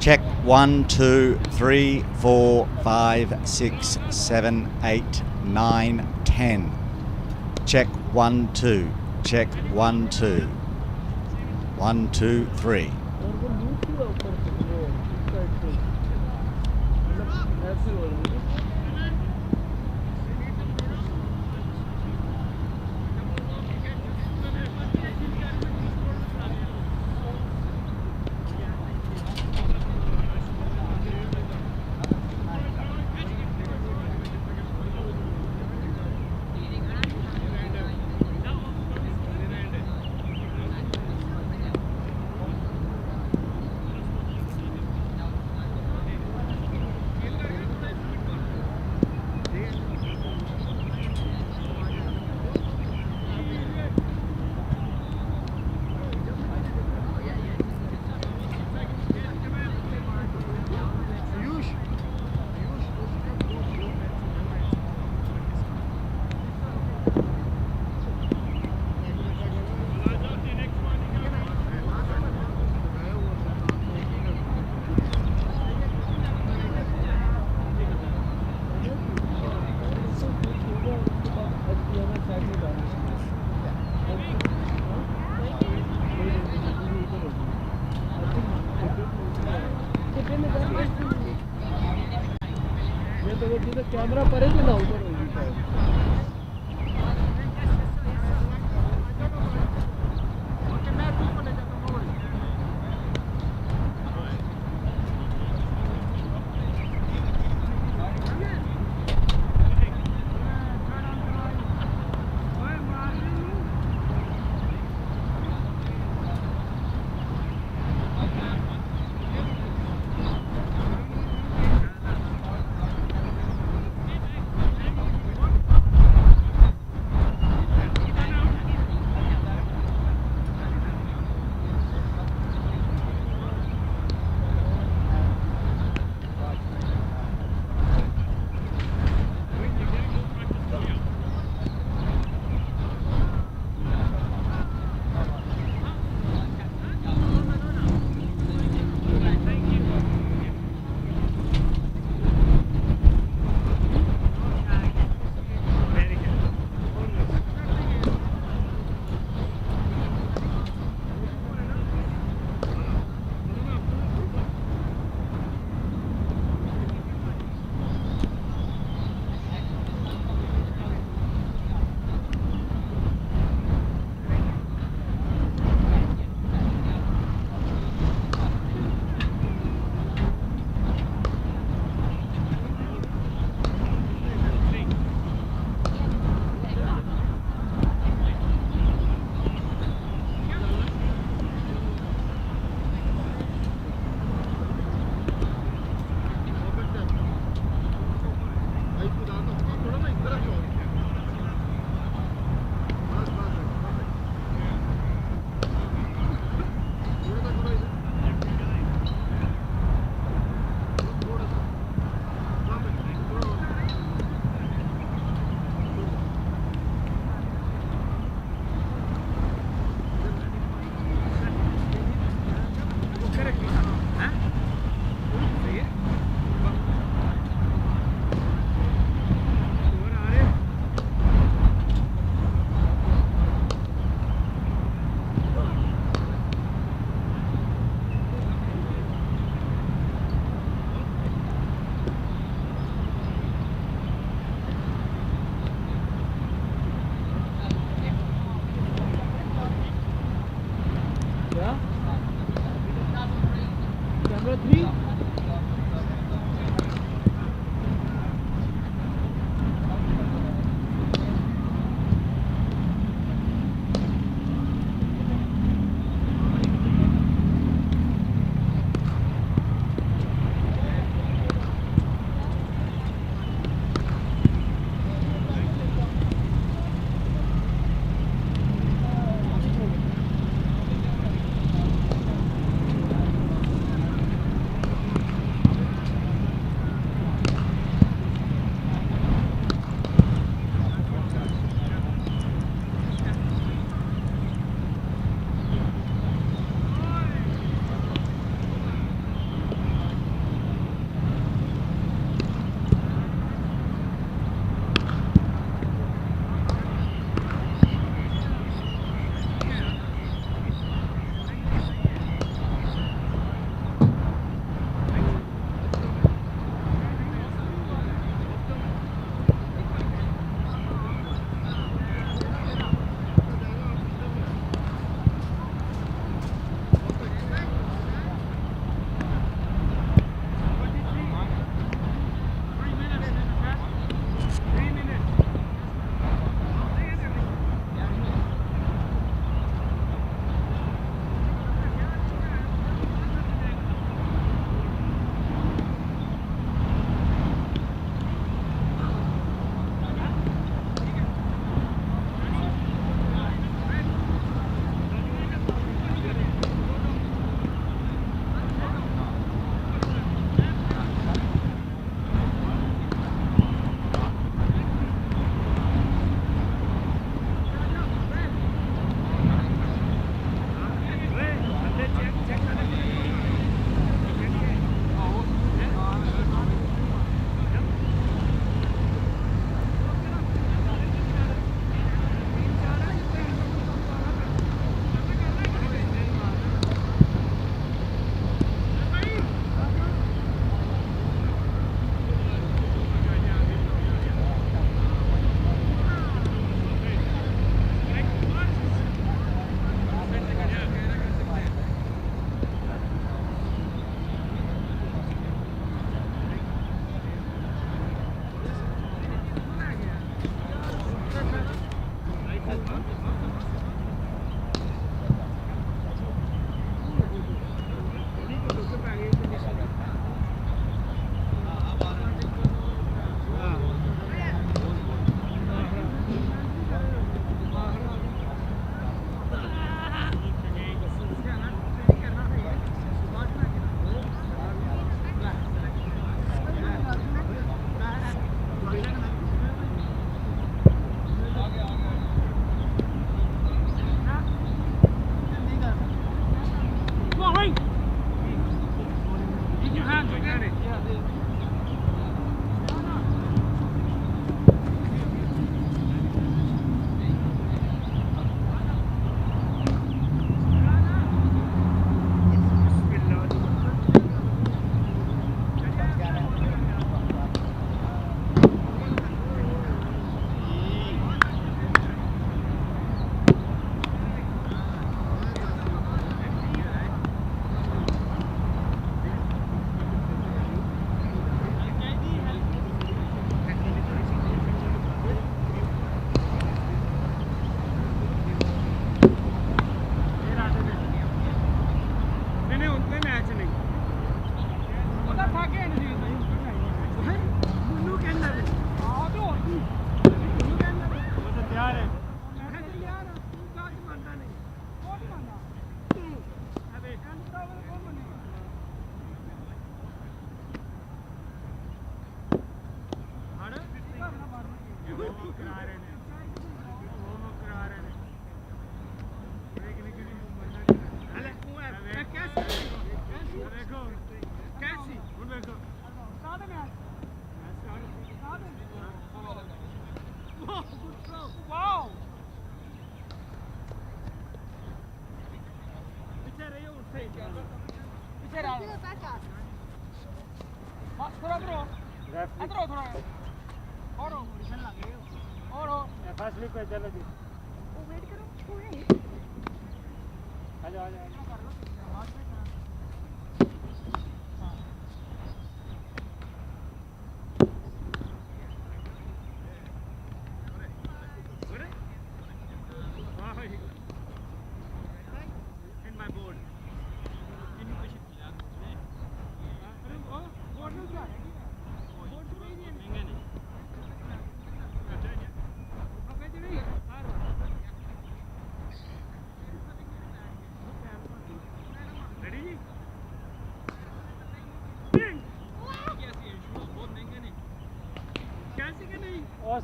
Check 1, 2, 3, 4, 5, 6, 7, 8, 9, 10. Check 1, 2. Check 1, 2. 1, 2, 3. Camera परे भी ना ऊपर होगी शायद।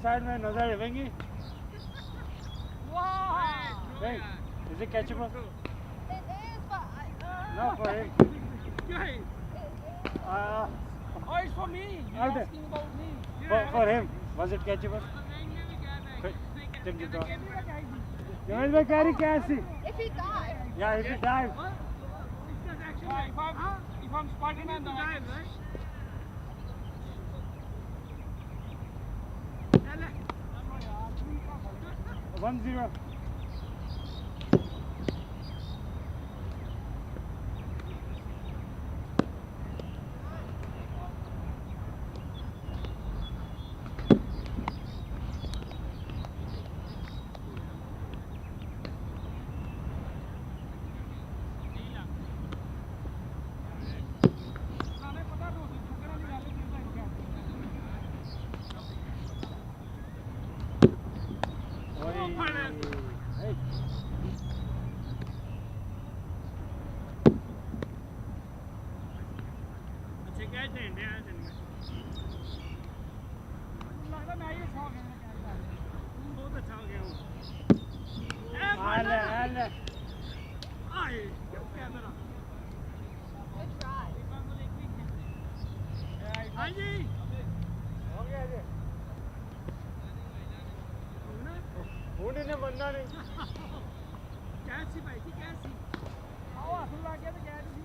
Side में नजर रहेंगी Hey, is it catchable? It is, but No, for him. Oh, it's for me. You're Out there. asking about me. For him, was it catchable? James bhai carry Cassie. if he dies, Yeah, if you dive. If I'm Spider-Man, then I can. 1-0. good try. ने बनना नहीं कैसी भाई थी कैसी आओ सुन ला के क्या थी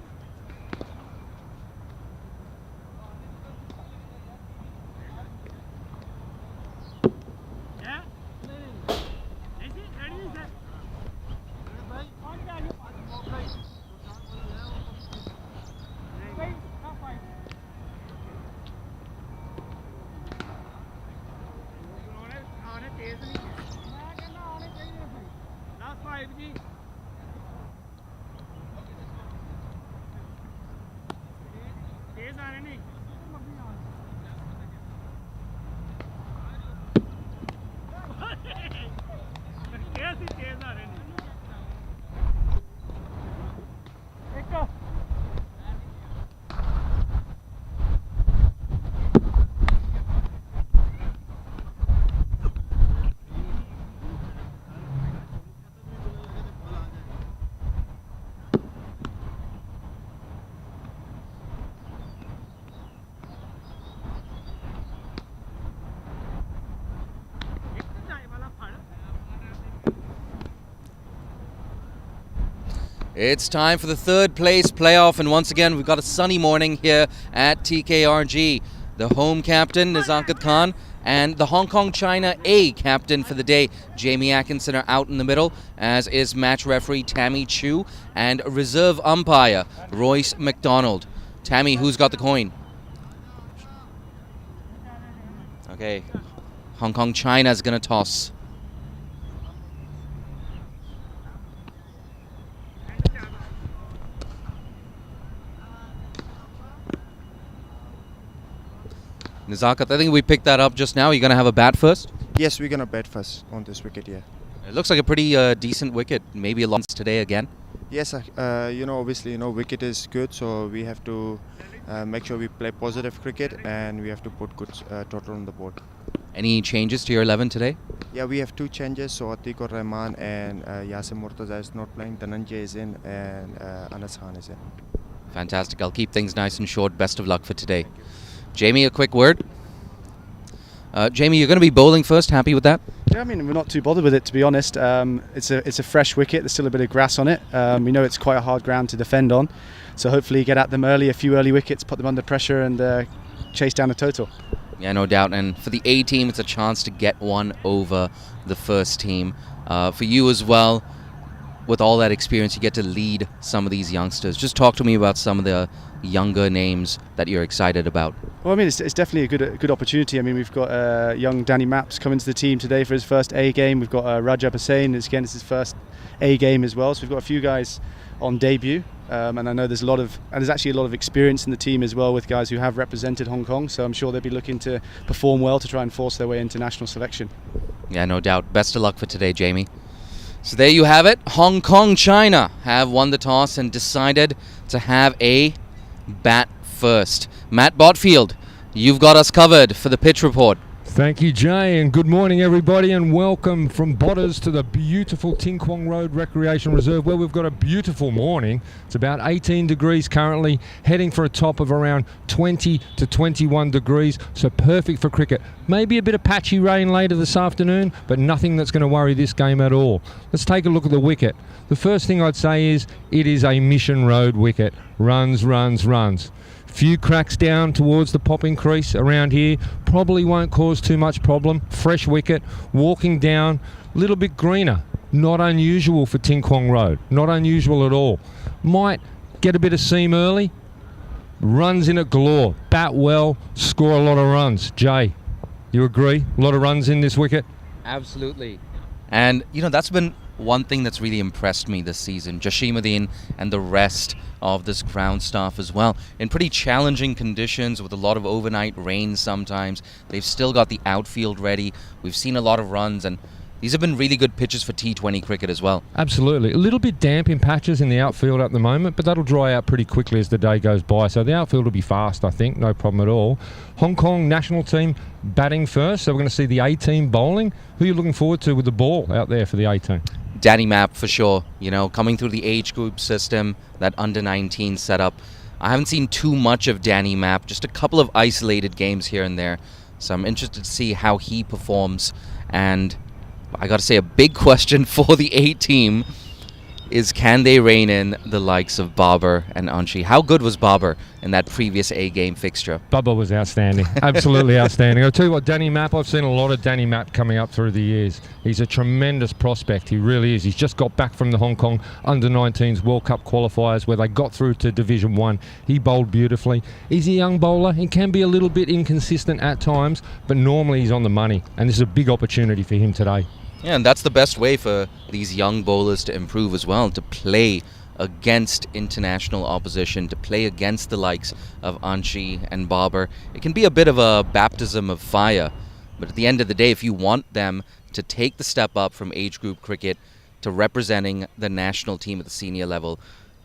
It's time for the third place playoff, and once again we've got a sunny morning here at TKRG. The home captain, Nazakat Khan, and the Hong Kong China A captain for the day, Jamie Atkinson, are out in the middle, as is match referee Tammy Chu and reserve umpire Royce McDonald. Tammy, who's got the coin? Okay, Hong Kong China is going to toss. Nazakat, I think we picked that up just now. You're going to have a bat first? Yes, we're going to bat first on this wicket, yeah. It looks like a pretty decent wicket. Maybe a lot today again. Yes, obviously, wicket is good, so we have to make sure we play positive cricket and we have to put good total on the board. Any changes to your 11 today? Yeah, we have two changes, so Atiq Rahman and Yasim Murtaza is not playing, Dhananjay is in and Anas Khan is in. Fantastic. I'll keep things nice and short. Best of luck for today. Jamie, a quick word. Jamie, you're going to be bowling first. Happy with that? Yeah, I mean, we're not too bothered with it, to be honest. It's a fresh wicket. There's still a bit of grass on it. We know it's quite a hard ground to defend on. So hopefully get at them early, a few early wickets, put them under pressure and chase down the total. Yeah, no doubt. And for the A team, it's a chance to get one over the first team. For you as well, with all that experience, you get to lead some of these youngsters. Just talk to me about some of the younger names that you're excited about. Well, I mean, it's definitely a good opportunity. I mean, we've got young Danny Maps coming to the team today for his first A game. We've got Rajab Hussain, again, it's his first A game as well. So we've got a few guys on debut. And I know there's actually a lot of experience in the team as well with guys who have represented Hong Kong. So I'm sure they'll be looking to perform well to try and force their way into national selection. Yeah, no doubt. Best of luck for today, Jamie. So there you have it. Hong Kong, China have won the toss and decided to have a bat first. Matt Botfield, you've got us covered for the pitch report. Thank you, Jay, and good morning, everybody, and welcome from Botters to the beautiful Ting Kwong Road Recreation Reserve, where we've got a beautiful morning. It's about 18 degrees currently, heading for a top of around 20 to 21 degrees, so perfect for cricket. Maybe a bit of patchy rain later this afternoon, but nothing that's going to worry this game at all. Let's take a look at the wicket. The first thing I'd say is it is a Mission Road wicket. Runs, runs, runs. Few cracks down towards the popping crease around here, probably won't cause too much problem. Fresh wicket, walking down, a little bit greener. Not unusual for Ting Kwong Road, not unusual at all. Might get a bit of seam early, runs in at galore, bat well, score a lot of runs. Jay, you agree? A lot of runs in this wicket? Absolutely. And, that's been one thing that's really impressed me this season. Jashimuddin and the rest of this ground staff as well. In pretty challenging conditions with a lot of overnight rain sometimes, they've still got the outfield ready. We've seen a lot of runs, and these have been really good pitches for T20 cricket as well. Absolutely. A little bit damp in patches in the outfield at the moment, but that'll dry out pretty quickly as the day goes by. So the outfield will be fast, I think, no problem at all. Hong Kong national team batting first, so we're going to see the A team bowling. Who are you looking forward to with the ball out there for the A team? Danny Mapp for sure, coming through the age group system, that under-19 setup. I haven't seen too much of Danny Mapp, just a couple of isolated games here and there. So I'm interested to see how he performs. And I got to say, a big question for the A team is, can they rein in the likes of Babar and Anshi? How good was Babar in that previous A game fixture? Babar was outstanding, absolutely outstanding. I'll tell you what, Danny Mapp, I've seen a lot of Danny Mapp coming up through the years. He's a tremendous prospect, he really is. He's just got back from the Hong Kong Under-19s World Cup qualifiers where they got through to Division 1. He bowled beautifully. He's a young bowler, he can be a little bit inconsistent at times, but normally he's on the money, and this is a big opportunity for him today. Yeah, and that's the best way for these young bowlers to improve as well, to play against international opposition, to play against the likes of Anshi and Babar. It can be a bit of a baptism of fire, but at the end of the day, if you want them to take the step up from age group cricket to representing the national team at the senior level,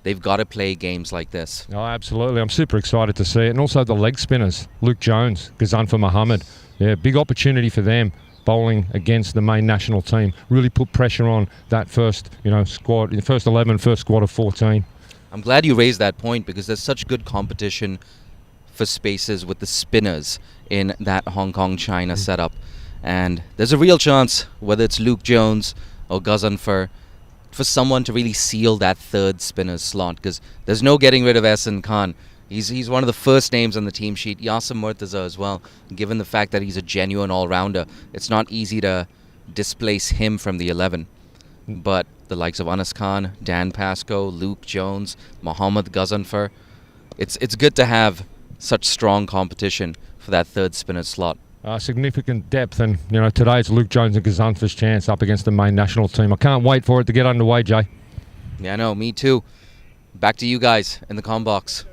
they've got to play games like this. Oh, absolutely. I'm super excited to see it. And also the leg spinners, Luke Jones, Ghazanfar Mohammed. Yeah, big opportunity for them. Bowling against the main national team really put pressure on that first, squad, the first 11, first squad of 14. I'm glad you raised that point because there's such good competition for spaces with the spinners in that Hong Kong China setup, and there's a real chance, whether it's Luke Jones or Ghazanfar, for someone to really seal that third spinner slot, because there's no getting rid of Ehsan Khan. He's one of the first names on the team sheet. Yasim Murtaza as well. Given the fact that he's a genuine all-rounder, it's not easy to displace him from the 11. But the likes of Anas Khan, Dan Pascoe, Luke Jones, Mohammad Ghazanfar, it's good to have such strong competition for that third spinner slot. Significant depth, and today it's Luke Jones and Ghazanfar's chance up against the main national team. I can't wait for it to get underway, Jay. Yeah, no, me too. Back to you guys in the comm box.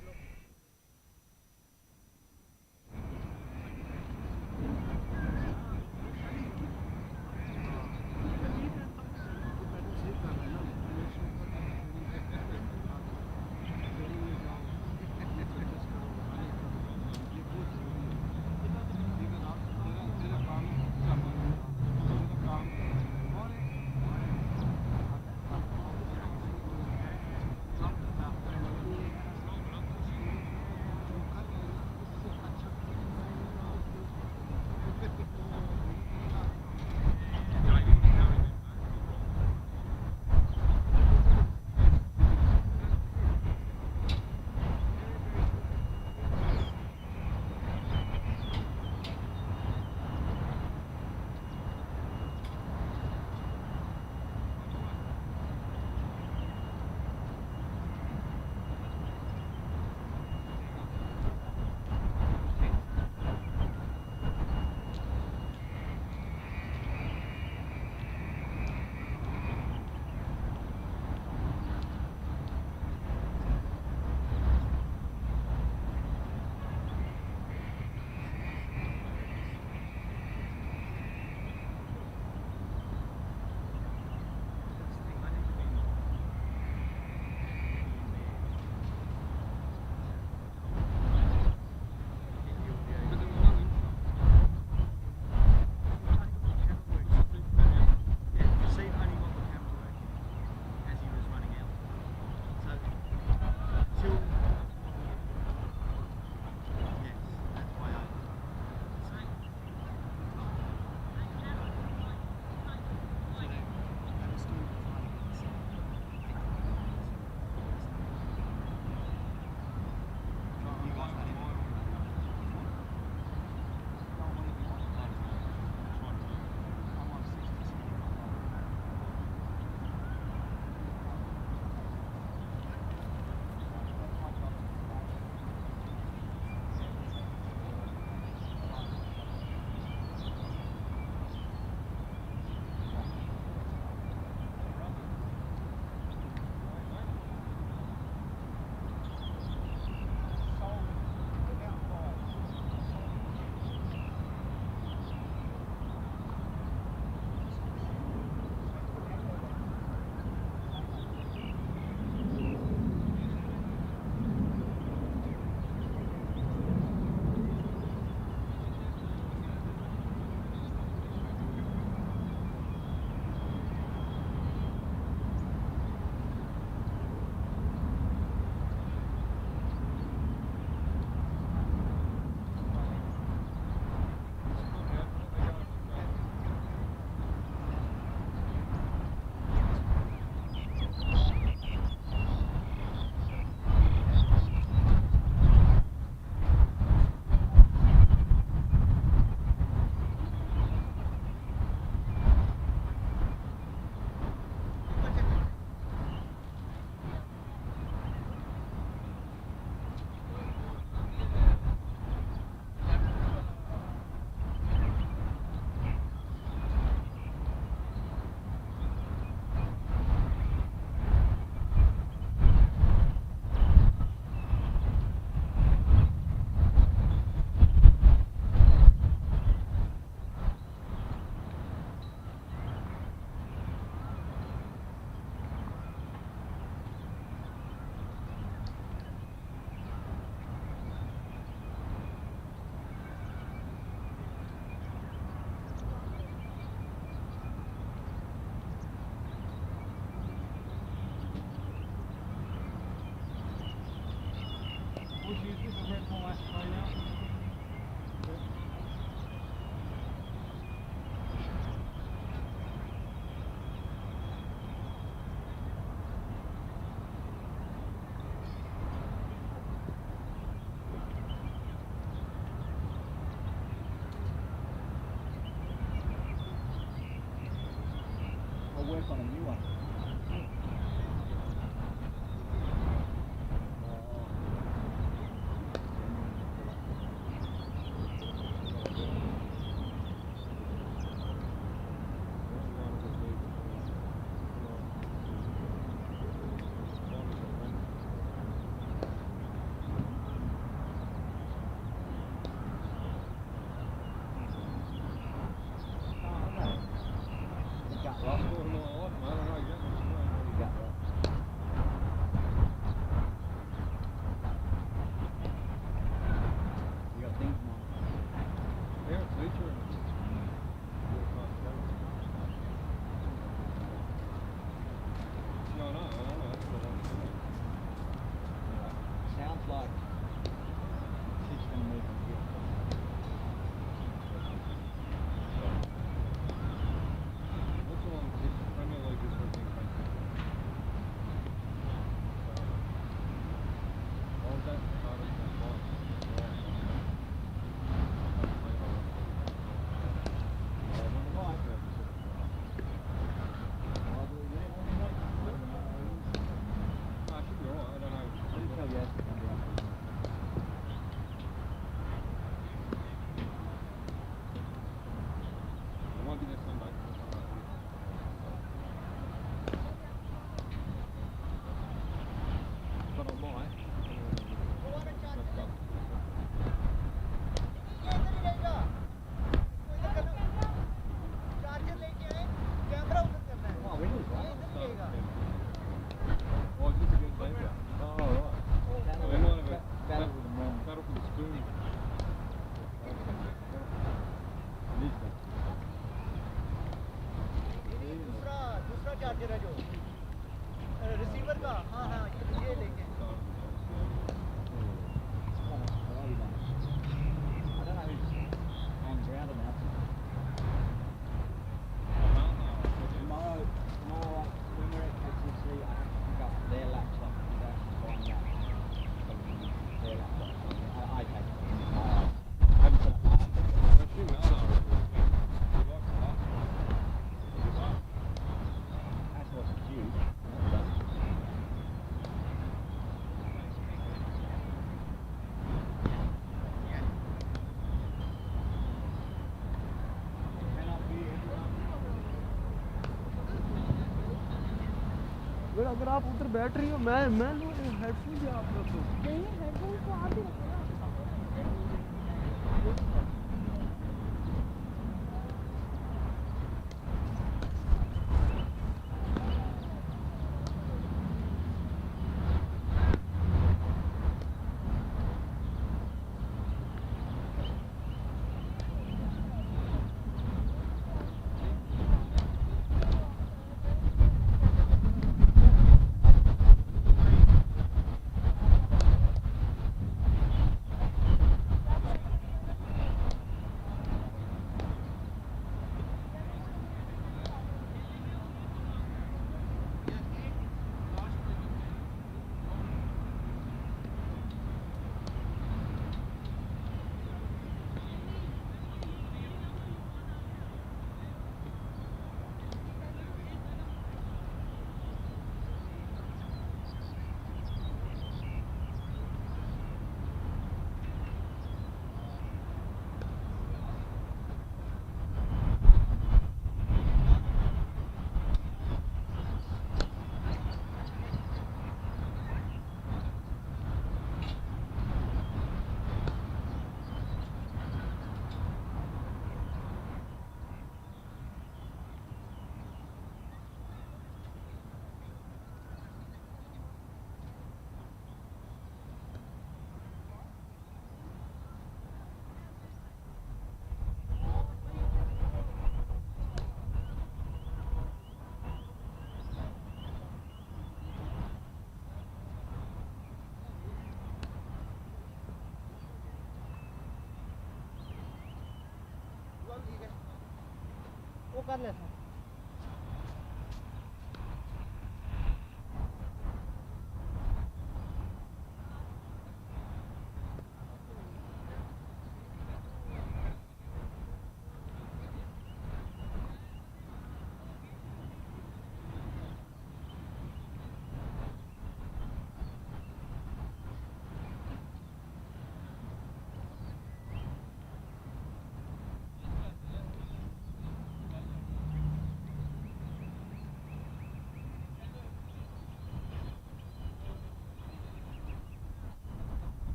I'll work on a new one. Sounds like she's going to move from here. Receiver का हाँ हाँ ये लेके I don't know who's on ground enough. Tomorrow, when we're at KCC, I have to pick up their laptop and actually find out their laptop. I take it. I haven't set up my That wasn't huge. अगर आप उधर बैठ रही हो मैं लूँ headphone भी आप रखो नहीं हेडफोन तो आप ही रखो ना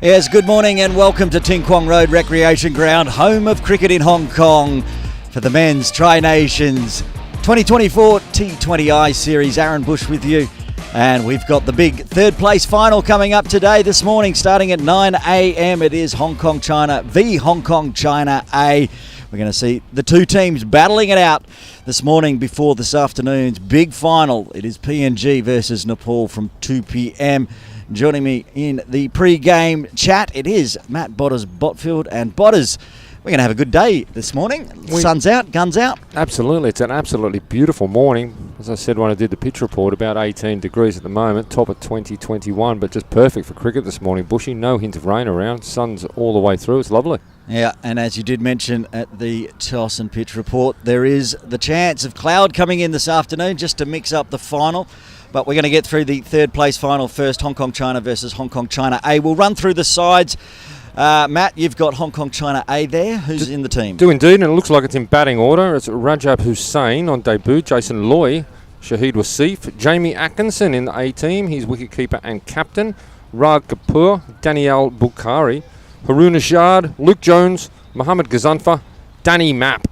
Yes, good morning and welcome to Ting Kwong Road Recreation Ground, home of cricket in Hong Kong for the Men's Tri-Nations 2024 T20I Series. Aaron Bush with you. And we've got the big third place final coming up today, this morning, starting at 9 a.m. It is Hong Kong China v Hong Kong China A. We're going to see the two teams battling it out this morning before this afternoon's big final. It is PNG versus Nepal from 2 p.m. Joining me in the pre-game chat, it is Matt Botters-Botfield. And Botters, we're going to have a good day this morning. Sun's out, guns out. Absolutely. It's an absolutely beautiful morning. As I said when I did the pitch report, about 18 degrees at the moment, top of 2021, but just perfect for cricket this morning. Bushy, no hint of rain around. Sun's all the way through. It's lovely. Yeah, and as you did mention at the toss and pitch report, there is the chance of cloud coming in this afternoon just to mix up the final. But we're going to get through the third place final first, Hong Kong China versus Hong Kong China A. We'll run through the sides. Matt, you've got Hong Kong China A there. Who's in the team? Do indeed, and it looks like it's in batting order. It's Rajab Hussain on debut, Jason Loy, Shahid Wasif, Jamie Atkinson in the A team. He's wicketkeeper and captain. Rag Kapoor, Danielle Bukhari, Haroon Ashad, Luke Jones, Mohammad Ghazanfar, Danny Mapp,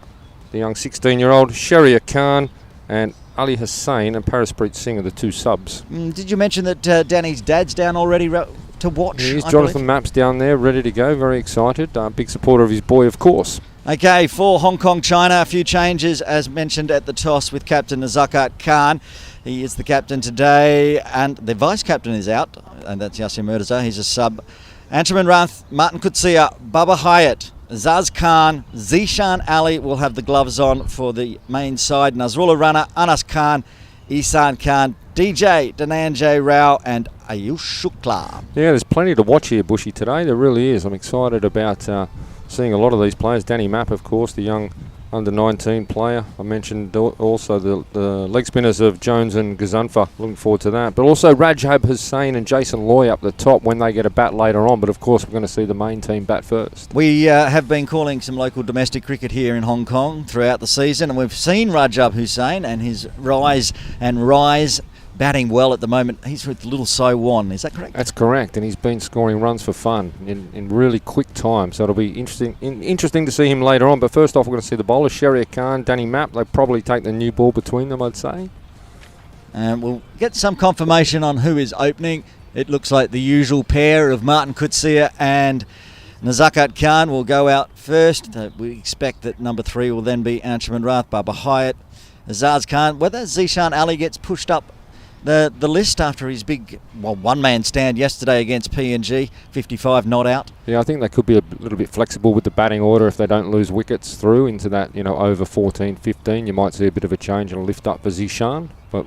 the young 16-year-old, Sharia Khan, and Ali Hussain and Paraspreet Singh are the two subs. Did you mention that Danny's dad's down already to watch? He's Jonathan Mapp's down there, ready to go, very excited. Big supporter of his boy, of course. Okay, for Hong Kong China, a few changes as mentioned at the toss with captain Nazakat Khan. He is the captain today, and the vice captain is out, and that's Yasir Mirza. He's a sub. Anshuman Rath, Martin Kutsia, Baba Hyatt, Zaz Khan, Zishan Ali will have the gloves on for the main side. Nazrullah Rana, Anas Khan, Isan Khan, DJ Dhananjay Rao and Ayush Shukla. Yeah, there's plenty to watch here, Bushy, today. There really is. I'm excited about seeing a lot of these players. Danny Mapp, of course, the young under-19 player. I mentioned also the leg spinners of Jones and Ghazanfar. Looking forward to that. But also Rajab Hussain and Jason Loy up the top when they get a bat later on. But of course, we're going to see the main team bat first. We have been calling some local domestic cricket here in Hong Kong throughout the season, and we've seen Rajab Hussain and his rise batting well at the moment. He's with Little So Wan, is that correct? That's correct, and he's been scoring runs for fun in really quick time, so it'll be interesting to see him later on. But first off, we're going to see the bowlers, Sharia Khan, Danny Mapp. They'll probably take the new ball between them, I'd say. And we'll get some confirmation on who is opening. It looks like the usual pair of Martin Kutsia and Nazakat Khan will go out first. We expect that number 3 will then be Anshuman Rath, Baba Hyatt, Azaz Khan. Whether Zishan Ali gets pushed up the list after his big one-man stand yesterday against PNG, 55 not out. Yeah, I think they could be a little bit flexible with the batting order if they don't lose wickets through into that, over 14, 15. You might see a bit of a change and a lift up for Zishan. But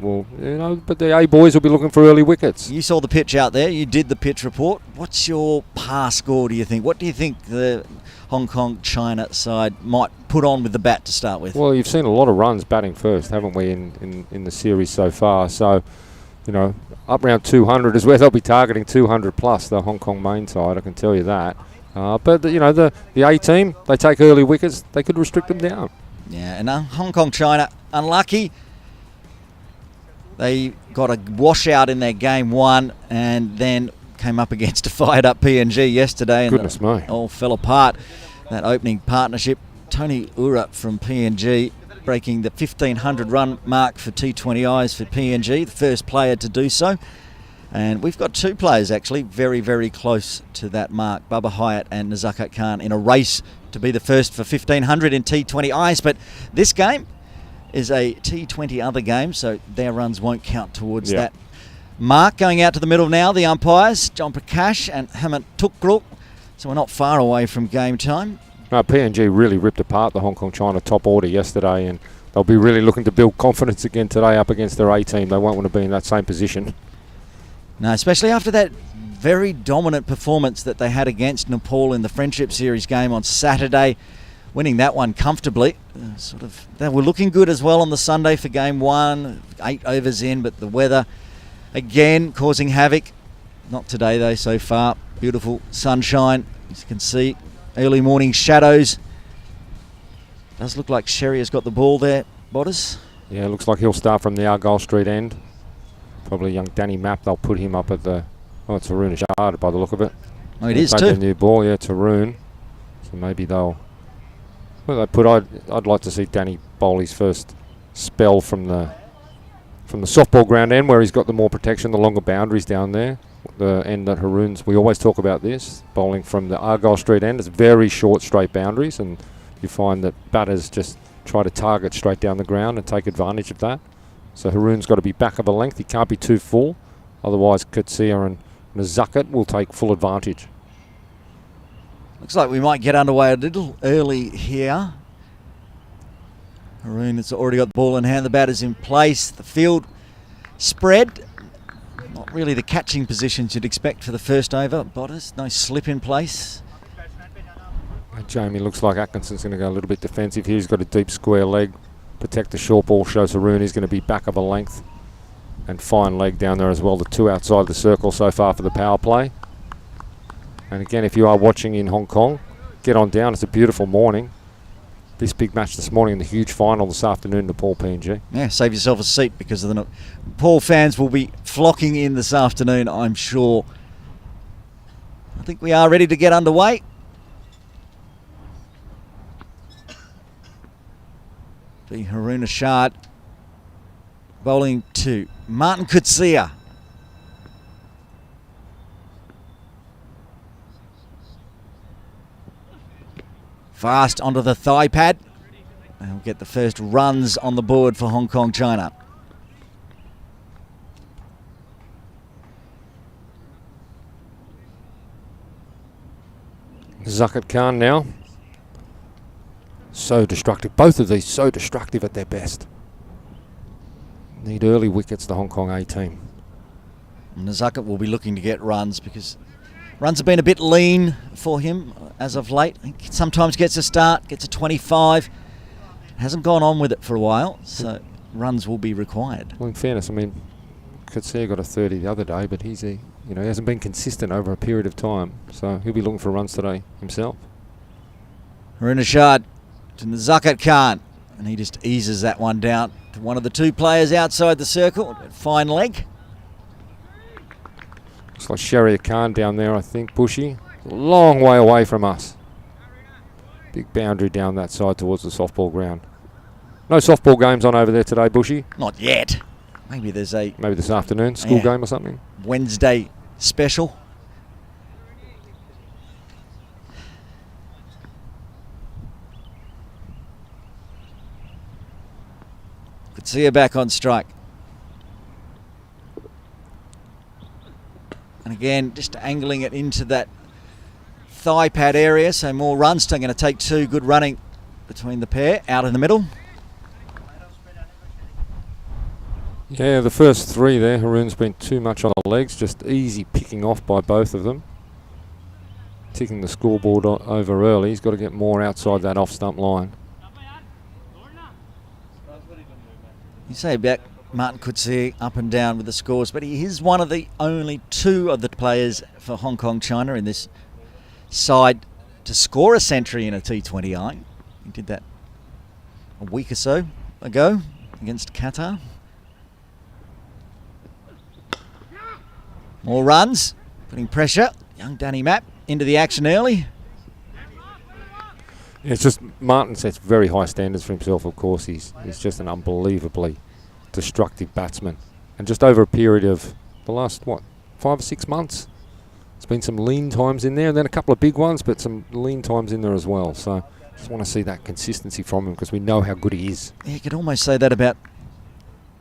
but the A boys will be looking for early wickets. You saw the pitch out there. You did the pitch report. What's your par score, do you think? What do you think the Hong Kong China side might put on with the bat to start with? Well, you've seen a lot of runs batting first, haven't we, in the series so far? So, up around 200 is where they'll be targeting, 200 plus the Hong Kong main side, I can tell you that. But, the A team, they take early wickets, they could restrict them down. Yeah, and Hong Kong China, unlucky. They got a washout in their game 1 and then came up against a fired-up PNG yesterday. And goodness me. All fell apart. That opening partnership, Tony Ura from PNG breaking the 1,500 run mark for T20Is for PNG, the first player to do so. And we've got 2 players actually very, very close to that mark, Baba Hyatt and Nazakat Khan, in a race to be the first for 1,500 in T20Is. But this game is a T20 other game, so their runs won't count towards that mark. Going out to the middle now, the umpires, John Prakash and Hemant Tukrul. So we're not far away from game time. No, PNG really ripped apart the Hong Kong China top order yesterday, and they'll be really looking to build confidence again today up against their A team. They won't want to be in that same position. No, especially after that very dominant performance that they had against Nepal in the Friendship Series game on Saturday, winning that one comfortably. They were looking good as well on the Sunday for game 1, 8 overs in, but the weather again causing havoc. Not today though so far. Beautiful sunshine, as you can see. Early morning shadows. Does look like Sherry has got the ball there, Botters. Yeah, it looks like he'll start from the Argyle Street end. Probably young Danny Mapp, they'll put him up at the... Oh, it's Haroon Ashad by the look of it. Oh, it is Played too. the new ball, yeah, Tarun. So maybe they'll. Well, they put. I'd like to see Danny bowl his first spell from the softball ground end, where he's got the more protection, the longer boundaries down there. The end that Haroon's. We always talk about this bowling from the Argyle Street end. It's very short, straight boundaries, and you find that batters just try to target straight down the ground and take advantage of that. So Haroon's got to be back of a length. He can't be too full, otherwise Kutsia and Nazukat will take full advantage. Looks like we might get underway a little early here. Haroon has already got the ball in hand. The batter's in place. The field spread. Not really the catching positions you'd expect for the first over. Bottas, no slip in place. Jamie, looks like Atkinson's going to go a little bit defensive here. He's got a deep square leg. Protect the short ball. Shows Haroon he's going to be back of a length. And fine leg down there as well. The two outside the circle so far for the power play. And again, if you are watching in Hong Kong, get on down. It's a beautiful morning. This big match this morning and the huge final this afternoon to Paul PNG. Yeah, save yourself a seat because of the Paul fans will be flocking in this afternoon, I'm sure. I think we are ready to get underway. The Haroon Ashad bowling to Martin Kutsia. Fast onto the thigh pad. They'll get the first runs on the board for Hong Kong, China. Zuckertt Khan now. So destructive. Both of these so destructive at their best. Need early wickets, the Hong Kong A team. And Zuckertt will be looking to get runs because runs have been a bit lean for him as of late. He sometimes gets a start, gets a 25. Hasn't gone on with it for a while, so runs will be required. Well, in fairness, I mean, Kutsia got a 30 the other day, but he hasn't been consistent over a period of time, so he'll be looking for runs today himself. Haroon Ashad to Zuckertt Khan, and he just eases that one down to one of the two players outside the circle. Fine leg. Looks like Shariah Khan down there, I think. Bushy, a long way away from us. Big boundary down that side towards the softball ground. No softball games on over there today, Bushy? Not yet. Maybe there's a... Maybe this afternoon, school game or something? Wednesday special. Could see her back on strike. And again, just angling it into that thigh pad area, so more runs. Still going to take two. Good running between the pair. Out in the middle. Yeah, the first three there, Haroon's been too much on the legs, just easy picking off by both of them. Ticking the scoreboard over early. He's got to get more outside that off-stump line. You say about Martin Kutsia up and down with the scores, but he is one of the only two of the players for Hong Kong China in this side to score a century in a T20I. He did that a week or so ago against Qatar. More runs, putting pressure. Young Danny Mapp into the action early. It's just Martin sets very high standards for himself, of course. He's just an unbelievably destructive batsman. And just over a period of the last, 5 or 6 months, there's been some lean times in there, and then a couple of big ones, but some lean times in there as well. So just want to see that consistency from him because we know how good he is. Yeah, you could almost say that about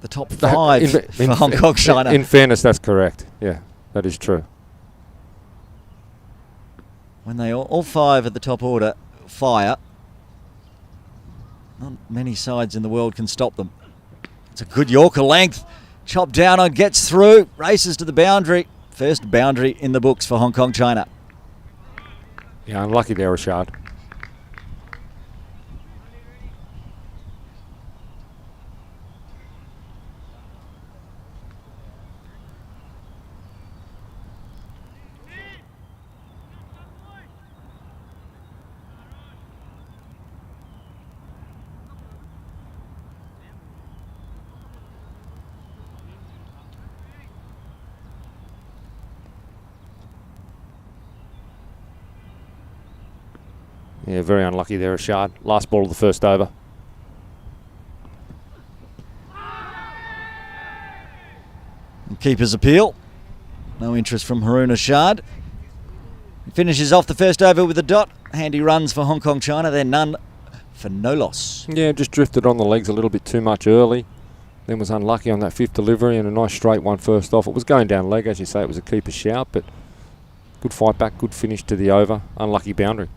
the top five for Hong Kong China. In fairness, that's correct. Yeah, that is true. When they all five at the top order fire, not many sides in the world can stop them. It's a good Yorker length. Chopped down on, gets through, races to the boundary. First boundary in the books for Hong Kong China. Yeah, unlucky there, Rashad. Yeah, very unlucky there, Ashard. Last ball of the first over. Keeper's appeal. No interest from Haroon Ashard. He finishes off the first over with a dot. Handy runs for Hong Kong China. They're none for no loss. Yeah, just drifted on the legs a little bit too much early. Then was unlucky on that fifth delivery and a nice straight one first off. It was going down leg, as you say. It was a keeper shout, but good fight back, good finish to the over. Unlucky boundary.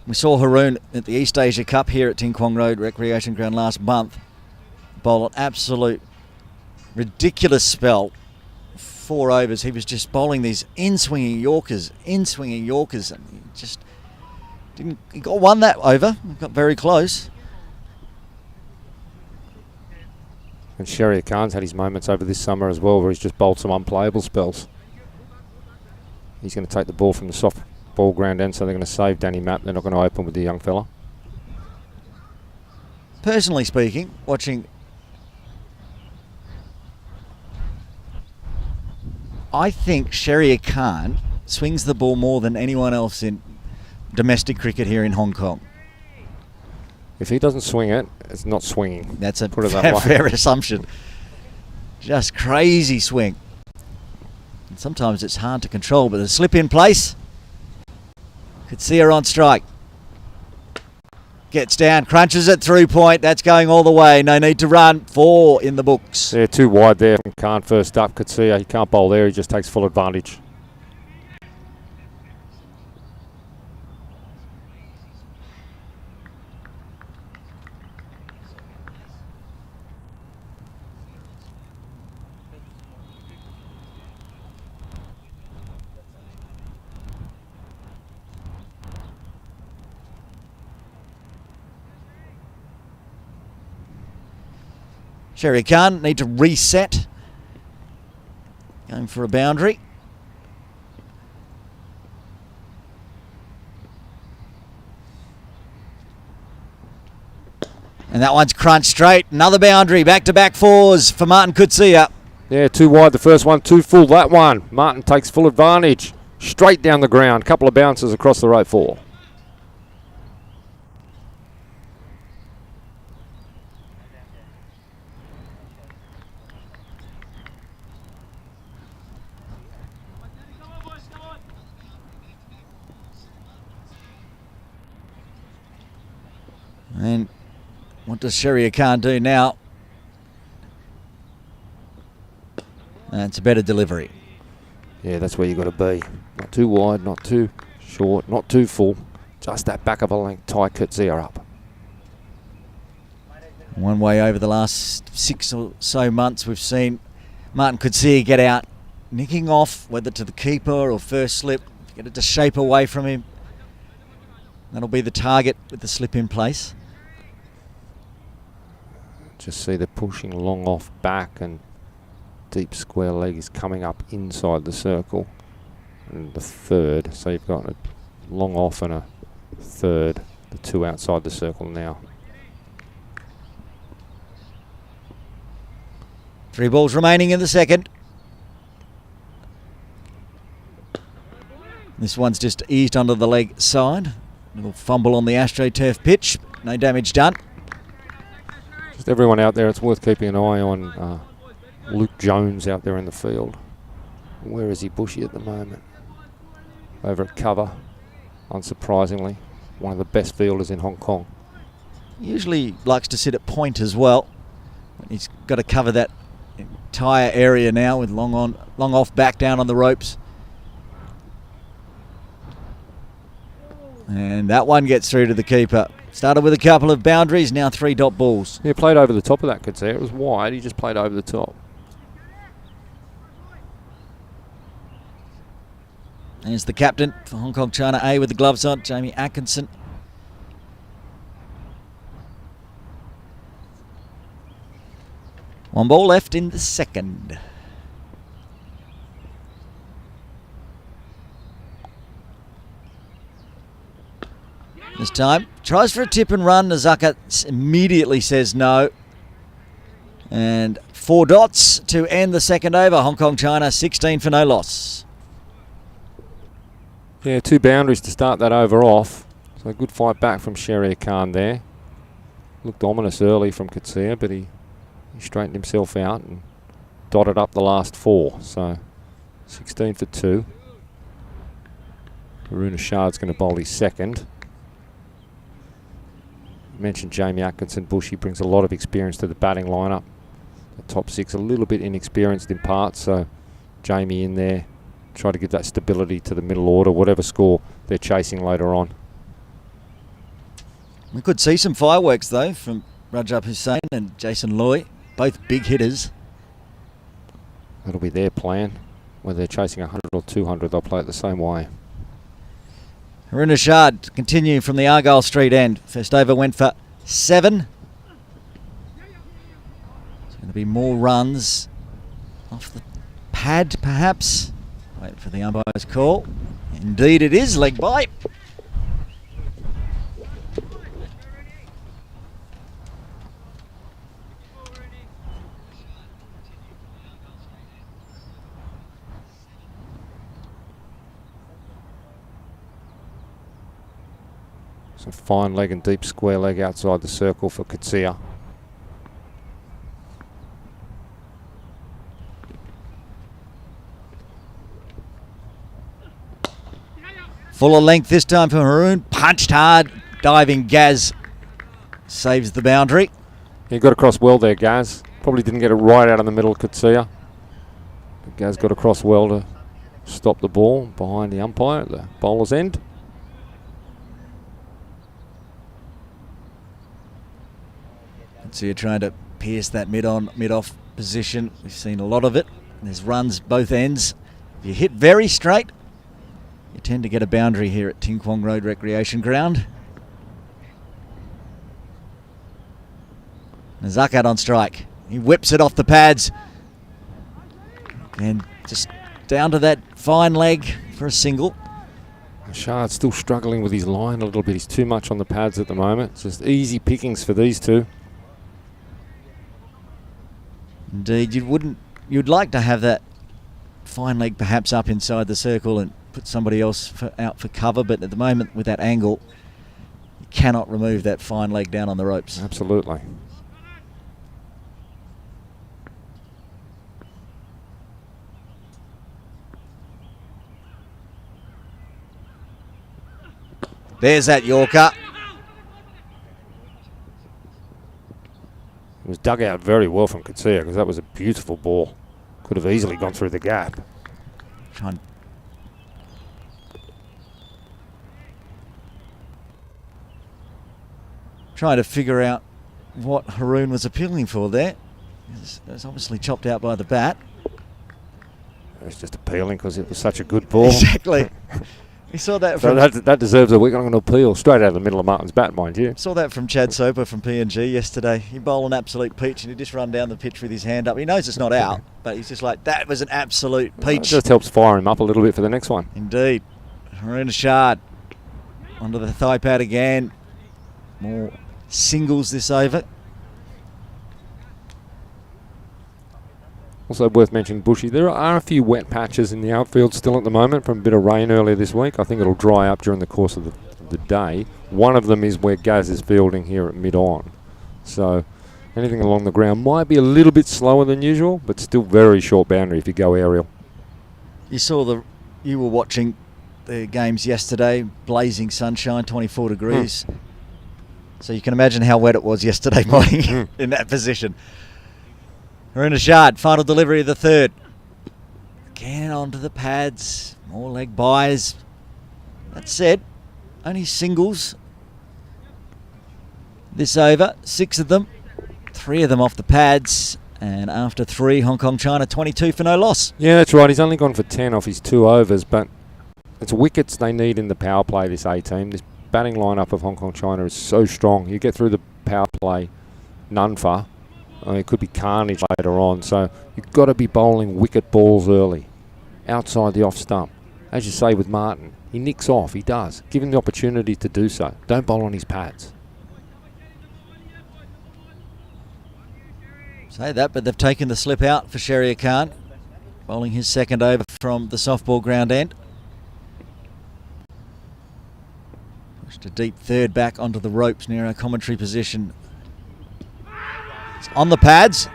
We saw Haroon at the East Asia Cup here at Ting Kwong Road Recreation Ground last month bowl an absolute ridiculous spell. 4 overs. He was just bowling these in-swinging Yorkers, and he just didn't. He got one that over. Got very close. And Sherry Khan's had his moments over this summer as well, where he's just bowled some unplayable spells. He's going to take the ball from the soft ball ground end, so they're going to save Danny Mapp. They're not going to open with the young fella. Personally speaking, watching, I think Sherry Khan swings the ball more than anyone else in domestic cricket here in Hong Kong. If he doesn't swing it, it's not swinging. That's a Put it that way. fair assumption. Just crazy swing. And sometimes it's hard to control, but the slip in place. Could see her on strike. Gets down, crunches it through point. That's going all the way. No need to run. 4 in the books. Yeah, too wide there from Khan first up. Could see he can't bowl there. He just takes full advantage. Sherry Khan need to reset. Going for a boundary. And that one's crunched straight. Another boundary. Back-to-back 4s for Martin Kutsia. Yeah, too wide the first one, too full that one. Martin takes full advantage. Straight down the ground. Couple of bounces across the rope 4. And what does Sherry Khan do now? That's a better delivery. Yeah, that's where you got to be. Not too wide, not too short, not too full. Just that back of a length, tie Kutsia up. One way over the last 6 or so months, we've seen Martin Kutsia get out, nicking off, whether to the keeper or first slip, get it to shape away from him. That'll be the target with the slip in place. Just see the pushing long off back, and deep square leg is coming up inside the circle. And the third, so you've got a long off and a third, the 2 outside the circle now. 3 balls remaining in the second. This one's just eased onto the leg side. Little fumble on the AstroTurf pitch. No damage done. Just everyone out there, it's worth keeping an eye on Luke Jones out there in the field. Where is he? Bushy at the moment. Over at cover, unsurprisingly. One of the best fielders in Hong Kong. Usually likes to sit at point as well. He's got to cover that entire area now with long off back down on the ropes. And that one gets through to the keeper. Started with a couple of boundaries, now 3 dot balls. He played over the top of that, could see. It was wide, he just played over the top. There's the captain for Hong Kong China A with the gloves on, Jamie Atkinson. One ball left in the second. This time, tries for a tip and run. Nazaka immediately says no. And 4 dots to end the second over. Hong Kong China 16 for no loss. Yeah, 2 boundaries to start that over off. So a good fight back from Shahriar Khan there. Looked ominous early from Katsia, but he straightened himself out and dotted up the last 4. So 16 for 2. Haroon Ashad's going to bowl his second. I mentioned Jamie Atkinson. Bushy brings a lot of experience to the batting lineup. The top 6 a little bit inexperienced in parts, so Jamie in there, try to give that stability to the middle order, whatever score they're chasing later on. We could see some fireworks though from Rajab Hussain and Jason Loy, both big hitters. That'll be their plan. Whether they're chasing 100 or 200, they'll play it the same way. Haroon Ashad continuing from the Argyle Street end. First over went for 7. There's going to be more runs off the pad perhaps. Wait for the umpire's call. Indeed it is, leg bite. Some fine leg and deep square leg outside the circle for Katsia. Fuller length this time for Haroon. Punched hard. Diving Gaz saves the boundary. He got across well there, Gaz. Probably didn't get it right out in the middle of Katsia. But Gaz got across well to stop the ball behind the umpire at the bowler's end. So you're trying to pierce that mid-on, mid-off position. We've seen a lot of it. There's runs both ends. If you hit very straight, you tend to get a boundary here at Ting Kwong Road Recreation Ground. Zakat on strike. He whips it off the pads. And just down to that fine leg for a single. Ashad's still struggling with his line a little bit. He's too much on the pads at the moment. It's just easy pickings for these two. Indeed, you'd like to have that fine leg perhaps up inside the circle and put somebody else out for cover, but at the moment with that angle, you cannot remove that fine leg down on the ropes. Absolutely. There's that Yorker. It was dug out very well from Katsia because that was a beautiful ball. Could have easily gone through the gap. Trying to figure out what Haroon was appealing for there. It was obviously chopped out by the bat. It was just appealing because it was such a good ball. Exactly. We saw that so from that deserves a wicket. I'm going to appeal straight out of the middle of Martin's bat, mind you. Saw that from Chad Soper from PNG yesterday. He bowled an absolute peach and he just run down the pitch with his hand up. He knows it's not out, but he's just like, that was an absolute peach. It just helps fire him up a little bit for the next one. Indeed. Haroon Ashad onto the thigh pad again. More singles this over. Also worth mentioning, Bushy, there are a few wet patches in the outfield still at the moment from a bit of rain earlier this week. I think it'll dry up during the course of the day. One of them is where Gaz is fielding here at mid-on. So anything along the ground might be a little bit slower than usual, but still very short boundary if you go aerial. You were watching the games yesterday, blazing sunshine, 24 degrees. So you can imagine how wet it was yesterday morning in that position. Haroon Ashad, final delivery of the third. Again onto the pads, more leg buys. That said, only singles this over, 6 of them, 3 of them off the pads. And after 3, Hong Kong China 22 for no loss. Yeah, that's right. He's only gone for 10 off his 2 overs, but it's wickets they need in the power play, this A team. This batting lineup of Hong Kong China is so strong. You get through the power play, none for. It could be carnage later on, so you've got to be bowling wicket balls early, outside the off stump. As you say with Martin, he nicks off, he does. Give him the opportunity to do so. Don't bowl on his pads. Say that, but they've taken the slip out for Shahriar Khan, bowling his second over from the softball ground end. A deep third back onto the ropes near our commentary position. It's on the pads.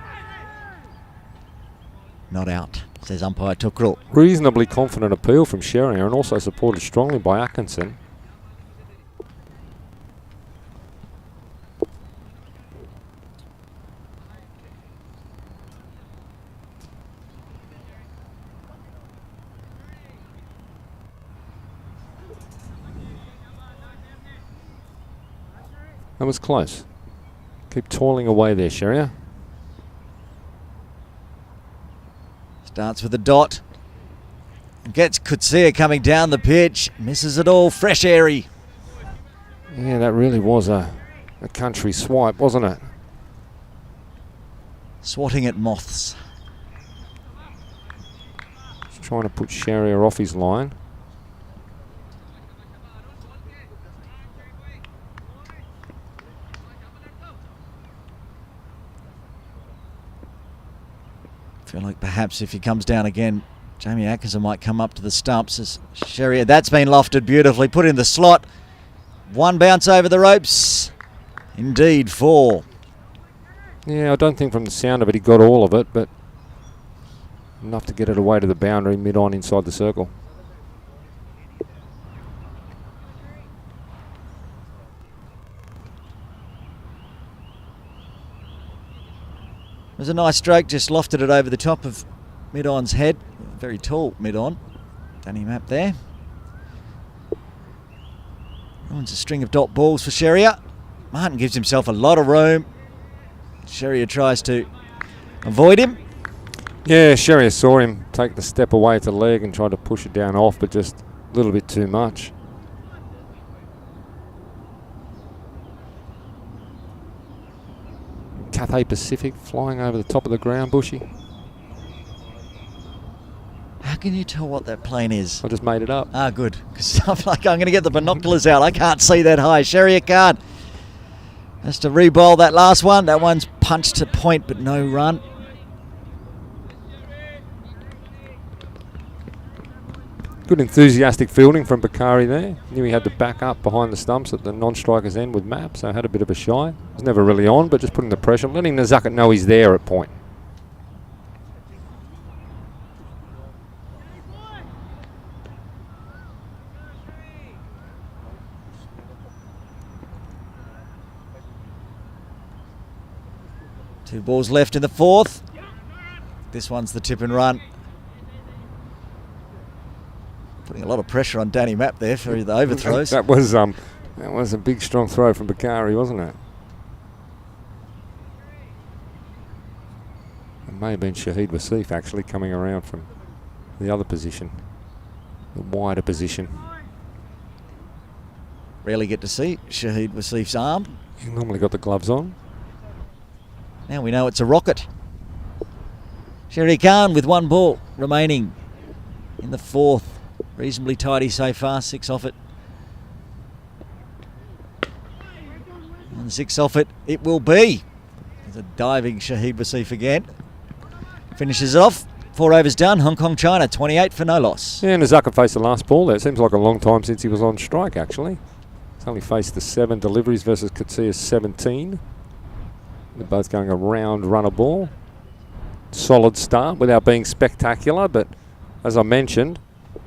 Not out, says umpire Tukrul. Reasonably confident appeal from Sherrier and also supported strongly by Atkinson. That was close. Keep toiling away there, Sherrier. Starts with a dot. Gets Kutsia coming down the pitch. Misses it all. Fresh airy. Yeah, that really was a country swipe, wasn't it? Swatting at moths. Just trying to put Sherrier off his line. Feel like perhaps if he comes down again, Jamie Atkinson might come up to the stumps as Sherrier. That's been lofted beautifully. Put in the slot. One bounce over the ropes. Indeed, 4. Yeah, I don't think from the sound of it he got all of it, but enough to get it away to the boundary mid-on inside the circle. It was a nice stroke, just lofted it over the top of mid-on's head. Very tall mid-on. Danny Map there. Ruins a string of dot balls for Sherrier. Martin gives himself a lot of room. Sherrier tries to avoid him. Yeah, Sherrier saw him take the step away at the leg and tried to push it down off, but just a little bit too much. Cathay Pacific flying over the top of the ground, Bushy. How can you tell what that plane is? I just made it up. Ah, good. Because I'm going to get the binoculars out. I can't see that high. Sherrier can't. Has to re-bowl that last one. That one's punched to point, but no run. Good enthusiastic fielding from Bakari there. Knew he had to back up behind the stumps at the non-striker's end with Map, so had a bit of a shy. Was never really on, but just putting the pressure, letting Nazaka know he's there at point. Two balls left in the 4th. This one's the tip and run. Putting a lot of pressure on Danny Map there for the overthrows. That was a big strong throw from Bakari, wasn't it? It may have been Shahid Wasif actually coming around from the other position, the wider position. Rarely get to see Shahid Wasif's arm. He normally got the gloves on. Now we know it's a rocket. Sherrier Khan with 1 ball remaining in the 4th. Reasonably tidy so far, 6 off it. And 6 off it, it will be. There's a diving Shahid Wasif again. Finishes it off. 4 overs done. Hong Kong, China, 28 for no loss. Yeah, Nazaka faced the last ball there. It seems like a long time since he was on strike, actually. He's only faced the 7 deliveries versus Kutsia's 17. They're both going a round runner ball. Solid start without being spectacular, but as I mentioned,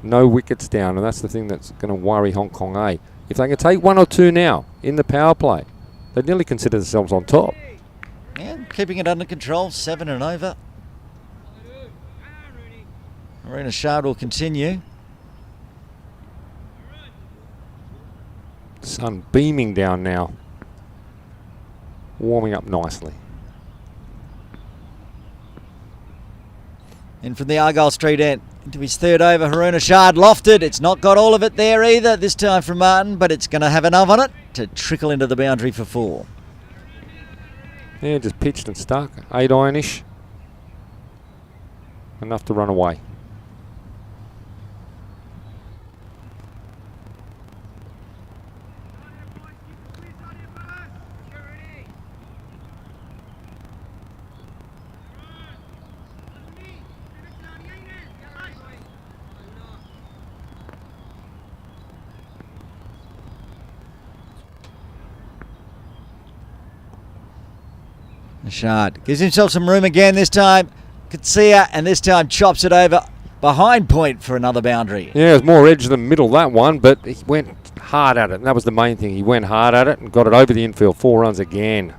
no wickets down, and that's the thing that's going to worry Hong Kong A. If they can take 1 or 2 now in the power play, they'd nearly consider themselves on top. Yeah, keeping it under control, 7 and over. Haruna Shard will continue. Sun beaming down now. Warming up nicely. In from the Argyle Street end. Into his 3rd over, Haruna Shard lofted. It's not got all of it there either, this time from Martin, but it's going to have enough on it to trickle into the boundary for 4. Yeah, just pitched and stuck. 8 ironish. Enough to run away. Nishad gives himself some room again this time. Katsia, and this time chops it over behind point for another boundary. Yeah, it was more edge than middle, that one, but he went hard at it, and that was the main thing. He went hard at it and got it over the infield. 4 runs again.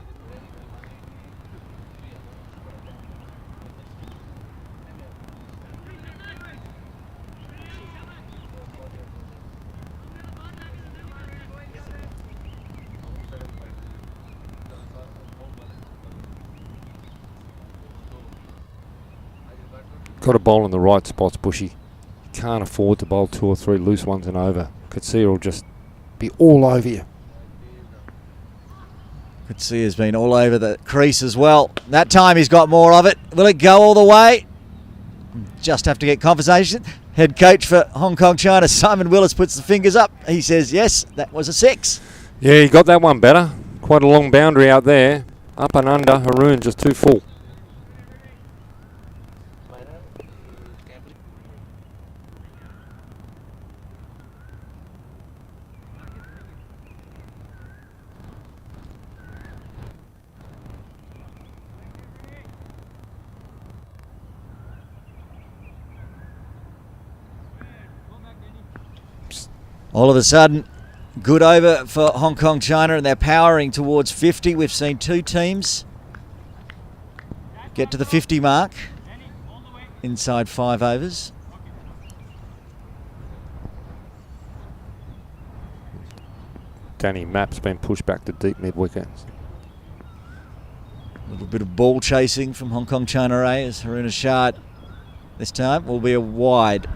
Got to bowl in the right spots, Bushy. You can't afford to bowl 2 or 3 loose ones and over. Katsia will just be all over you. Katsia's been all over the crease as well. That time he's got more of it. Will it go all the way? Just have to get confirmation. Head coach for Hong Kong China, Simon Willis, puts the fingers up. He says, yes, that was a 6. Yeah, he got that one better. Quite a long boundary out there. Up and under, Haroon just too full. All of a sudden, good over for Hong Kong China, and they're powering towards 50. We've seen 2 teams get to the 50 mark inside 5 overs. Danny Mapp's been pushed back to deep mid-wicket. A little bit of ball chasing from Hong Kong China A as Haruna Shard this time will be a wide.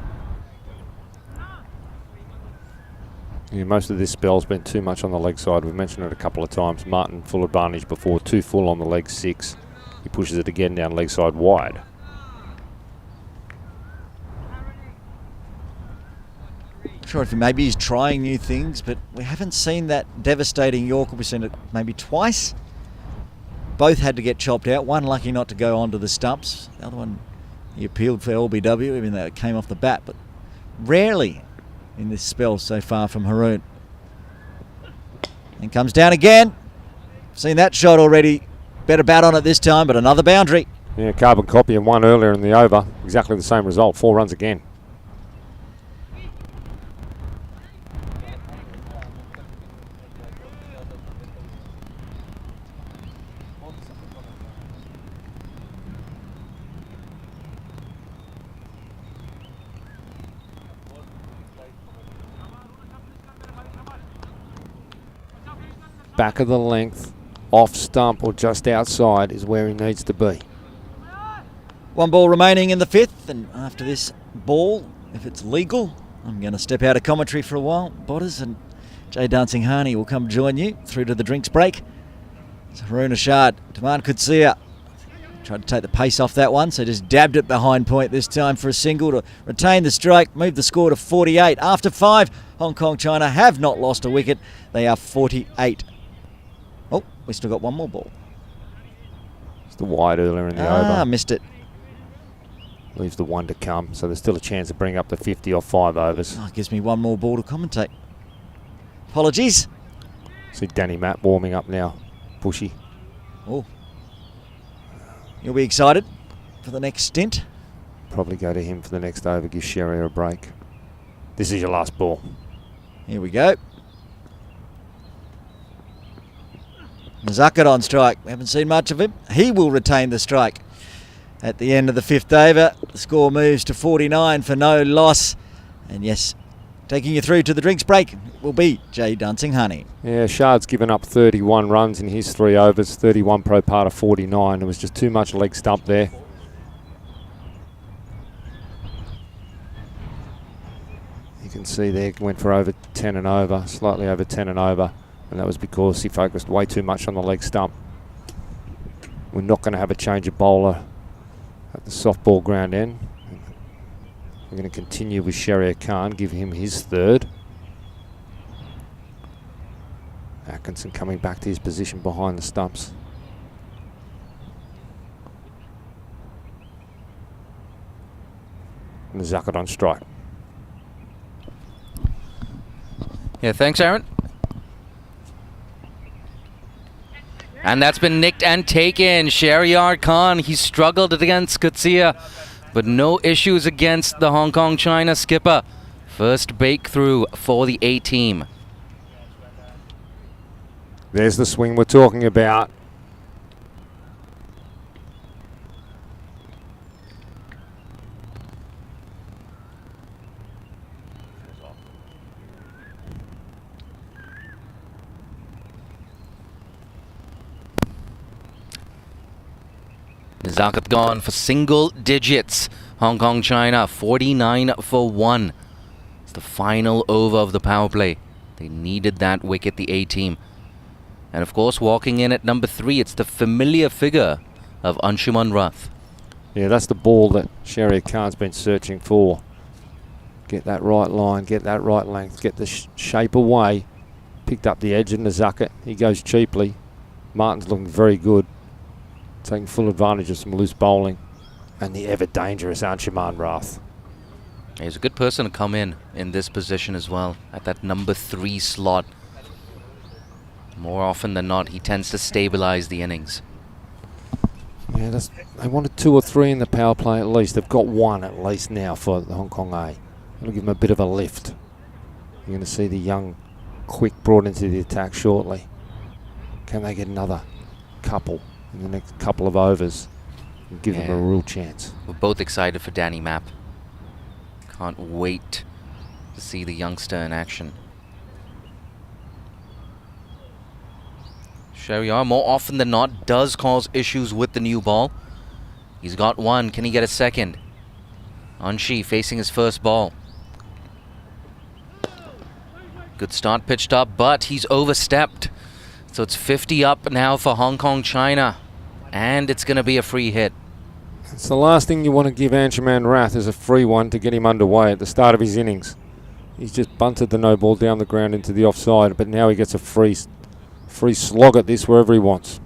Yeah, most of this spell's been too much on the leg side. We've mentioned it a couple of times. Martin full advantage before, too full on the leg 6. He pushes it again down leg side wide. Not sure if maybe he's trying new things, but we haven't seen that devastating Yorker. We've seen it maybe twice. Both had to get chopped out. One lucky not to go onto the stumps. The other one, he appealed for LBW, even though it came off the bat, but rarely in this spell so far from Haroon. And comes down again. Seen that shot already. Better bat on it this time, but another boundary. Yeah, carbon copy and one earlier in the over. Exactly the same result. 4 runs again. Back of the length, off stump or just outside is where he needs to be. 1 ball remaining in the 5th, and after this ball, if it's legal, I'm going to step out of commentary for a while. Botters and Jay Dancing Harney will come join you through to the drinks break. So Haruna Shard, Taman Kutsia tried to take the pace off that one, so just dabbed it behind point this time for a single to retain the strike, move the score to 48. After 5, Hong Kong China have not lost a wicket. They are 48. Oh, we still got 1 more ball. It's the wide earlier in the over. Missed it. Leaves the 1 to come, so there's still a chance to bring up the 50 off 5 overs. Oh, gives me 1 more ball to commentate. Apologies. See Danny Mapp warming up now. Bushy. Oh. You'll be excited for the next stint. Probably go to him for the next over, give Sherry a break. This is your last ball. Here we go. Zucker on strike. We haven't seen much of him. He will retain the strike at the end of the 5th over. The score moves to 49 for no loss. And yes, taking you through to the drinks break will be Jay Dancing Honey. Yeah, Shard's given up 31 runs in his 3 overs, 31 pro part of 49. It was just too much leg stump there. You can see there, went for over 10 and over, slightly over 10 and over. And that was because he focused way too much on the leg stump. We're not going to have a change of bowler at the softball ground end. We're going to continue with Shahriar Khan, give him his 3rd. Atkinson coming back to his position behind the stumps. And Zucker on strike. Yeah, thanks, Aaron. And that's been nicked and taken. Shahryar Khan, he struggled against Kutsia, but no issues against the Hong Kong China skipper. First breakthrough for the A team. There's the swing we're talking about. Zakat gone for single digits. Hong Kong China 49 for 1. It's the final over of the power play. They needed that wicket, the A team. And of course, walking in at number 3, it's the familiar figure of Anshuman Rath. Yeah, that's the ball that Shahryar Khan's been searching for. Get that right line, get that right length, get the shape away. Picked up the edge in the Zakat. He goes cheaply. Martin's looking very good, taking full advantage of some loose bowling. And the ever dangerous Anshuman Rath. He's a good person to come in this position as well, at that number 3 slot. More often than not, he tends to stabilize the innings. Yeah, they wanted 2 or 3 in the power play at least. They've got 1 at least now for the Hong Kong A. It'll give them a bit of a lift. You're going to see the young Quick brought into the attack shortly. Can they get another couple in the next couple of overs and give them a real chance? We're both excited for Danny Mapp. Can't wait to see the youngster in action. Shahryar, more often than not, does cause issues with the new ball. He's got 1. Can he get a second? Anshi facing his first ball. Good start pitched up, but he's overstepped. So it's 50 up now for Hong Kong China. And it's going to be a free hit. It's the last thing you want to give Anshuman Rath is a free one to get him underway at the start of his innings. He's just bunted the no ball down the ground into the offside, but now he gets a free slog at this wherever he wants.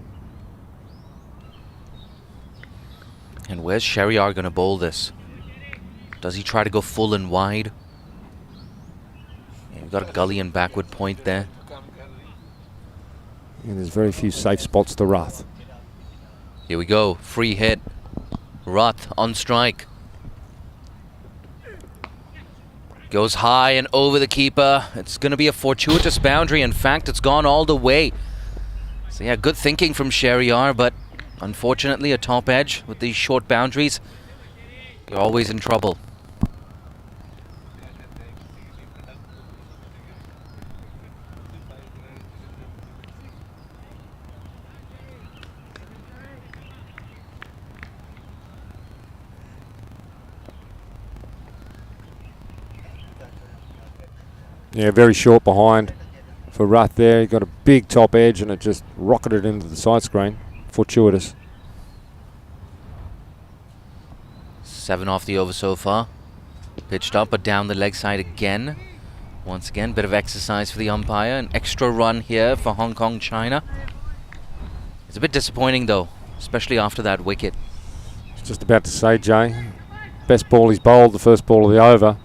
And where's Shahryar going to bowl this? Does he try to go full and wide? Yeah, we've got a gully and backward point there. And there's very few safe spots to Rath. Here we go, free hit. Rath on strike. Goes high and over the keeper. It's going to be a fortuitous boundary. In fact, it's gone all the way. So yeah, good thinking from Shahryar, but unfortunately a top edge with these short boundaries. You're always in trouble. Yeah, very short behind for Rath there. He got a big top edge and it just rocketed into the side screen. Fortuitous. 7 off the over so far. Pitched up but down the leg side again. Once again, bit of exercise for the umpire. An extra run here for Hong Kong China. It's a bit disappointing though, especially after that wicket. Just about to say, Jay, best ball he's bowled, the first ball of the over.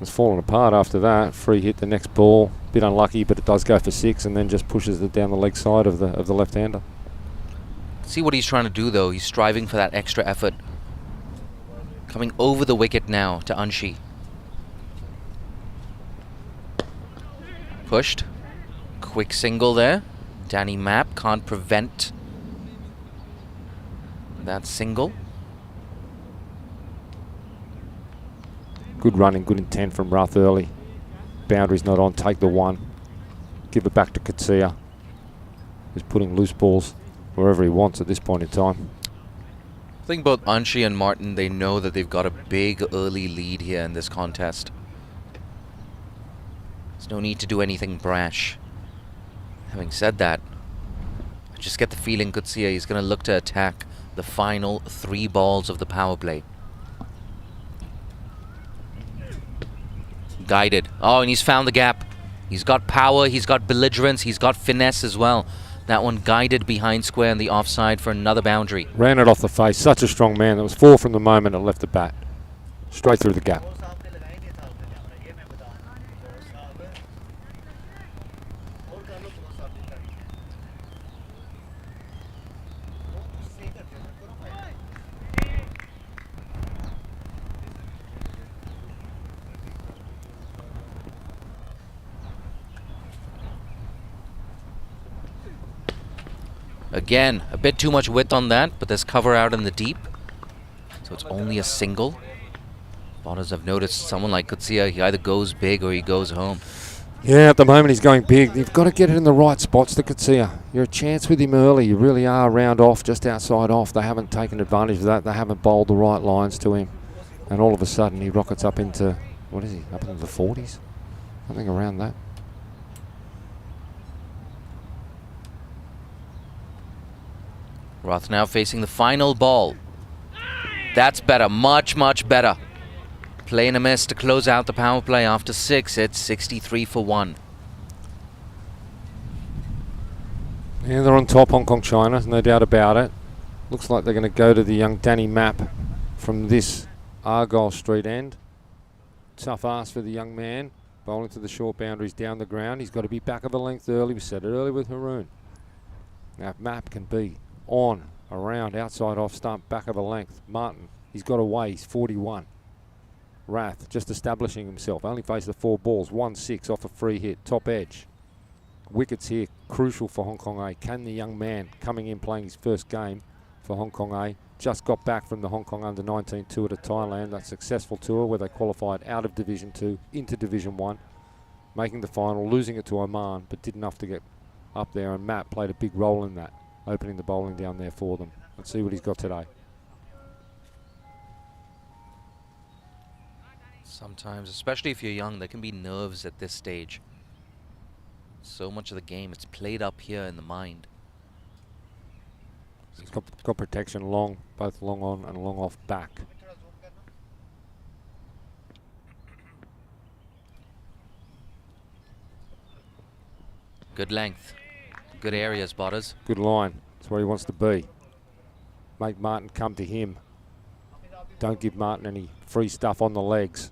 It's fallen apart after that. Free hit the next ball. Bit unlucky, but it does go for 6 and then just pushes it down the leg side of the left-hander. See what he's trying to do though. He's striving for that extra effort. Coming over the wicket now to Anshi. Pushed. Quick single there. Danny Mapp can't prevent that single. Good running, good intent from Rath early. Boundary's not on, take the 1. Give it back to Kutsia, who's putting loose balls wherever he wants at this point in time. I think both Anshi and Martin, they know that they've got a big early lead here in this contest. There's no need to do anything brash. Having said that, I just get the feeling Kutsia is going to look to attack the final 3 balls of the power play. Guided. Oh, and he's found the gap. He's got power, he's got belligerence, he's got finesse as well. That one guided behind square on the offside for another boundary. Ran it off the face. Such a strong man. That was 4 from the moment it left the bat. Straight through the gap. Again, a bit too much width on that, but there's cover out in the deep. So it's only a single. Bonners have noticed someone like Kutsia, he either goes big or he goes home. Yeah, at the moment he's going big. You've got to get it in the right spots to Kutsia. You're a chance with him early. You really are round off, just outside off. They haven't taken advantage of that. They haven't bowled the right lines to him. And all of a sudden he rockets up into, what is he, up into the 40s? Something around that. Roth now facing the final ball. That's better, much, much better. Play and a miss to close out the power play after 6. It's 63 for 1. Yeah, they're on top, Hong Kong China, no doubt about it. Looks like they're going to go to the young Danny Mapp from this Argyle Street end. Tough ask for the young man. Bowling to the short boundaries down the ground. He's got to be back of a length early. We said it early with Haroon. Now if Mapp can be on, around, outside, off stump, back of a length. Martin, he's got away. He's 41. Rath just establishing himself. Only faced the 4 balls. 1-6 off a free hit. Top edge. Wickets here, crucial for Hong Kong A. Can the young man coming in playing his first game for Hong Kong A, just got back from the Hong Kong Under-19 tour to Thailand, that successful tour where they qualified out of Division 2 into Division 1, making the final, losing it to Oman, but did enough to get up there, and Matt played a big role in that, opening the bowling down there for them. Let's see what he's got today. Sometimes, especially if you're young, there can be nerves at this stage. So much of the game, it's played up here in the mind. He's got protection long, both long on and long off back. Good length. Good area, spotters. Good line. That's where he wants to be. Make Martin come to him. Don't give Martin any free stuff on the legs.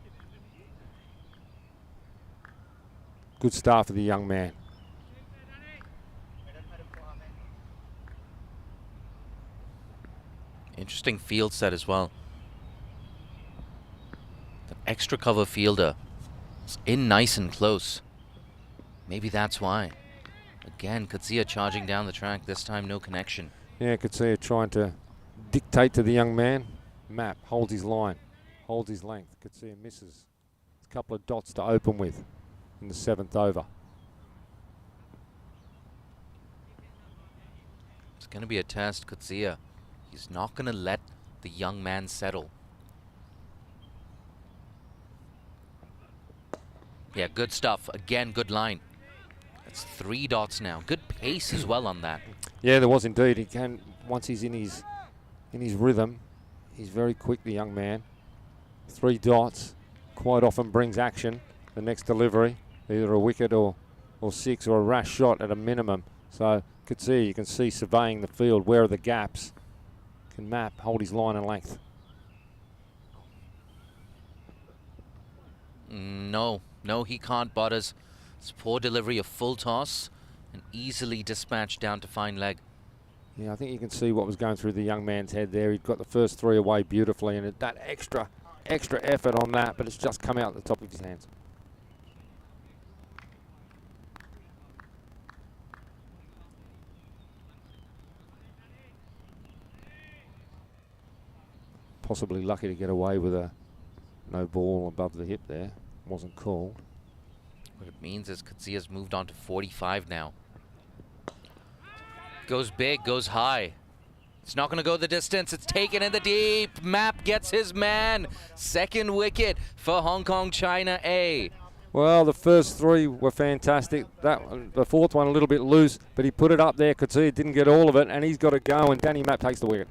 Good start for the young man. Interesting field set as well. The extra cover fielder is in nice and close. Maybe that's why. Again, Kutsia charging down the track. This time, no connection. Yeah, Kutsia trying to dictate to the young man. Mapp holds his line, holds his length. Kutsia misses. A couple of dots to open with in the 7th over. It's going to be a test, Kutsia. He's not going to let the young man settle. Yeah, good stuff. Again, good line. That's 3 dots now. Good pace as well on that. Yeah, there was indeed. He can, once he's in his rhythm, he's very quick, the young man. 3 dots quite often brings action. The next delivery, either a wicket or 6 or a rash shot at a minimum. So Kutsia, you can see surveying the field. Where are the gaps? Can Mapp hold his line and length? No, he can't, Butters. It's poor delivery, a full toss, and easily dispatched down to fine leg. Yeah, I think you can see what was going through the young man's head there. He'd got the first 3 away beautifully, and that extra effort on that, but it's just come out at the top of his hands. Possibly lucky to get away with a no ball above the hip there. Wasn't called. What it means is Kutsia's moved on to 45 now. Goes big, goes high. It's not going to go the distance. It's taken in the deep. Mapp gets his man. 2nd wicket for Hong Kong China A. Well, the first 3 were fantastic. The 4th one a little bit loose, but he put it up there. Kutsia didn't get all of it, and he's got to go, and Danny Mapp takes the wicket.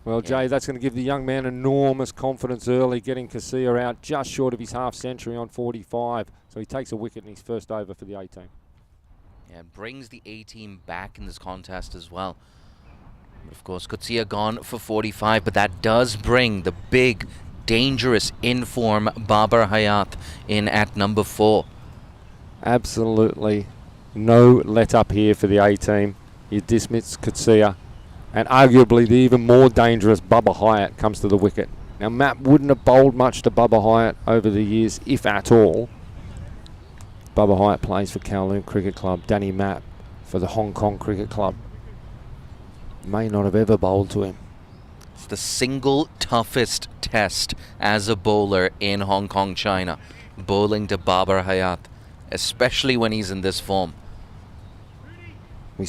Well, Jay, that's going to give the young man enormous confidence early, getting Kutsia out just short of his half-century on 45. So he takes a wicket in his first over for the A-team. Yeah, and brings the A-team back in this contest as well. Of course, Kutsia gone for 45, but that does bring the big, dangerous in-form Babar Hayat in at number 4. Absolutely No let up here for the A team. You dismiss Katsuya, and arguably the even more dangerous Bubba Hyatt comes to the wicket. Now Matt wouldn't have bowled much to Bubba Hyatt over the years, if at all. Bubba Hyatt plays for Kowloon Cricket Club. Danny Mapp for the Hong Kong Cricket Club. May not have ever bowled to him. It's the single toughest test as a bowler in Hong Kong, China. Bowling to Babar Hayat, especially when he's in this form. We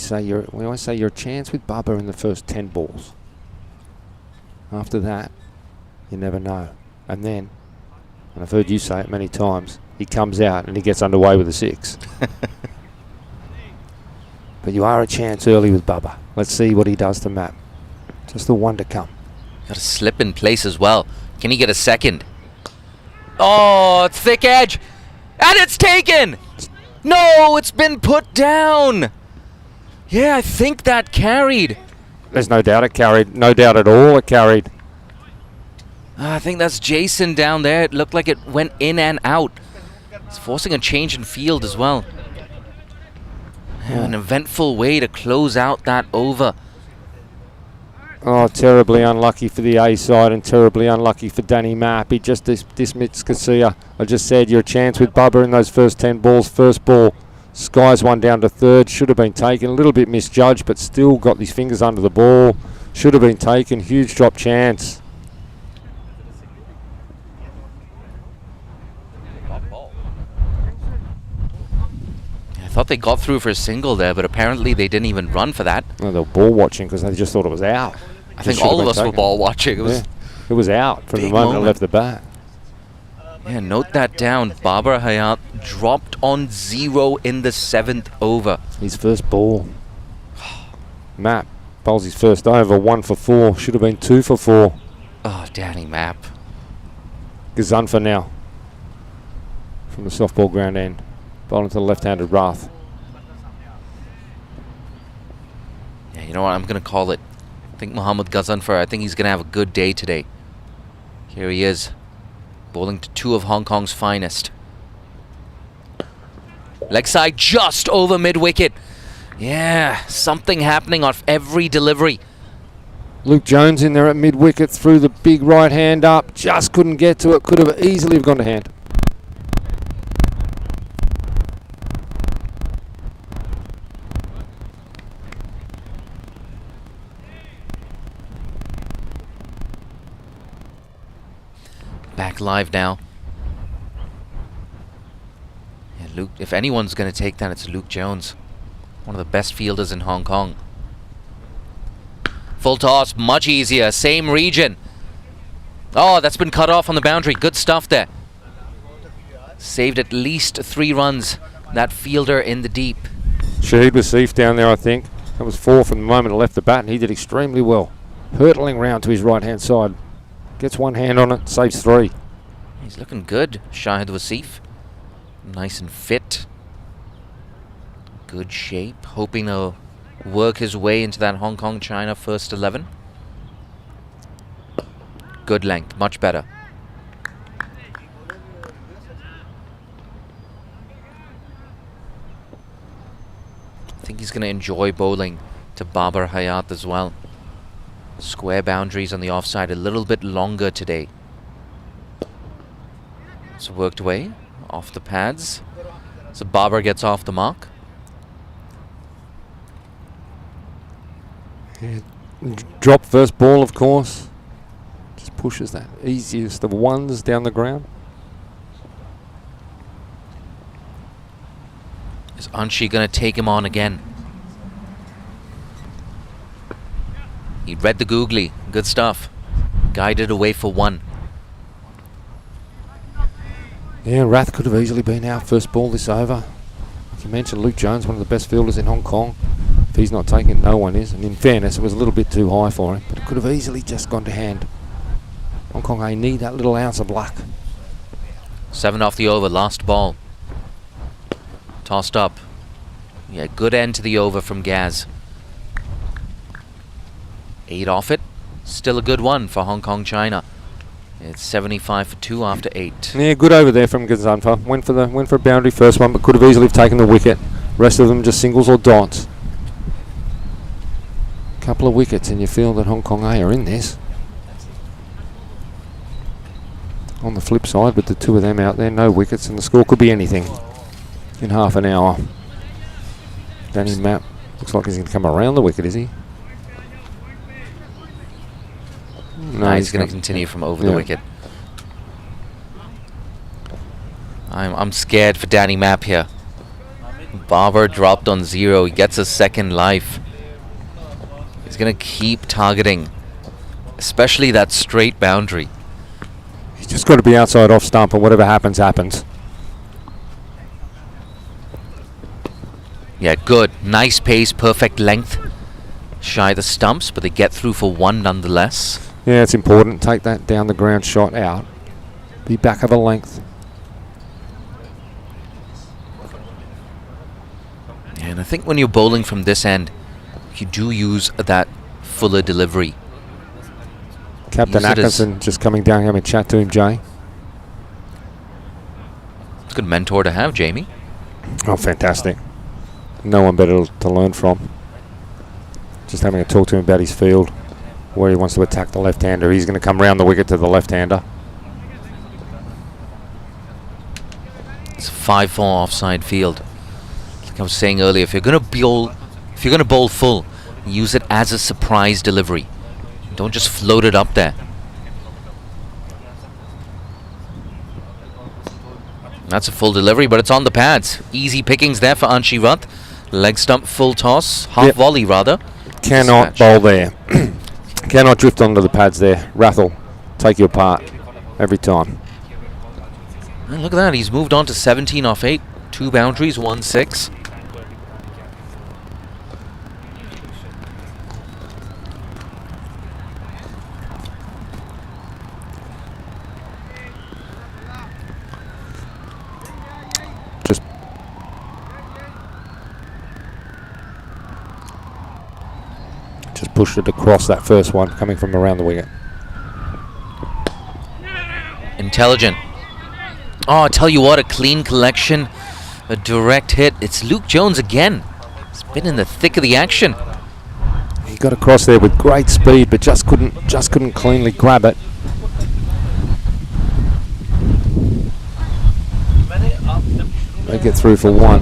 always say your chance with Bubba in the first 10 balls. After that, you never know. And then, and I've heard you say it many times, he comes out and he gets underway with a 6. But you are a chance early with Bubba. Let's see what he does to Matt. Just the one to come. Got to slip in place as well. Can he get a second? Oh, thick edge. And it's taken. No, it's been put down. Yeah, I think that carried. There's no doubt it carried. No doubt at all it carried. I think that's Jason down there. It looked like it went in and out. It's forcing a change in field as well. An eventful way to close out that over. Oh, terribly unlucky for the A side and terribly unlucky for Danny Mapp. He just dismissed Katsuya. I just said your chance with Bubba in those first 10 balls. First ball, skies one down to third. Should have been taken. A little bit misjudged, but still got his fingers under the ball. Should have been taken. Huge drop chance. I thought they got through for a single there, but apparently they didn't even run for that. Well, they were ball watching because they just thought it was out. I think all of us were ball watching. It was out from the moment it left the bat. Yeah, note that down. Babar Hayat dropped on 0 in the 7th over. His first ball. Mapp bowls his first over, 1 for 4. Should have been 2 for 4. Oh, Danny Mapp. Gazunfa now from the softball ground end. Bowling to the left-handed Rath. Yeah, you know what? I'm going to call it. I think Mohammad Ghazanfar, I think he's going to have a good day today. Here he is, bowling to 2 of Hong Kong's finest. Leg side just over mid-wicket. Yeah, something happening off every delivery. Luke Jones in there at mid-wicket, threw the big right hand up. Just couldn't get to it. Could have easily have gone to hand. Back live now. Yeah, Luke, if anyone's going to take that, it's Luke Jones. One of the best fielders in Hong Kong. Full toss, much easier. Same region. Oh, that's been cut off on the boundary. Good stuff there. Saved at least 3 runs. That fielder in the deep. Shahid Wasif down there, I think. That was 4 from the moment it left the bat, and he did extremely well. Hurtling round to his right-hand side. Gets 1 hand on it, saves 3. He's looking good, Shahid Wasif. Nice and fit. Good shape. Hoping to work his way into that Hong Kong China first 11. Good length, much better. I think he's going to enjoy bowling to Babar Hayat as well. Square boundaries on the offside a little bit longer today. It's worked away off the pads. So Babar gets off the mark. Yeah. Drop first ball, of course. Just pushes that easiest of ones down the ground. Is Anshi going to take him on again? He read the googly. Good stuff. Guided away for 1. Yeah, Rath could have easily been our first ball this over. Like you mentioned, Luke Jones, one of the best fielders in Hong Kong. If he's not taking it, no one is. And in fairness, it was a little bit too high for him. But it could have easily just gone to hand. Hong Kong, they need that little ounce of luck. 7 off the over, last ball. Tossed up. Yeah, good end to the over from Gaz. 8 off it. Still a good one for Hong Kong China. It's 75 for 2 after 8. Yeah, good over there from Gazanfa. Went for a boundary first one, but could have easily have taken the wicket. Rest of them just singles or dots. Couple of wickets and you feel that Hong Kong A are in this. On the flip side, with the two of them out there, no wickets, and the score could be anything in half an hour. Danny Mapp looks like he's going to come around the wicket, is he? No, he's going to continue from over the wicket. I'm scared for Danny Mapp here. Barber dropped on 0. He gets a second life. He's going to keep targeting, especially that straight boundary. He's just got to be outside off stump, and whatever happens, happens. Yeah, good. Nice pace, perfect length. Shy the stumps, but they get through for 1 nonetheless. Yeah, it's important. Take that down the ground shot out. Be back of a length. And I think when you're bowling from this end, you do use that fuller delivery. Captain Atkinson just coming down here and chat to him, Jay. It's a good mentor to have, Jamie. Oh, fantastic. No one better to learn from. Just having a talk to him about his field, where he wants to attack the left-hander. He's going to come round the wicket to the left-hander. It's a 5-4 offside field. Like I was saying earlier, if you're going to bowl full, use it as a surprise delivery. Don't just float it up there. That's a full delivery, but it's on the pads. Easy pickings there for Anshi Rath. Leg stump, full toss, half volley rather. Cannot bowl there. Cannot drift onto the pads there. Rath will take you apart every time. And look at that, he's moved on to 17 off 8. 2 boundaries, 1 6. Just pushed it across that first one coming from around the wicket. Intelligent. Oh, I tell you what, a clean collection, a direct hit. It's Luke Jones again. He's been in the thick of the action. He got across there with great speed, but just couldn't cleanly grab it. They get through for 1.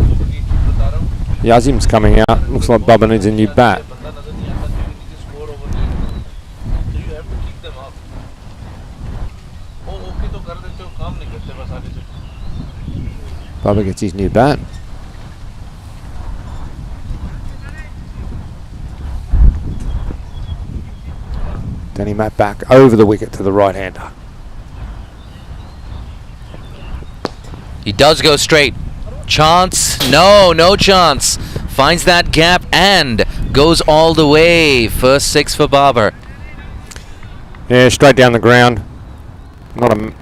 Yazim's coming out. Looks like Bubba needs a new bat. Bubba gets his new bat. Danny Mapp back over the wicket to the right-hander. He does go straight. Chance? No chance. Finds that gap and goes all the way. First 6 for Barber. Yeah, straight down the ground. Not a...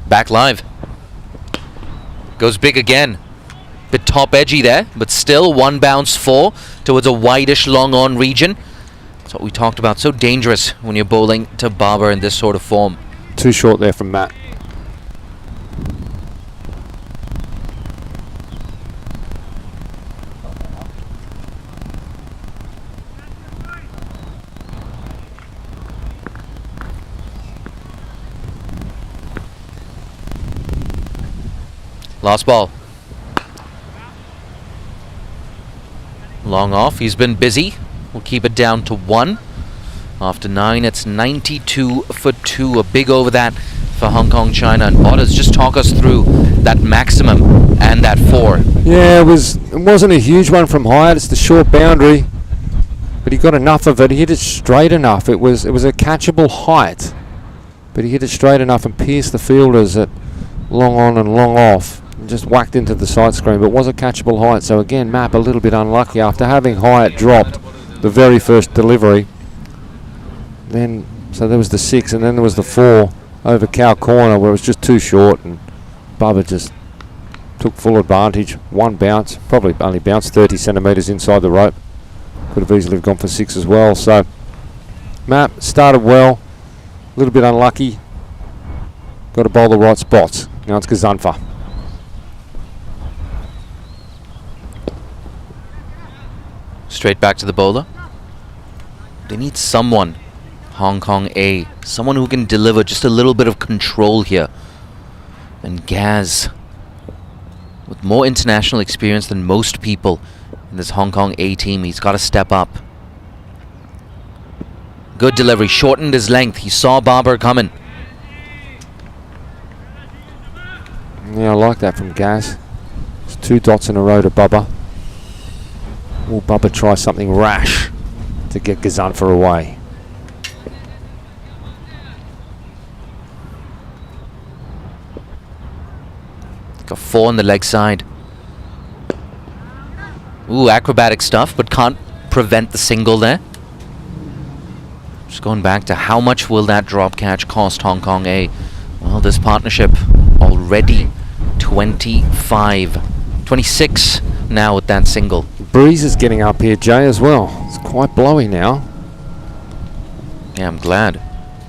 Back live. Goes big again. Bit top edgy there, but still 1 bounce 4 towards a wideish long on region. That's what we talked about. So dangerous when you're bowling to Barber in this sort of form. Too short there from Matt. Last ball. Long off. He's been busy. We'll keep it down to 1. After 9, it's 92 for 2. A big over that for Hong Kong, China. And Bottas, just talk us through that maximum and that 4. Yeah, it wasn't a huge one from Hyatt. It's the short boundary, but he got enough of it. He hit it straight enough. It was a catchable height, but he hit it straight enough and pierced the fielders at long on and long off. Just whacked into the side screen, but was a catchable height. So again, Mapp a little bit unlucky after having Hyatt dropped the very first delivery. Then, so there was the 6, and then there was the 4 over Cow Corner where it was just too short, and Bubba just took full advantage. One bounce, probably only bounced 30 centimetres inside the rope. Could have easily have gone for 6 as well. So Map started well, a little bit unlucky. Got to bowl the right spots. Now it's Gazanfa. Straight back to the bowler. They need someone, Hong Kong A, someone who can deliver just a little bit of control here. And Gaz, with more international experience than most people in this Hong Kong A team, he's got to step up. Good delivery, shortened his length. He saw Barber coming. Yeah, I like that from Gaz. It's 2 dots in a row to Bubba. Will Bubba try something rash to get Gazanfa away? Got 4 on the leg side. Ooh, acrobatic stuff, but can't prevent the single there. Just going back to how much will that drop catch cost Hong Kong A? Well, this partnership already 26 now with that single. Breeze is getting up here, Jay, as well. It's quite blowy now. Yeah, I'm glad.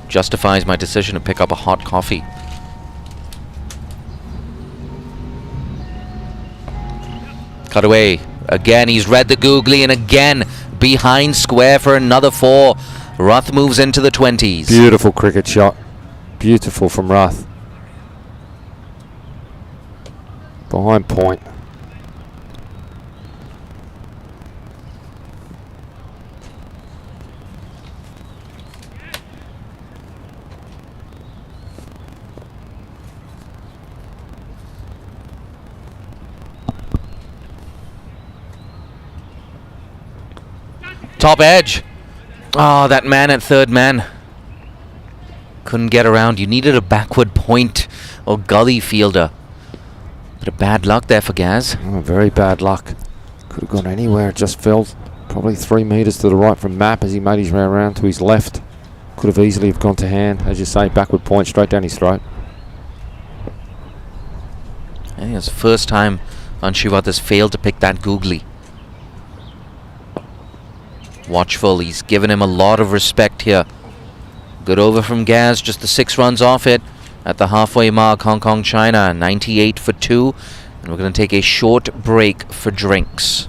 Justifies my decision to pick up a hot coffee. Cut away. Again, he's read the googly, and again, behind square for another 4. Ruth moves into the 20s. Beautiful cricket shot. Beautiful from Ruth. Behind point. Top edge. Oh, that man at third man. Couldn't get around. You needed a backward point or gully fielder. Bit of bad luck there for Gaz. Oh, very bad luck. Could have gone anywhere. It just fell probably 3 metres to the right from Map as he made his way around to his left. Could have easily have gone to hand. As you say, backward point straight down his throat. I think it's the first time Anshivat has failed to pick that googly. Watchful, he's given him a lot of respect here. Good over from Gaz, just the 6 runs off it. At the halfway mark, Hong Kong China 98 for 2. And we're going to take a short break for drinks.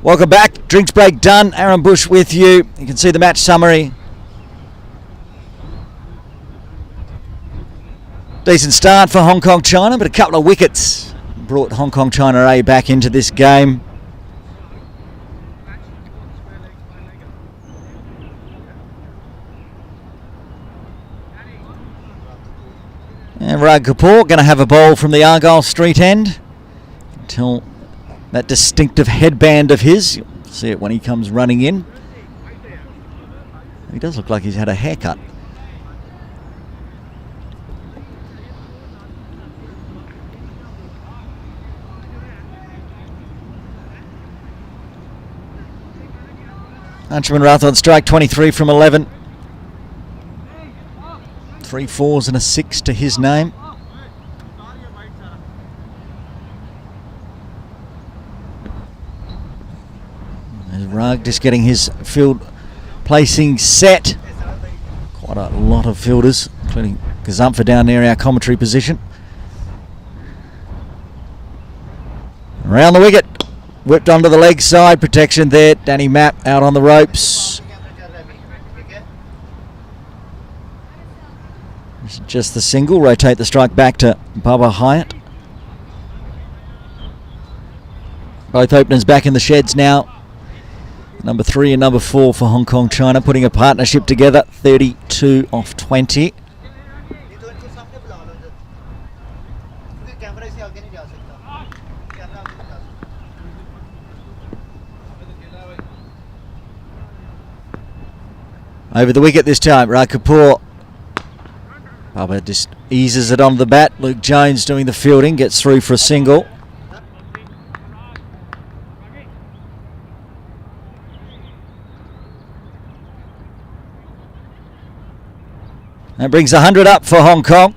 Welcome back. Drinks break done. Aaron Bush with you. You can see the match summary. Decent start for Hong Kong China, but a couple of wickets brought Hong Kong China A back into this game. And Rag Kapoor going to have a bowl from the Argyle Street end. Until that distinctive headband of his, you'll see it when he comes running in. He does look like he's had a haircut. Anshuman Rath on strike, 23 from 11. 3 4s and a 6 to his name. There's Rugg just getting his field placing set. Quite a lot of fielders, including Gazumpha down near our commentary position. Around the wicket. Whipped onto the leg side. Protection there. Danny Mapp out on the ropes. Just the single. Rotate the strike back to Bubba Hyatt. Both openers back in the sheds now. Number 3 and number 4 for Hong Kong China, putting a partnership together. 32 off 20. Over the wicket this time, Rag Kapoor. Bubba just eases it onto the bat. Luke Jones doing the fielding, gets through for a single. That brings 100 up for Hong Kong.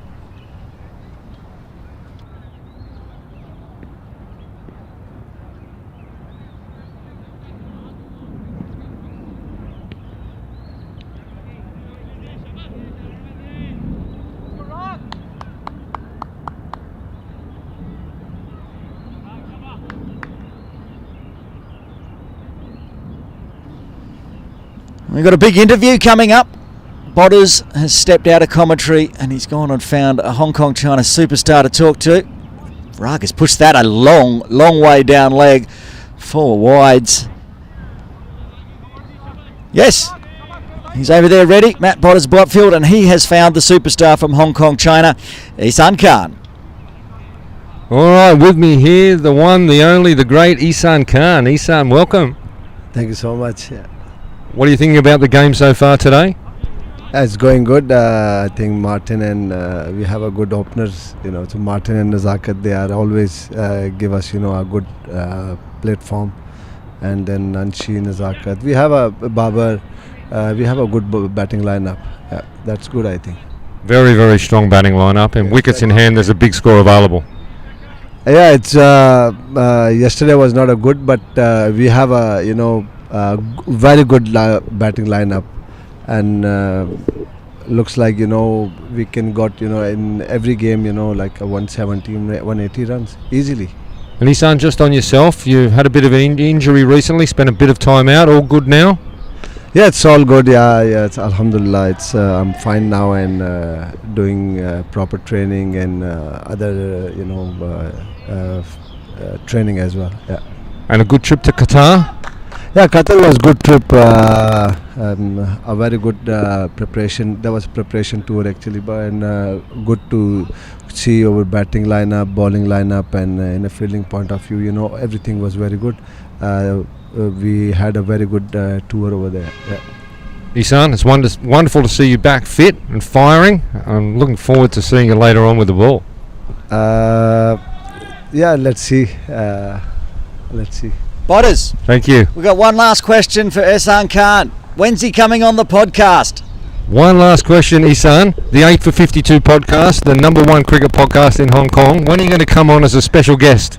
We've got a big interview coming up. Bodders has stepped out of commentary and he's gone and found a Hong Kong China superstar to talk to. Rag has pushed that a long way down leg. 4 wides. Yes, he's over there ready. Matt Bodders, Botfield, and he has found the superstar from Hong Kong China, Isan Khan. All right, with me here, the one, the only, the great Isan Khan. Isan, welcome. Thank you so much. What are you thinking about the game so far today? It's going good. I think Martin and we have a good openers. So Martin and Nazakat, they are always give us a good platform. And then Nanshi, Nazakat. We have a Babar. We have a good batting lineup. That's good, I think. Very, very strong batting lineup, and wickets in hand. There's a big score available. Yeah, it's yesterday was not a good, but we have a very good batting lineup, and looks like we can got in every game like a 170, 180 runs easily. And Isan, just on yourself, you had a bit of an injury recently, spent a bit of time out. All good now? Yeah, it's all good. Yeah, it's Alhamdulillah. It's I'm fine now and doing proper training and other training as well. Yeah. And a good trip to Qatar? Yeah, Qatar was good trip. A very good preparation. There was a preparation tour actually, and good to see our batting lineup, bowling lineup, and in a fielding point of view, everything was very good. We had a very good tour over there. Yeah. Isan, it's wonderful to see you back fit and firing. I'm looking forward to seeing you later on with the ball. Yeah, let's see. Let's see. Bodders. Thank you. We've got one last question for Isan Khan. When's he coming on the podcast? One last question, Isan. The 8 for 52 podcast, the #1 cricket podcast in Hong Kong. When are you going to come on as a special guest?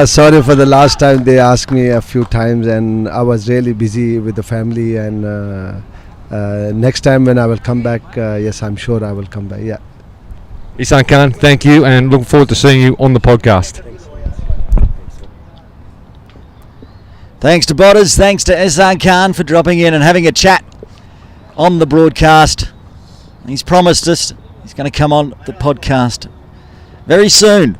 Sorry for the last time. They asked me a few times and I was really busy with the family, and next time when I will come back, yes, I'm sure I will come back. Yeah. Isan Khan, thank you, and looking forward to seeing you on the podcast. Thanks to Botters, thanks to Ehsan Khan for dropping in and having a chat on the broadcast. He's promised us he's going to come on the podcast very soon.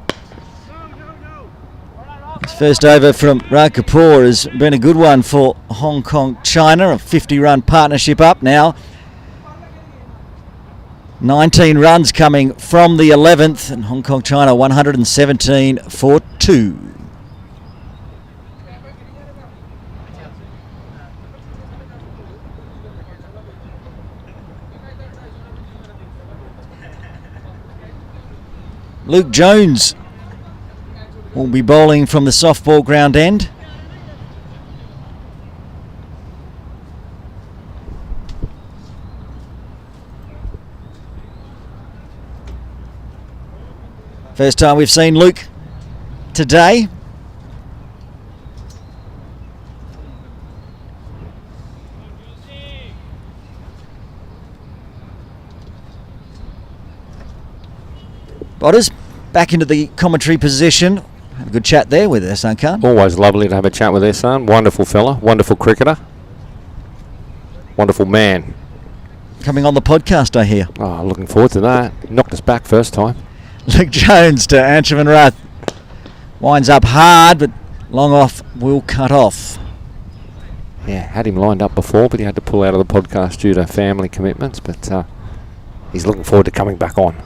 His first over from Raj Kapoor has been a good one for Hong Kong China, a 50-run partnership up now. 19 runs coming from the 11th, and Hong Kong China 117 for 2. Luke Jones will be bowling from the softball ground end. First time we've seen Luke today. Botters back into the commentary position. Had a good chat there with Ehsan Khan. Always lovely to have a chat with Ehsan. Wonderful fella, wonderful cricketer, wonderful man. Coming on the podcast, I hear. Oh, looking forward to that. Knocked us back first time. Luke Jones to Anshuman Rath. Winds up hard, but long off will cut off. Yeah, had him lined up before, but he had to pull out of the podcast due to family commitments. But he's looking forward to coming back on.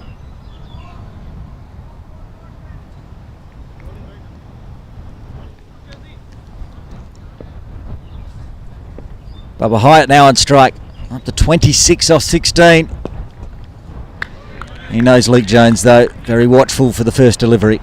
Bubba Hyatt now on strike. Up to 26 off 16. He knows Luke Jones, though. Very watchful for the first delivery.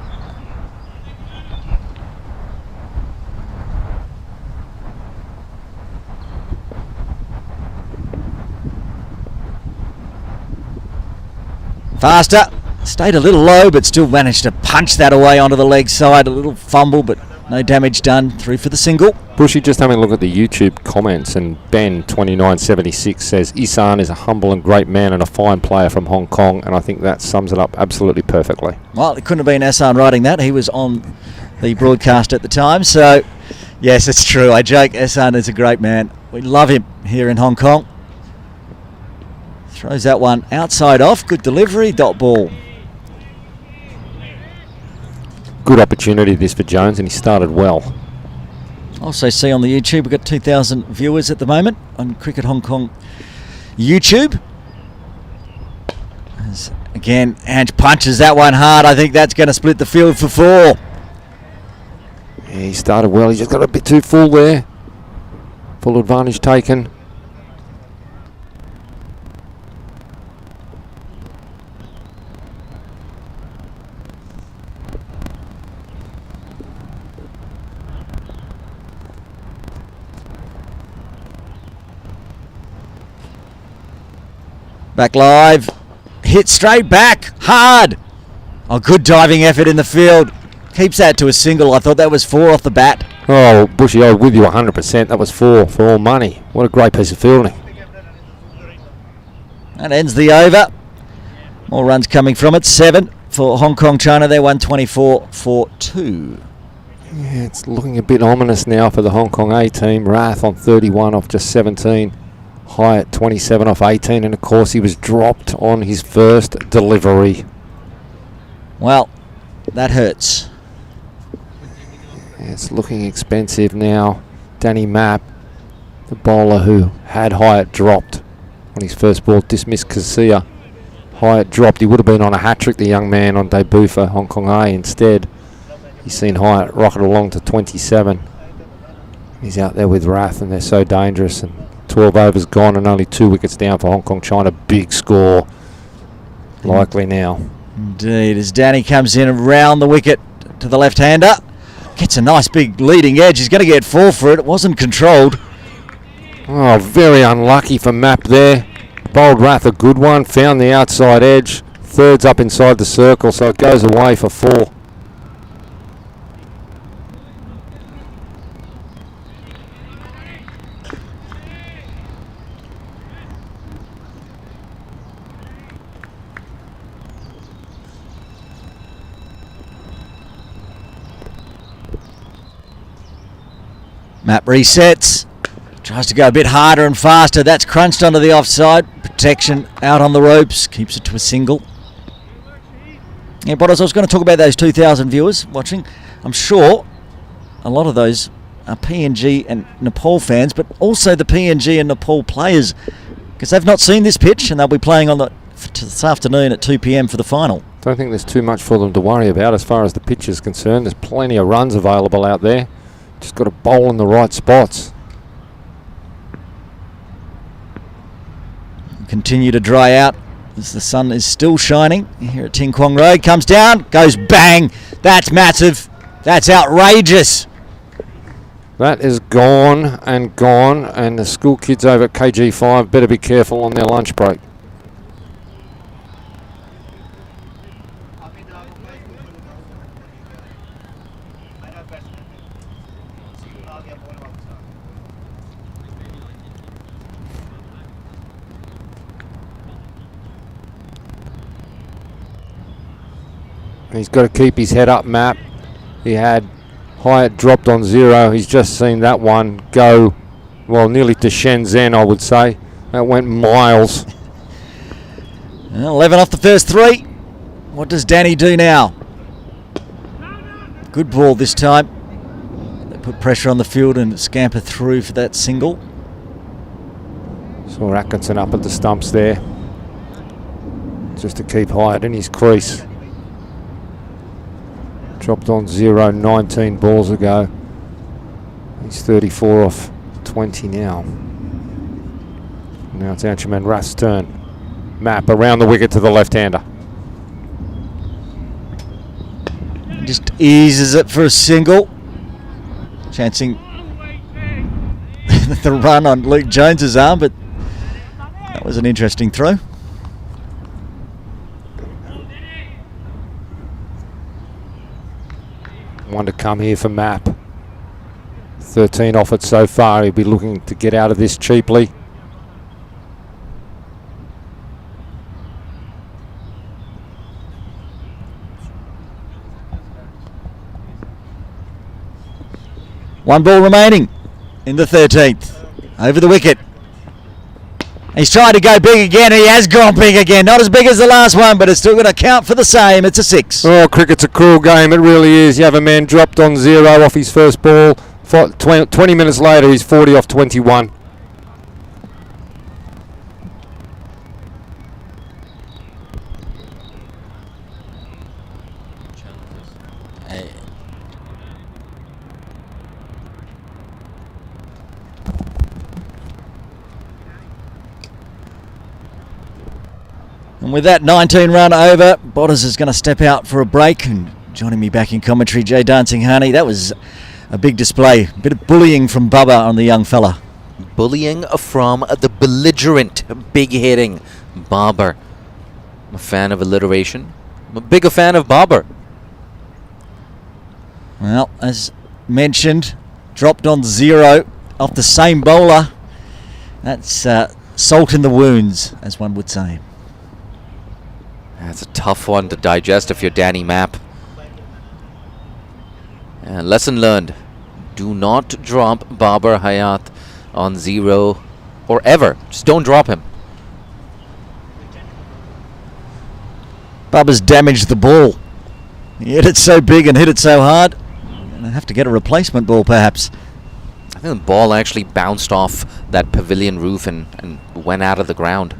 Faster. Stayed a little low, but still managed to punch that away onto the leg side. A little fumble, but no damage done. Through for the single. Bushy, just having a look at the YouTube comments, and Ben2976 says Ehsan is a humble and great man and a fine player from Hong Kong, and I think that sums it up absolutely perfectly. Well, it couldn't have been Ehsan writing that. He was on the broadcast at the time, so yes, it's true. I joke, Ehsan is a great man. We love him here in Hong Kong. Throws that one outside off. Good delivery, dot ball. Good opportunity this for Jones, and he started well. Also see on the YouTube, we've got 2,000 viewers at the moment on Cricket Hong Kong YouTube. As again, Ange punches that one hard. I think that's going to split the field for 4. Yeah, he started well. He just got a bit too full there. Full advantage taken. Back live, hit straight back, hard. Oh, good diving effort in the field. Keeps that to a single. I thought that was 4 off the bat. Oh, Bushy, I'm with you 100%. That was 4 for all money. What a great piece of fielding. That ends the over. More runs coming from it. 7 for Hong Kong China. They're 124 for 2. Yeah, it's looking a bit ominous now for the Hong Kong A team. Rath on 31 off just 17. Hyatt 27 off 18, and of course he was dropped on his first delivery. Well, that hurts. It's looking expensive now. Danny Mapp, the bowler who had Hyatt dropped on his first ball, dismissed Kasia. Hyatt dropped. He would have been on a hat-trick, the young man, on debut for Hong Kong A. Instead, he's seen Hyatt rocket along to 27. He's out there with Rath, and they're so dangerous. And 12 overs gone and only 2 wickets down for Hong Kong China. Big score likely now. Indeed, as Danny comes in around the wicket to the left-hander. Gets a nice big leading edge. He's going to get 4 for it. It wasn't controlled. Oh, very unlucky for Mapp there. Bowled Rath a good one. Found the outside edge. Third's up inside the circle, so it goes away for 4. Map resets. Tries to go a bit harder and faster. That's crunched onto the offside. Protection out on the ropes. Keeps it to a single. Yeah, Bottles, I was going to talk about those 2,000 viewers watching. I'm sure a lot of those are PNG and Nepal fans, but also the PNG and Nepal players, because they've not seen this pitch and they'll be playing on this afternoon at 2 p.m. for the final. Don't think there's too much for them to worry about as far as the pitch is concerned. There's plenty of runs available out there. Just got to bowl in the right spots. Continue to dry out as the sun is still shining here at Ting Kwong Road. Comes down, goes bang. That's massive. That's outrageous. That is gone, and the school kids over at KG5 better be careful on their lunch break. He's got to keep his head up, Map. He had Hyatt dropped on 0. He's just seen that one go, well, nearly to Shenzhen, I would say. That went miles. 11 off the first 3. What does Danny do now? Good ball this time. They put pressure on the field and scamper through for that single. Saw Atkinson up at the stumps there, just to keep Hyatt in his crease. Dropped on 0 19 balls ago. He's 34 off 20 now. Now it's Anchaman Rath's turn. Map around the wicket to the left-hander. Just eases it for a single. Chancing the run on Luke Jones's arm, but that was an interesting throw. One to come here for Map. 13 off it so far. He'll be looking to get out of this cheaply. One ball remaining in the 13th. Over the wicket. He's trying to go big again. He has gone big again. Not as big as the last one, but it's still going to count for the same. It's a 6. Oh, cricket's a cruel game. It really is. You have a man dropped on 0 off his first ball. 20 minutes later, he's 40 off 21. And with that 19 run over, Bottas is going to step out for a break. And joining me back in commentary, Jay Dancing Honey. That was a big display. A bit of bullying from Bubba on the young fella. Bullying from the belligerent, big-hitting Barber. I'm a fan of alliteration. I'm a bigger fan of Barber. Well, as mentioned, dropped on 0 off the same bowler. That's salt in the wounds, as one would say. That's a tough one to digest if you're Danny Mapp. And lesson learned. Do not drop Babar Hayat on 0 or ever. Just don't drop him. Babar's damaged the ball. He hit it so big and hit it so hard. Gonna have to get a replacement ball, perhaps. I think the ball actually bounced off that pavilion roof and went out of the ground.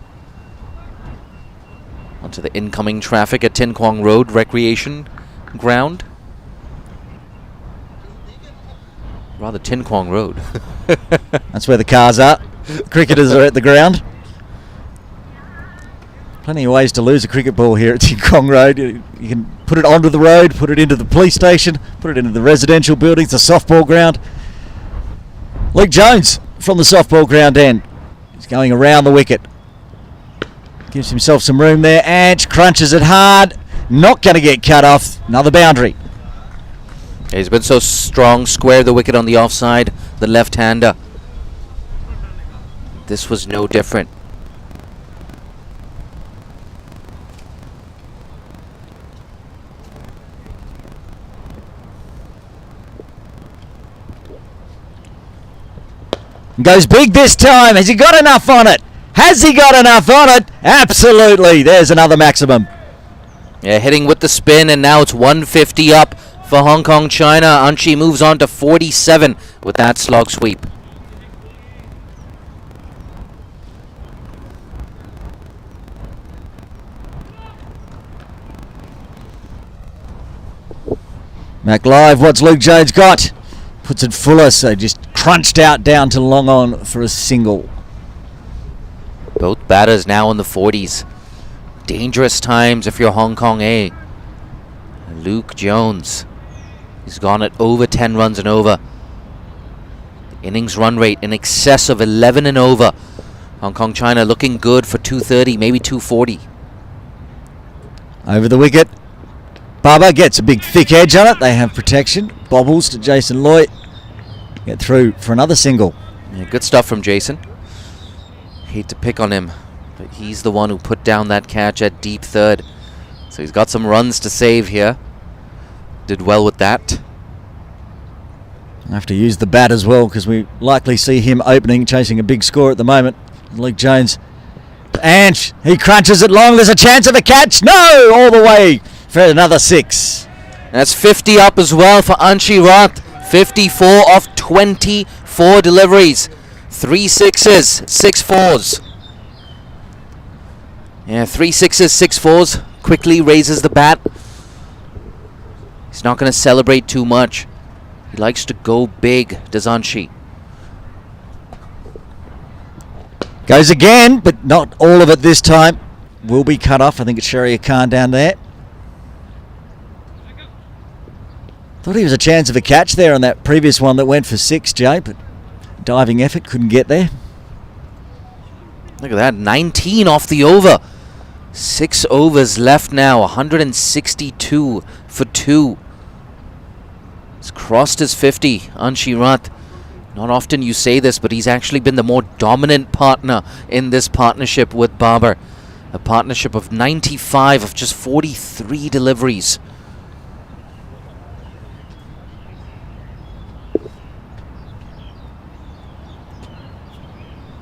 Onto the incoming traffic at Tin Kwong Road Recreation Ground. Rather Tin Kwong Road. That's where the cars are. Cricketers are at the ground. Plenty of ways to lose a cricket ball here at Tin Kwong Road. You can put it onto the road, put it into the police station, put it into the residential buildings, the softball ground. Luke Jones from the softball ground end. He's going around the wicket. Gives himself some room there. Ange crunches it hard. Not going to get cut off. Another boundary. He's been so strong. Square the wicket on the offside. The left-hander. This was no different. Goes big this time. Has he got enough on it? Has he got enough on it? Absolutely. There's another maximum. Yeah, hitting with the spin, and now it's 150 up for Hong Kong China. Anchi moves on to 47 with that slog sweep. Mac Live, what's Luke Jones got? Puts it fuller, so just crunched out down to long on for a single. Both batters now in the 40s. Dangerous times if you're Hong Kong A. Luke Jones. He's gone at over 10 runs and over. The innings run rate in excess of 11 and over. Hong Kong China looking good for 230, maybe 240. Over the wicket. Barber gets a big thick edge on it. They have protection. Bobbles to Jason Loy. Get through for another single. Yeah, good stuff from Jason. Hate to pick on him, but he's the one who put down that catch at deep third. So he's got some runs to save here. Did well with that. I have to use the bat as well because we likely see him opening, chasing a big score at the moment. Luke Jones. Ange, he crunches it long. There's a chance of a catch. No! All the way for another 6. That's 50 up as well for Anchi Rath. 54 off 24 deliveries. 3 sixes, 6 fours. Yeah, 3 sixes, 6 fours. Quickly raises the bat. He's not going to celebrate too much. He likes to go big, does Anchi. Goes again, but not all of it this time. Will be cut off. I think it's Sharia Khan down there. Thought he was a chance of a catch there on that previous one that went for 6, Jay, but diving effort couldn't get there. Look at that, 19 off the over. 6 overs left now, 162 for 2. He's crossed his 50, Anchi Rath. Not often you say this, but he's actually been the more dominant partner in this partnership with Barber. A partnership of 95 of just 43 deliveries.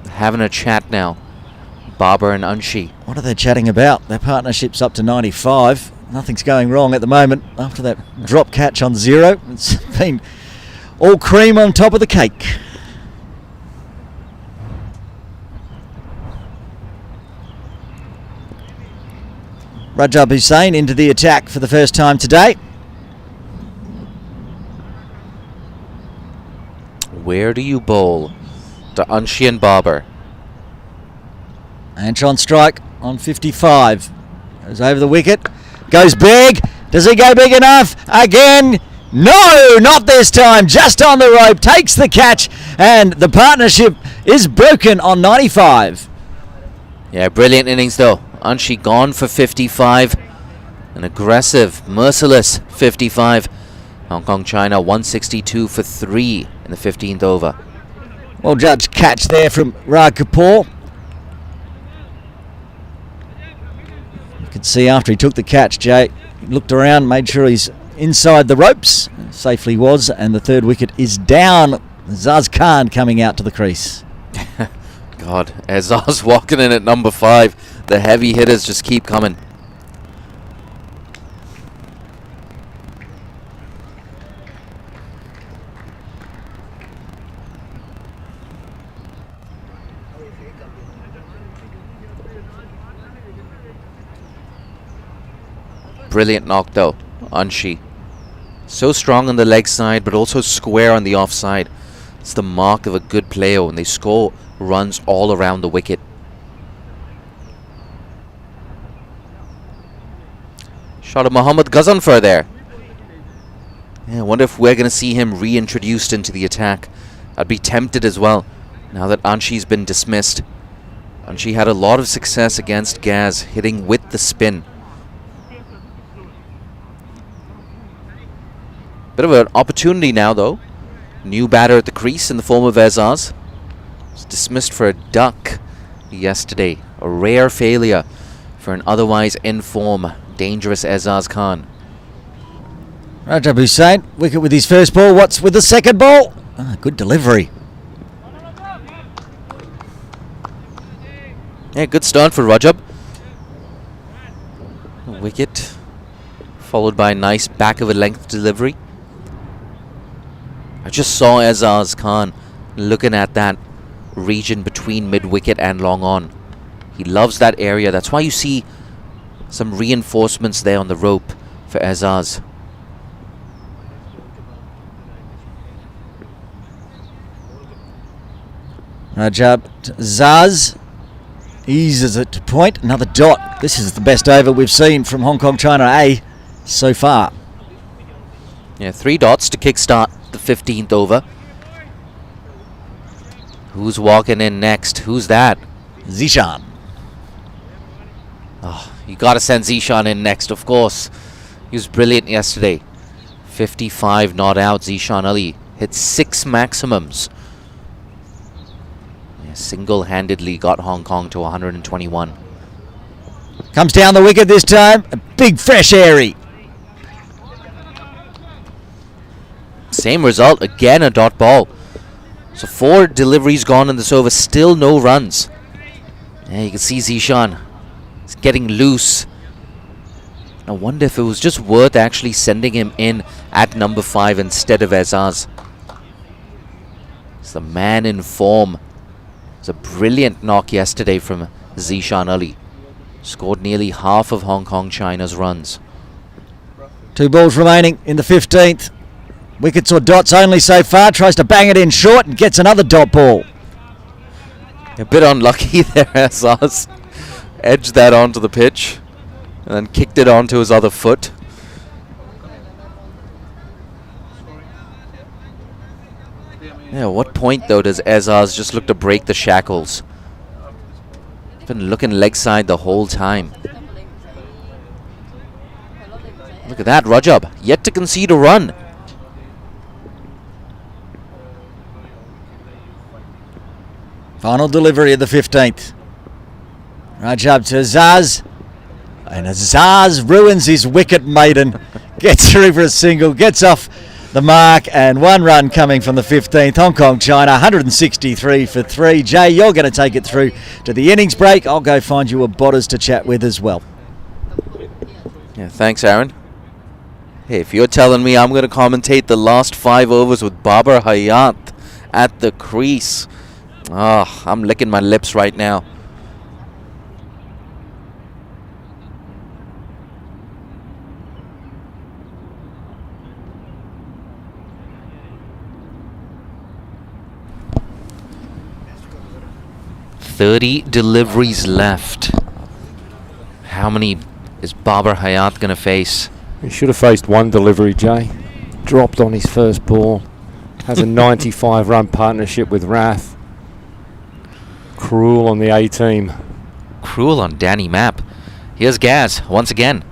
Having a chat now, Barber and Anchi. What are they chatting about? Their partnership's up to 95. Nothing's going wrong at the moment. After that drop catch on 0, it's been all cream on top of the cake. Rajab Hussain into the attack for the first time today. Where do you bowl? To Anchi and Barber. Antron strike on 55. Goes over the wicket. Goes big. Does he go big enough? Again. No, not this time. Just on the rope. Takes the catch. And the partnership is broken on 95. Yeah, brilliant innings though. Anchi gone for 55. An aggressive, merciless 55. Hong Kong China 162 for 3 in the 15th over. Well judged catch there from Raj Kapoor. You can see after he took the catch, Jay, he looked around, made sure he's inside the ropes. Safely was, and the third wicket is down. Zaz Khan coming out to the crease. God, Azaz walking in at number 5. The heavy hitters just keep coming. Brilliant knock though, Anchi. So strong on the leg side, but also square on the offside. It's the mark of a good player when they score runs all around the wicket. Shot of Mohammad Ghazanfar there. Yeah, I wonder if we're going to see him reintroduced into the attack. I'd be tempted as well, now that Anchi's been dismissed. Anchi had a lot of success against Gaz, hitting with the spin. Bit of an opportunity now, though. New batter at the crease in the form of Azaz. Was dismissed for a duck yesterday. A rare failure for an otherwise in-form, dangerous Azaz Khan. Rajab Hussain, wicket with his first ball. What's with the second ball? Good delivery. Yeah, good start for Rajab. A wicket, followed by a nice back of a length delivery. I just saw Azaz Khan looking at that region between mid-wicket and long on. He loves that area. That's why you see some reinforcements there on the rope for Azaz. Rajab Zaz eases it to point. Another dot. This is the best over we've seen from Hong Kong China A so far. Yeah, 3 dots to kickstart the 15th over. Who's walking in next? Who's that? Zishan. Oh, you got to send Zishan in next, of course. He was brilliant yesterday. 55 not out. Zishan Ali hit 6 maximums. Yeah, single-handedly got Hong Kong to 121. Comes down the wicket this time. A big fresh airy. Same result, again a dot ball. So 4 deliveries gone in this over, still no runs. Yeah, you can see Zishan is getting loose. I wonder if it was just worth actually sending him in at number 5 instead of Azaz. It's the man in form. It's a brilliant knock yesterday from Zishan Ali. Scored nearly half of Hong Kong China's runs. 2 balls remaining in the 15th. Wickets or dots only so far. Tries to bang it in short and gets another dot ball. A bit unlucky there, Azaz. Edged that onto the pitch and then kicked it onto his other foot. Yeah, at what point though does Azaz just look to break the shackles? Been looking leg side the whole time. Look at that, Rajab, yet to concede a run. Final delivery of the 15th. Rajab to Azaz. And Azaz ruins his wicket maiden. Gets through for a single, gets off the mark, and 1 run coming from the 15th. Hong Kong China 163 for 3. Jay, you're going to take it through to the innings break. I'll go find you a Botters to chat with as well. Yeah, thanks, Aaron. Hey, if you're telling me I'm going to commentate the last 5 overs with Babar Hayat at the crease, I'm licking my lips right now. $30 deliveries left. How many is Babar Hayat going to face? He should have faced 1 delivery, Jay. Dropped on his first ball. Has a 95 run partnership with Rath. Cruel on the A team. Cruel on Danny Mapp. Here's Gaz once again.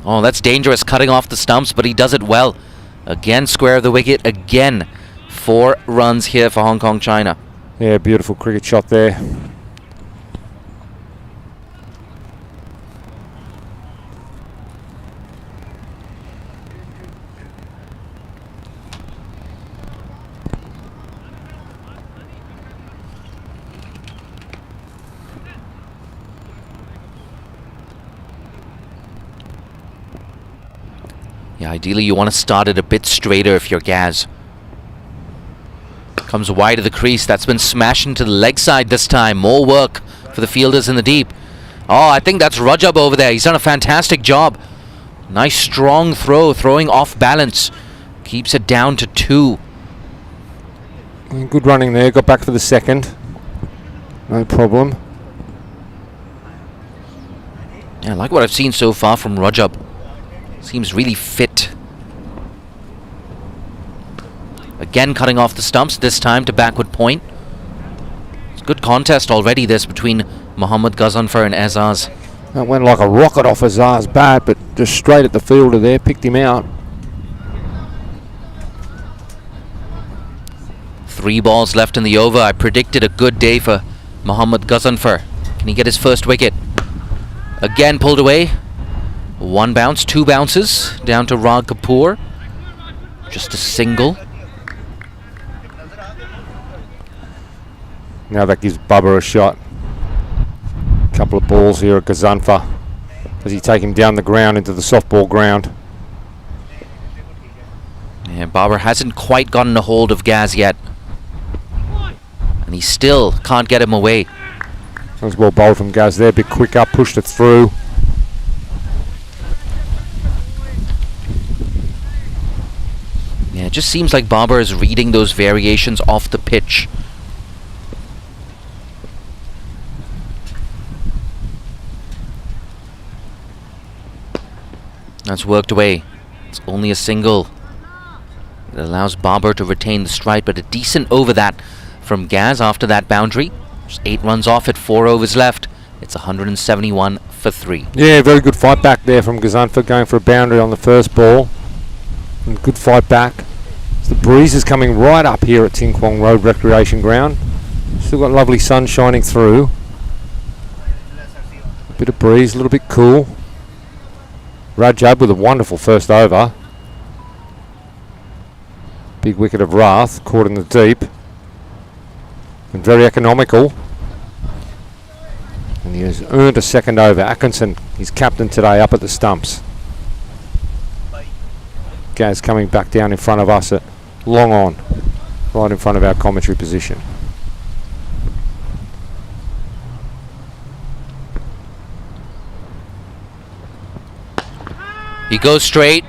Oh, that's dangerous, cutting off the stumps, but he does it well. Again, square of the wicket. Again, 4 runs here for Hong Kong China. Yeah, beautiful cricket shot there. Yeah, ideally you want to start it a bit straighter if you're Gaz. Comes wide of the crease. That's been smashed into the leg side this time. More work for the fielders in the deep. Oh, I think that's Rajab over there. He's done a fantastic job. Nice strong throw, throwing off balance. Keeps it down to 2. Good running there. Got back for the second. No problem. Yeah, I like what I've seen so far from Rajab. Seems really fit. Again cutting off the stumps, this time to backward point. It's a good contest already this between Mohammad Ghazanfar and Azaz. That went like a rocket off Azar's bat, but just straight at the fielder there, picked him out. 3 balls left in the over. I predicted a good day for Mohammad Ghazanfar. Can he get his first wicket? Again pulled away. 1 bounce, 2 bounces down to Rag Kapoor. Just a single. Now that gives Bubba a shot. Couple of balls here at Gazanfa as he take him down the ground into the softball ground. Yeah, Barber hasn't quite gotten a hold of Gaz yet. And he still can't get him away. That was well bowled from Gaz there. Bit quick up, pushed it through. Yeah, it just seems like Barber is reading those variations off the pitch. That's worked away. It's only a single. It allows Barber to retain the strike, but a decent over that from Gaz after that boundary. Just 8 runs off it, 4 overs left. It's 171 for 3. Yeah, very good fight back there from Gazanfa, going for a boundary on the first ball. And good fight back. The breeze is coming right up here at Ting Kwong Road Recreation Ground. Still got lovely sun shining through. A bit of breeze, a little bit cool. Rajab with a wonderful first over. Big wicket of Wrath, caught in the deep. And very economical. And he has earned a second over. Atkinson, his captain today, up at the stumps. Gaz coming back down in front of us at long on, right in front of our commentary position. He goes straight.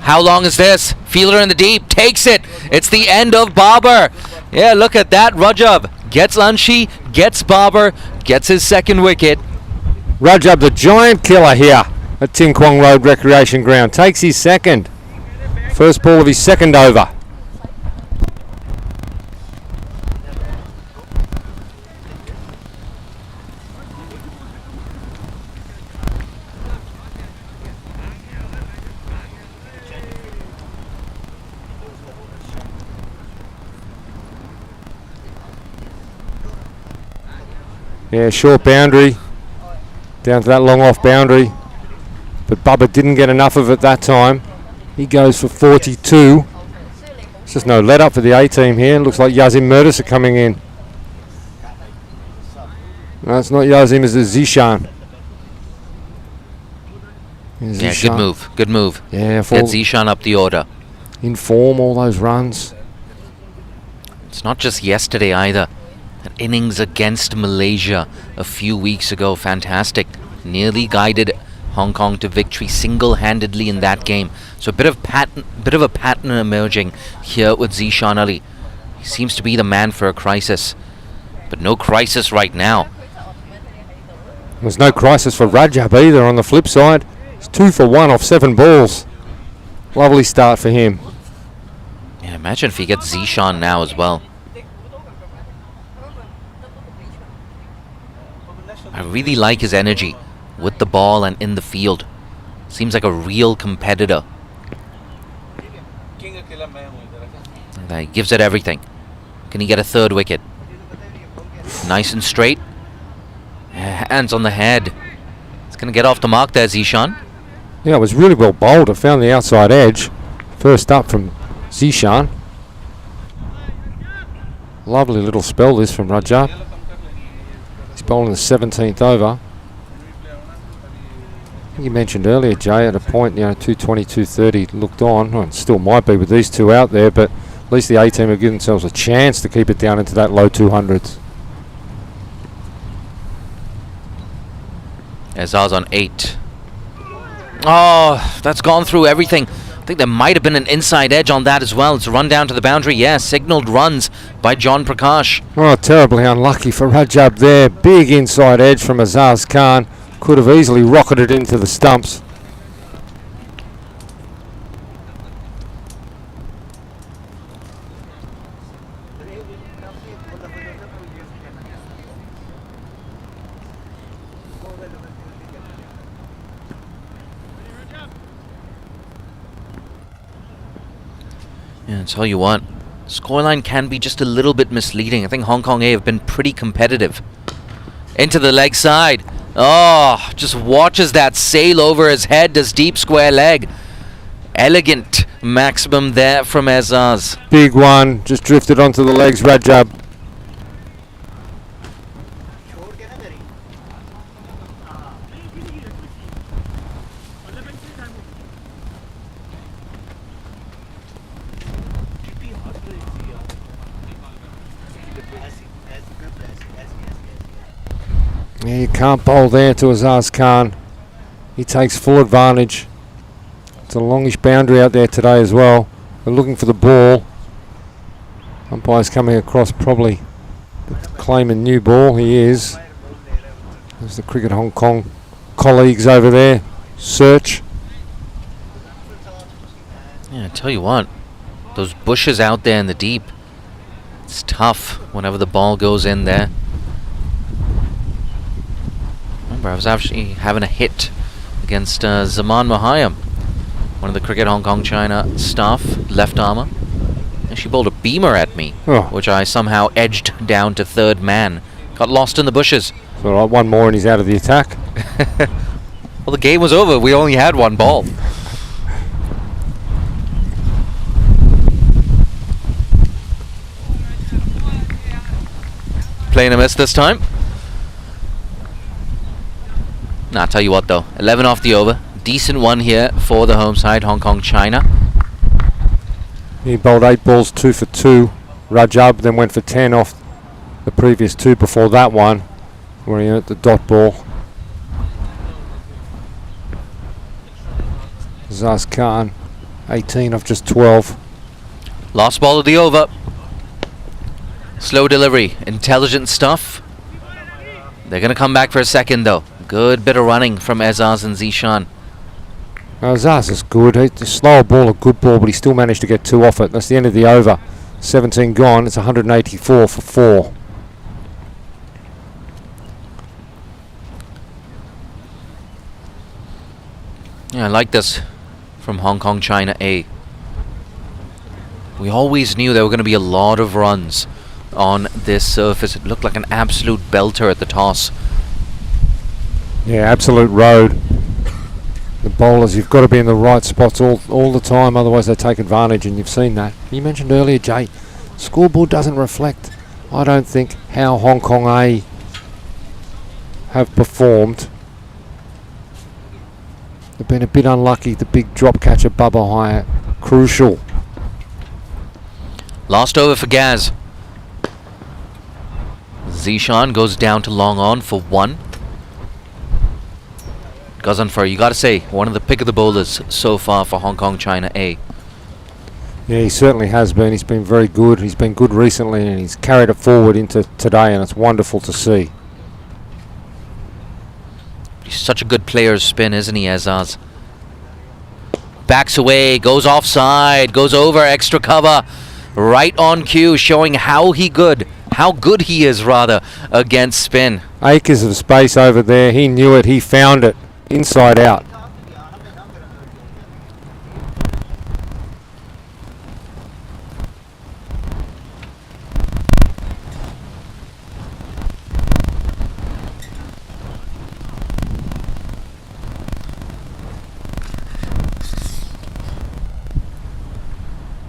How long is this? Fielder in the deep, takes it. It's the end of Barber. Yeah, look at that. Rajab gets Anshi, gets Barber, gets his second wicket. Rajab, the giant killer here at Ting Kwong Road Recreation Ground, takes his second. First ball of his second over. Yeah, short boundary, down to that long off boundary, but Bubba didn't get enough of it that time. He goes for 42. There's just no let up for the A team here. Looks like Yazim Murdis are coming in. No, it's not Yazim, it's Zishan. Yeah, good move, good move. Yeah, get Zishan up the order. In form, all those runs. It's not just yesterday either. An innings against Malaysia a few weeks ago, fantastic. Nearly guided Hong Kong to victory single-handedly in that game. So a bit of a pattern emerging here with Zishan Ali. He seems to be the man for a crisis, but no crisis right now. There's no crisis for Rajab either on the flip side. He's 2 for 1 off 7 balls. Lovely start for him. Yeah, imagine if he gets Zishan now as well. I really like his energy with the ball and in the field. Seems like a real competitor. And he gives it everything. Can he get a third wicket? Nice and straight. Hands on the head. It's going to get off the mark there, Zishan. Yeah, it was really well bowled. It found the outside edge. First up from Zishan. Lovely little spell this from Rajab. He's bowling the 17th over. I think you mentioned earlier, Jay, at a point, 220, 230 looked on. Well, it still might be with these two out there, but at least the A team have given themselves a chance to keep it down into that low 200s. Azaz on 8. Oh, that's gone through everything. I think there might have been an inside edge on that as well. It's a run down to the boundary. Yeah, signalled runs by John Prakash. Oh, terribly unlucky for Rajab there. Big inside edge from Azaz Khan. Could have easily rocketed into the stumps. Yeah, I tell you what, scoreline can be just a little bit misleading. I think Hong Kong A have been pretty competitive. Into the leg side. Oh, just watches that sail over his head, this deep square leg. Elegant maximum there from Azaz. Big one, just drifted onto the legs, Rajab. You can't bowl there to Azaz Khan. He takes full advantage. It's a longish boundary out there today as well. They're looking for the ball. Umpire's coming across, probably claiming new ball. He is. There's the Cricket Hong Kong colleagues over there. Search. Yeah, I tell you what, those bushes out there in the deep, it's tough whenever the ball goes in there. Remember, I was actually having a hit against Zaman Mahayam, one of the Cricket Hong Kong China staff, left armour, and she bowled a beamer at me, which I somehow edged down to third man. Got lost in the bushes. All right, one more and he's out of the attack. Well, the game was over. We only had one ball. Playing a miss this time. Nah, tell you what though, 11 off the over. Decent one here for the home side, Hong Kong China. He bowled 8 balls, 2 for 2. Rajab then went for 10 off the previous 2 before that one, where he earned the dot ball. Zaz Khan, 18 off just 12. Last ball of the over. Slow delivery, intelligent stuff. They're going to come back for a second though. Good bit of running from Azaz and Zishan. Azaz is good. It's a slower ball, a good ball, but he still managed to get 2 off it. That's the end of the over. 17 gone. It's 184 for 4. Yeah, I like this from Hong Kong China A. We always knew there were going to be a lot of runs on this surface. It looked like an absolute belter at the toss. Yeah, absolute road. The bowlers, you've got to be in the right spots all the time, otherwise they take advantage, and you've seen that. You mentioned earlier, Jay, scoreboard doesn't reflect, I don't think, how Hong Kong A have performed. They've been a bit unlucky. The big drop catch at Bubba Hyatt, crucial. Last over for Gaz. Zishan goes down to long on for 1. Ghazanfar, you gotta say, one of the pick of the bowlers so far for Hong Kong China A. Yeah, he certainly has been. He's been very good. He's been good recently, and he's carried it forward into today, and it's wonderful to see. He's such a good player's spin, isn't he, Azaz? Backs away, goes offside, goes over extra cover. Right on cue, showing how good he is rather against spin. Acres of space over there. He knew it. He found it inside out.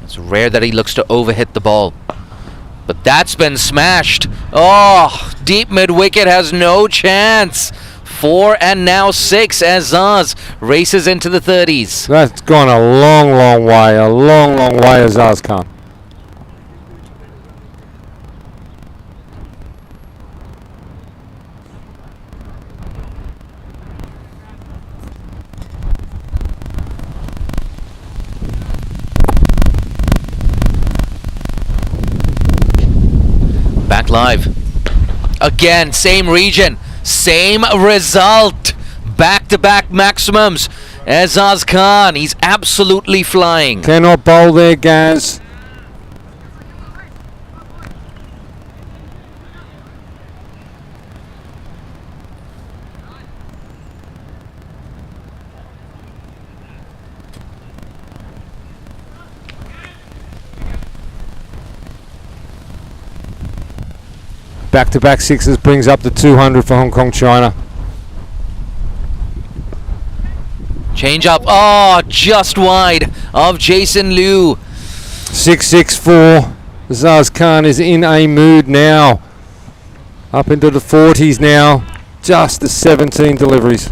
It's rare that he looks to overhit the ball. But that's been smashed. Oh, deep mid-wicket has no chance. 4 and now 6 as Zaz races into the 30s. That's gone a long, long way. A long, long way as Zaz Khan. Back live. Again, same region, same result. Back-to-back maximums. Azaz Khan, he's absolutely flying. Cannot bowl there, Gaz. Back-to-back sixes brings up the 200 for Hong Kong China. Change up. Oh, just wide of Jason Liu. 6-6-4. Zaz Khan is in a mood now. Up into the 40s now. Just the 17 deliveries.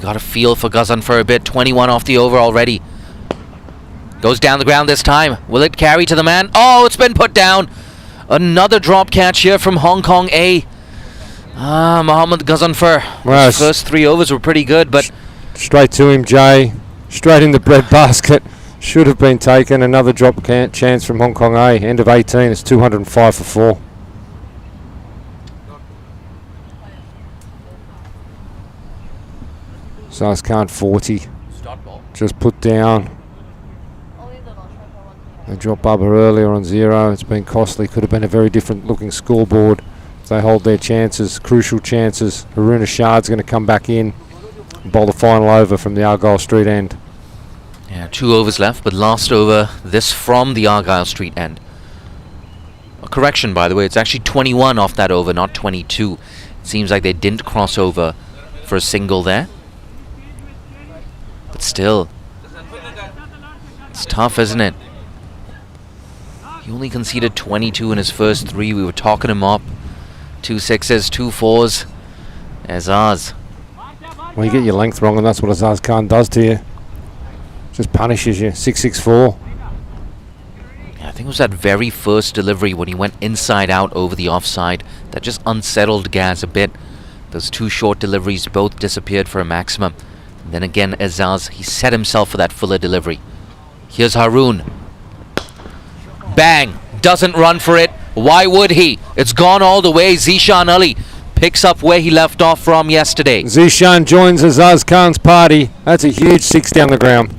got a feel for Ghazanfar a bit. 21 off the over already. Goes down the ground this time. Will it carry to the man? Oh, it's been put down. Another drop catch here from Hong Kong A. Mohammad Ghazanfar. Well, His first 3 overs were pretty good, but straight to him, Jay. Straight in the bread basket. Should have been taken. Another drop chance from Hong Kong A. End of 18. It's 205 for 4. Azaz Khan 40. Just put down. They dropped Bubba earlier on 0. It's been costly. Could have been a very different looking scoreboard. If they hold their chances, crucial chances. Haroon Ashad's going to come back in and bowl the final over from the Argyle Street end. yeah, 2 overs left, but last over this from the Argyle Street end. A correction, by the way, it's actually 21 off that over, not 22. It seems like they didn't cross over for a single there. But still, it's tough, isn't it? He only conceded 22 in his first 3. We were talking him up. 2 6s, 2 4s. Azaz. Well, you get your length wrong, and that's what Azaz Khan does to you. Just punishes you. 6-6-4. Yeah, I think it was that very first delivery when he went inside out over the offside that just unsettled Gaz a bit. Those 2 short deliveries both disappeared for a maximum. And then again, Azaz, he set himself for that fuller delivery. Here's Haroon. Bang! Doesn't run for it. Why would he? It's gone all the way. Zishan Ali picks up where he left off from yesterday. Zishan joins Azaz Khan's party. That's a huge 6 down the ground.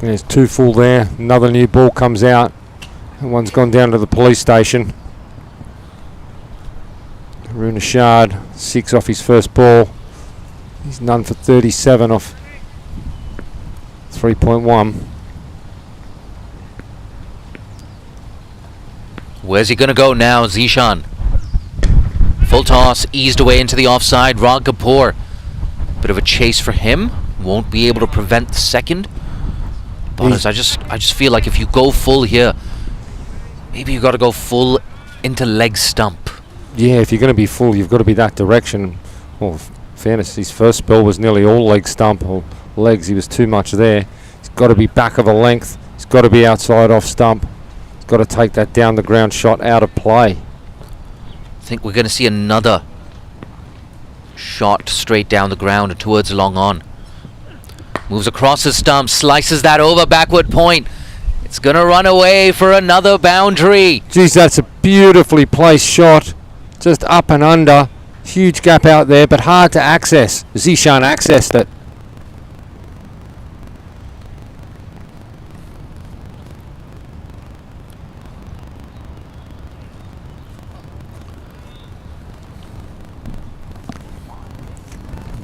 There's 2 full there. Another new ball comes out. And one's gone down to the police station. Haroon Ashad, 6 off his first ball. He's none for 37 off 3.1. Where's he going to go now, Zishan? Full toss, eased away into the offside. Rag Kapoor. Bit of a chase for him. Won't be able to prevent the second. But I just feel like if you go full here, maybe you got to go full into leg stump. Yeah, if you're going to be full, you've got to be that direction. Well, fairness, his first spell was nearly all leg stump or legs. He was too much there. He's got to be back of a length. He's got to be outside off stump. He's got to take that down the ground shot out of play. I think we're going to see another shot straight down the ground and towards long on. Moves across his stump, slices that over backward point. It's going to run away for another boundary. Geez, that's a beautifully placed shot. Just up and under. Huge gap out there, but hard to access. Zishan accessed it.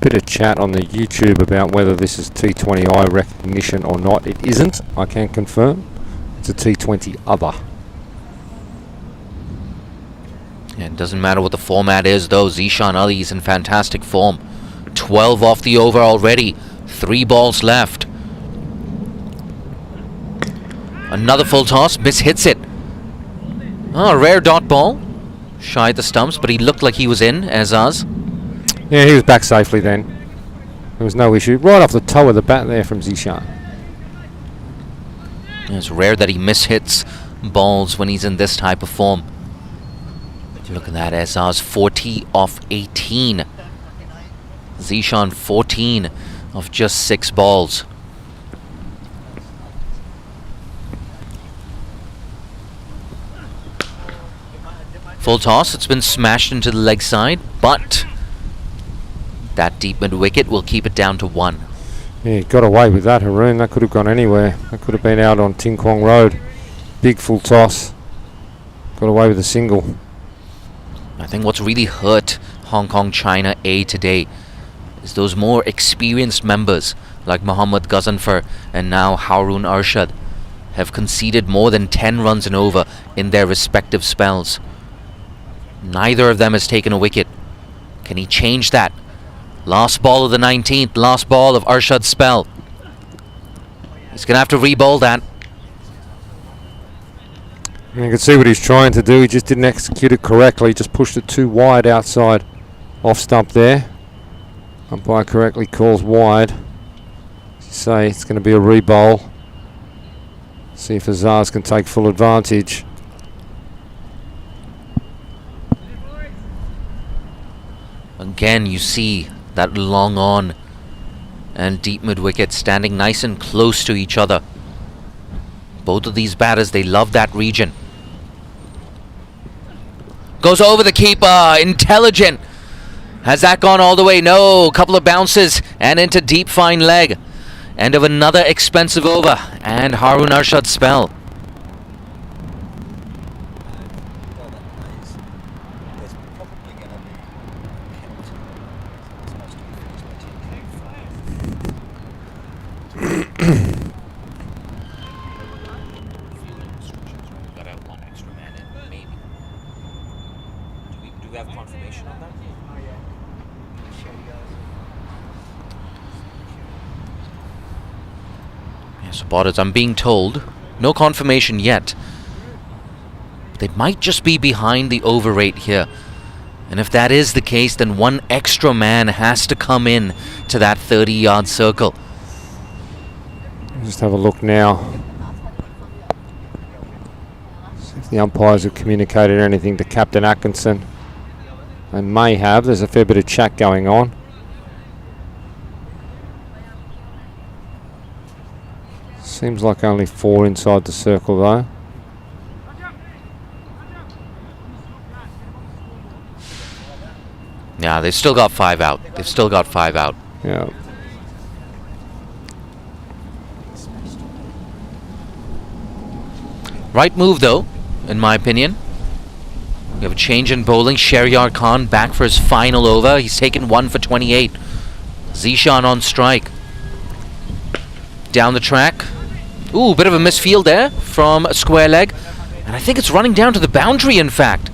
Bit of chat on the YouTube about whether this is T20I recognition or not. It isn't, I can confirm. It's a T20 other. Yeah, it doesn't matter what the format is though. Zishan Ali is in fantastic form. 12 off the over already. 3 balls left. Another full toss, mishits it. Oh, a rare dot ball. Shy the stumps, but he looked like he was in, Azaz. Yeah, he was back safely then. There was no issue. Right off the toe of the bat there from Zishan. Yeah, it's rare that he mishits balls when he's in this type of form. Look at that, Azaz 40 off 18. Zishan 14 of just 6 balls. Full toss, it's been smashed into the leg side, but that deep mid wicket will keep it down to 1. Yeah, got away with that, Haroon. That could have gone anywhere. That could have been out on Ting Kwong Road. Big full toss. Got away with a single. I think what's really hurt Hong Kong China A today is those more experienced members like Mohammad Ghazanfar and now Haroon Arshad have conceded more than 10 runs and over in their respective spells. Neither of them has taken a wicket. Can he change that? Last ball of the 19th, last ball of Arshad's spell. He's going to have to re-bowl that. And you can see what he's trying to do. He just didn't execute it correctly. He just pushed it too wide outside off stump there. Umpire correctly calls wide. Say it's going to be a re-bowl. See if Azaz can take full advantage. Again, you see that long on and deep mid-wicket standing nice and close to each other. Both of these batters, they love that region. Goes over the keeper. Intelligent. Has that gone all the way? No. A couple of bounces and into deep fine leg. End of another expensive over. And Harun Arshad's spell. Spotters, I'm being told, no confirmation yet. They might just be behind the over rate here. And if that is the case, then one extra man has to come in to that 30-yard circle. Just have a look now. See if the umpires have communicated anything to Captain Atkinson. They may have. There's a fair bit of chat going on. Seems like only 4 inside the circle though. Yeah, they've still got 5 out. They've still got 5 out. Yeah. Right move though, in my opinion. We have a change in bowling. Shehryar Khan back for his final over. He's taken 1 for 28. Zishan on strike. Down the track. Ooh, bit of a misfield there from a square leg. And I think it's running down to the boundary, in fact.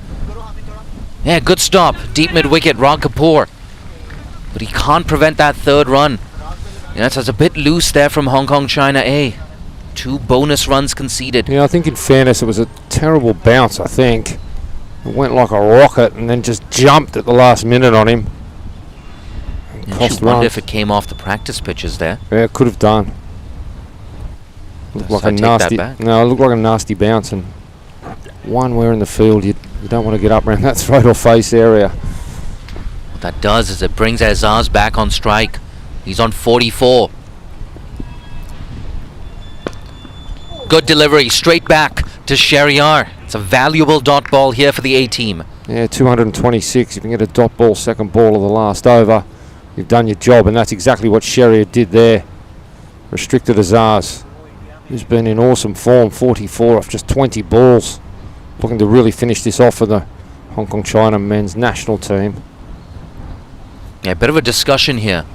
Yeah, good stop. Deep mid-wicket, Rag Kapoor. But he can't prevent that 3rd run. Yeah, that's a bit loose there from Hong Kong China A. 2 bonus runs conceded. Yeah, I think in fairness it was a terrible bounce, I think. It went like a rocket and then just jumped at the last minute on him. And you wonder if it came off the practice pitches there. Yeah, it could have done. Looked like a nasty. No, it looked like a nasty bounce, and one where in the field you don't want to get up around that throat or face area. What that does is it brings Azaz back on strike. He's on 44. Good delivery, straight back to Shehryar. It's a valuable dot ball here for the A team. Yeah, 226. You can get a dot ball, second ball of the last over. You've done your job, and that's exactly what Shehryar did there. Restricted Azaz, who's been in awesome form, 44 off just 20 balls. Looking to really finish this off for the Hong Kong China men's national team. Yeah, a bit of a discussion here.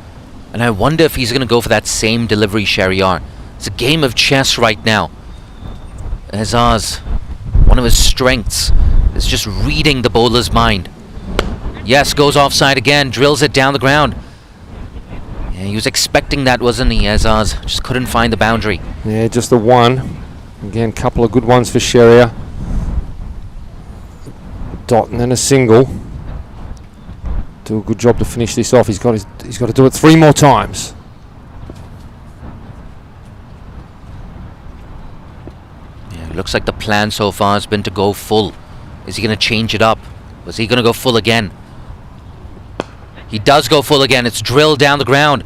And I wonder if he's going to go for that same delivery, Shehryar. It's a game of chess right now. Azaz, one of his strengths is just reading the bowler's mind. Yes, goes offside again, drills it down the ground. Yeah, he was expecting that, wasn't he, Azaz? Just couldn't find the boundary. Yeah, just the one. Again, couple of good ones for Shehryar. Dot and then a single. Do a good job to finish this off. He's got to do it 3 more times. Yeah, looks like the plan so far has been to go full. Is he going to change it up? Was he going to go full again? He does go full again. It's drilled down the ground.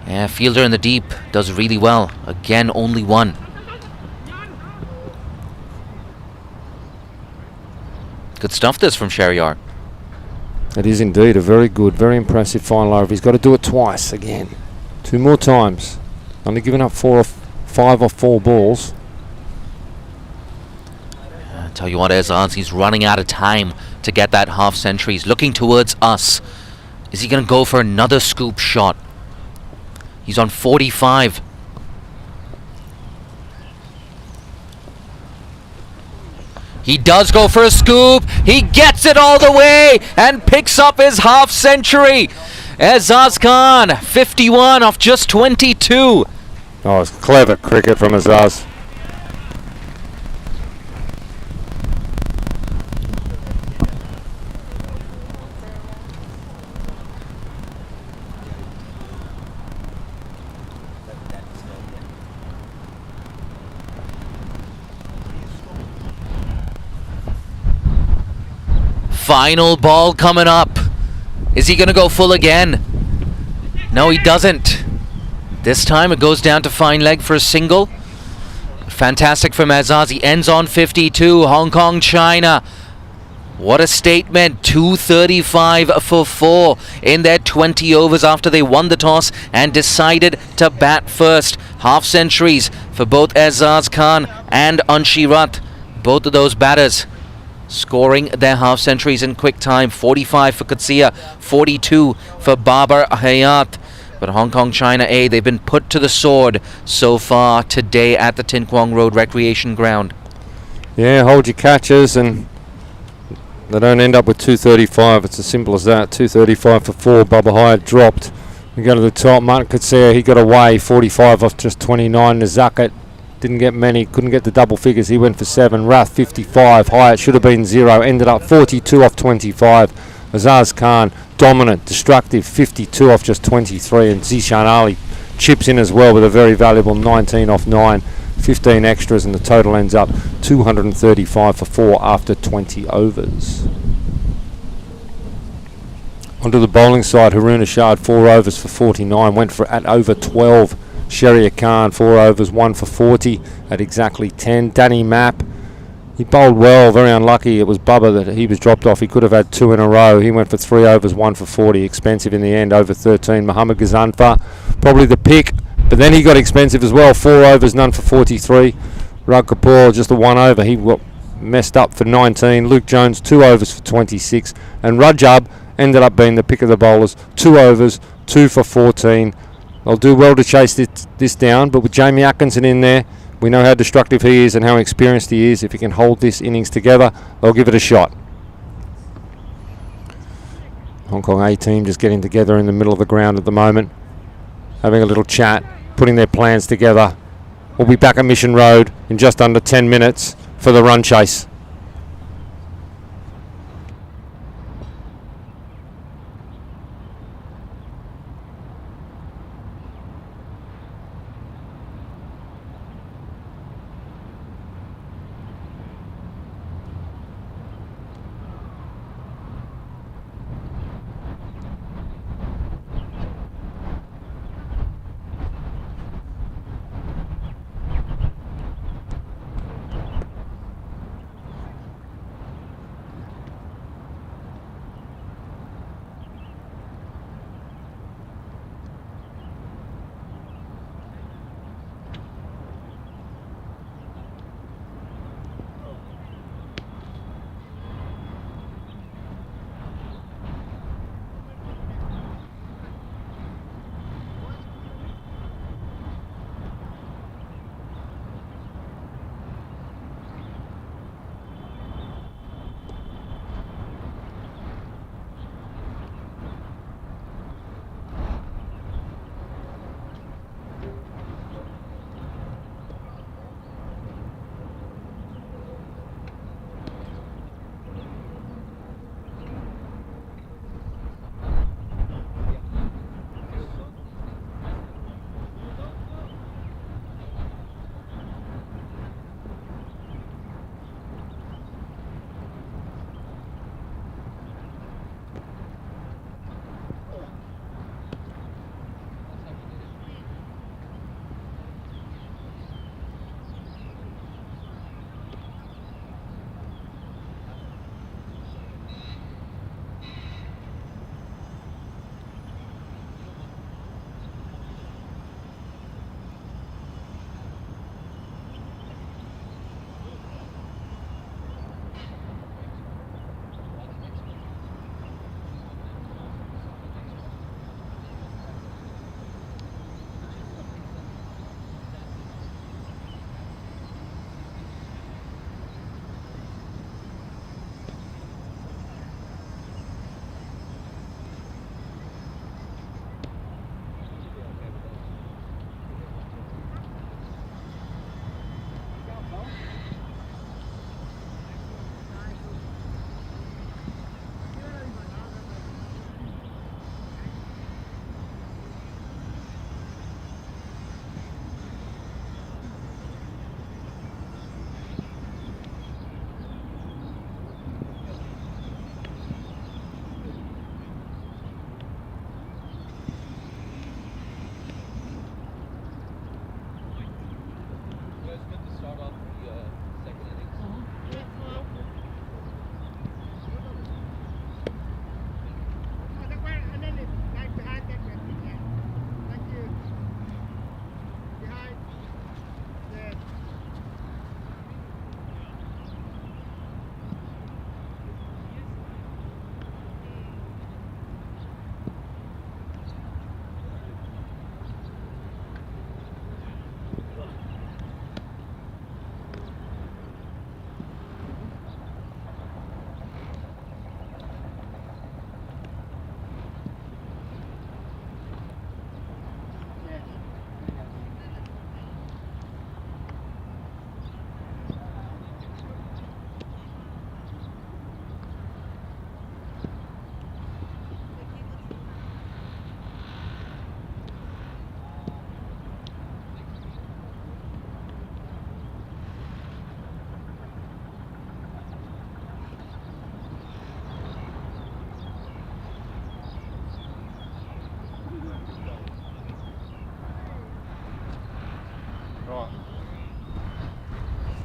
Yeah, fielder in the deep does really well. Again, only 1. Good stuff this from Shehryar. It is indeed a very good, very impressive final over. He's got to do it twice again. 2 more times. Only given up 5 or 4 balls. I tell you what, Azaz, he's running out of time to get that half century. He's looking towards us. Is he going to go for another scoop shot? He's on 45. He does go for a scoop. He gets it all the way and picks up his half century. Azaz Khan, 51 off just 22. Oh, it's clever cricket from Azaz. Final ball coming up. Is he going to go full again? No, he doesn't. This time it goes down to fine leg for a single. Fantastic from Azaz. He ends on 52. Hong Kong, China. What a statement. 235 for 4 in their 20 overs after they won the toss and decided to bat first. Half centuries for both Azaz Khan and Anshirat. Both of those batters scoring their half centuries in quick time. 45 for Qudsiya, 42 for Babar Hayat. But Hong Kong China A, they've been put to the sword so far today at the Tin Kwong Road Recreation Ground. Yeah, hold your catches and they don't end up with 235. It's as simple as that. 235 for 4. Babar Hayat dropped. We go to the top. Martin Qudsiya, he got away. 45 off just 29. Nazakat didn't get many, couldn't get the double figures. He went for 7. Rath 55. Hyatt should have been 0. Ended up 42 off 25. Azaz Khan dominant, destructive, 52 off just 23. And Zishan Ali chips in as well with a very valuable 19 off 9. 15 extras, and the total ends up 235 for 4 after 20 overs. Onto the bowling side, Haroon Ashad 4 overs for 49, went for at over 12. Sheria Khan 4 overs, 1 for 40 at exactly 10. Danny Mapp, he bowled well, very unlucky. It was Bubba that he was dropped off. He could have had 2 in a row. He went for 3 overs, 1 for 40, expensive in the end, over 13. Muhammad Ghazanfar, probably the pick, but then he got expensive as well. 4 overs, none for 43. Rag Kapoor just a 1 over. He got messed up for 19. Luke Jones 2 overs for 26. And Rajab ended up being the pick of the bowlers. 2 overs, 2 for 14. They'll do well to chase this down, but with Jamie Atkinson in there, we know how destructive he is and how experienced he is. If he can hold this innings together, they'll give it a shot. Hong Kong A team just getting together in the middle of the ground at the moment, having a little chat, putting their plans together. We'll be back at Mission Road in just under 10 minutes for the run chase.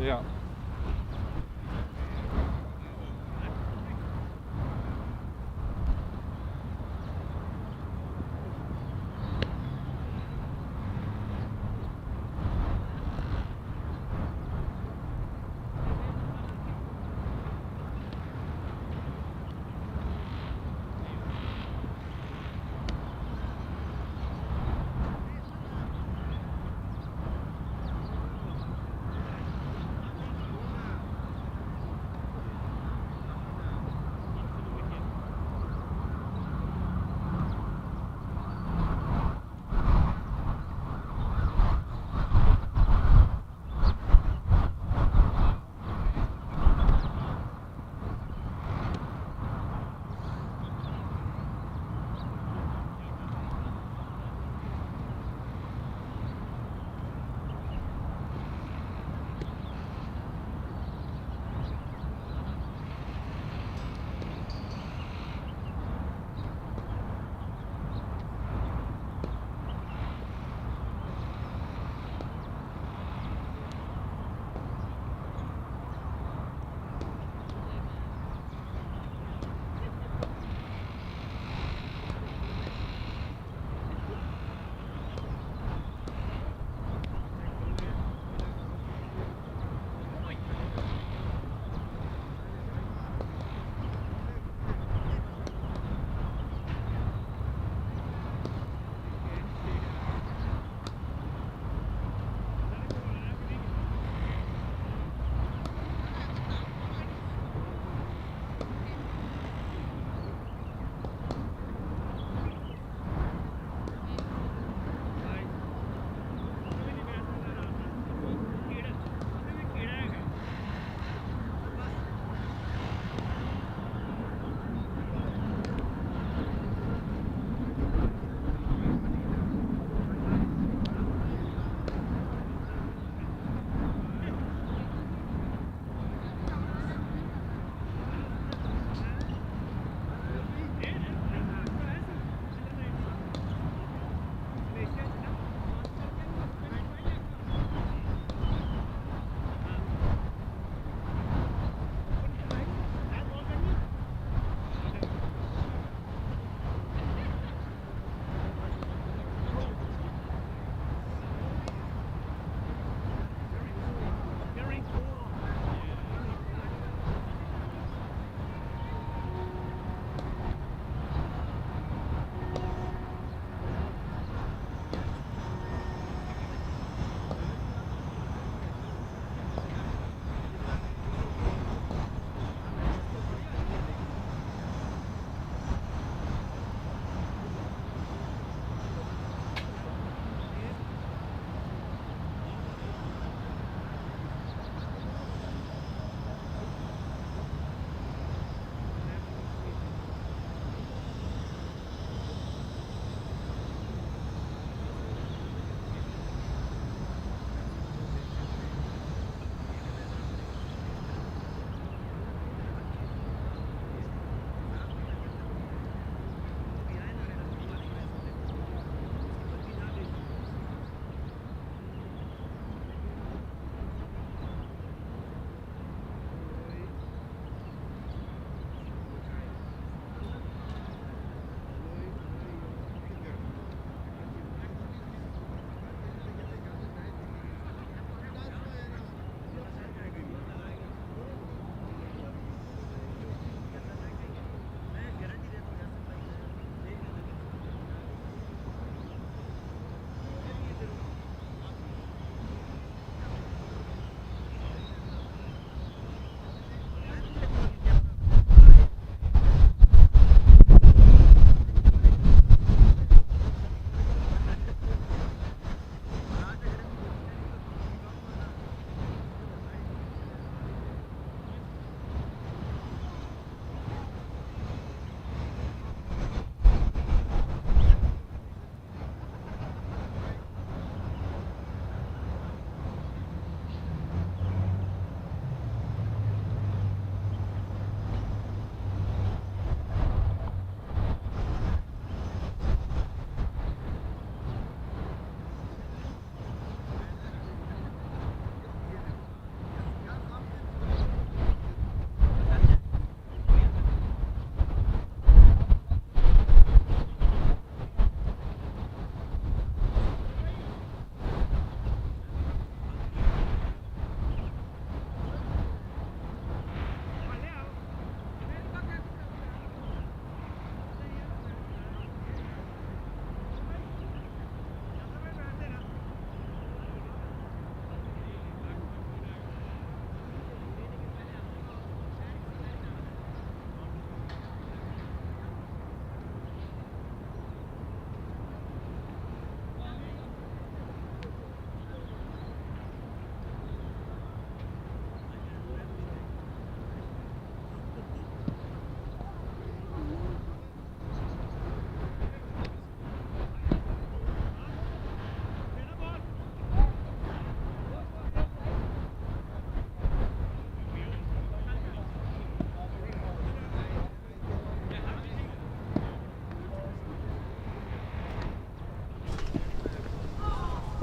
Yeah.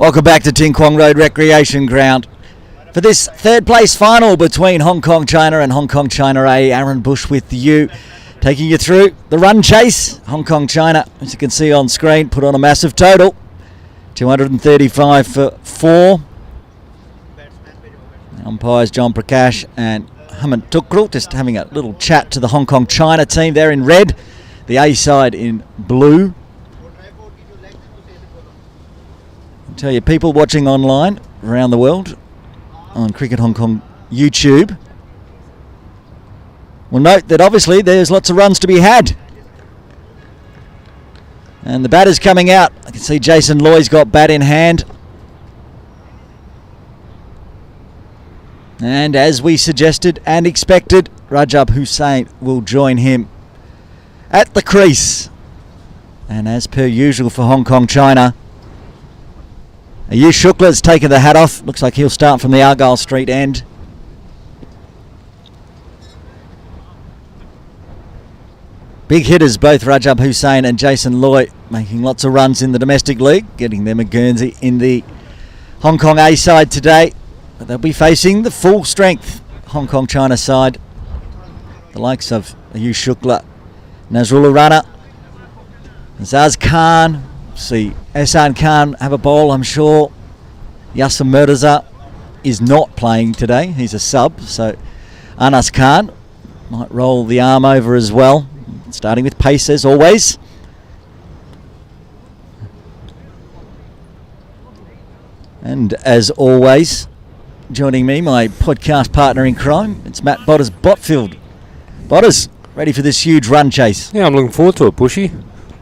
Welcome back to Ting Kwong Road Recreation Ground for this third place final between Hong Kong China and Hong Kong China A. Aaron Bush with you, taking you through the run chase. Hong Kong China, as you can see on screen, put on a massive total, 235 for 4. Umpires John Prakash and Hamant Tukrul just having a little chat to the Hong Kong China team. They're in red, the A side in blue. I'll tell you, people watching online around the world on Cricket Hong Kong YouTube will note that obviously there's lots of runs to be had. And the batter's coming out. I can see Jason Loy's got bat in hand. And as we suggested and expected, Rajab Hussain will join him at the crease. And as per usual for Hong Kong China, Ayush Shukla's taken the hat off. Looks like he'll start from the Argyle Street end. Big hitters, both Rajab Hussain and Jason Loy, making lots of runs in the domestic league, getting them a Guernsey in the Hong Kong A side today. But they'll be facing the full strength Hong Kong China side. The likes of Ayush Shukla, Nazrullah Rana, Azaz Khan. See Ehsan Khan have a bowl, I'm sure. Yasser Mirza is not playing today. He's a sub, so Anas Khan might roll the arm over as well. Starting with pace as always. And as always, joining me, my podcast partner in crime, it's Matt Botters Botfield. Botters, ready for this huge run chase? Yeah, I'm looking forward to it, Bushy.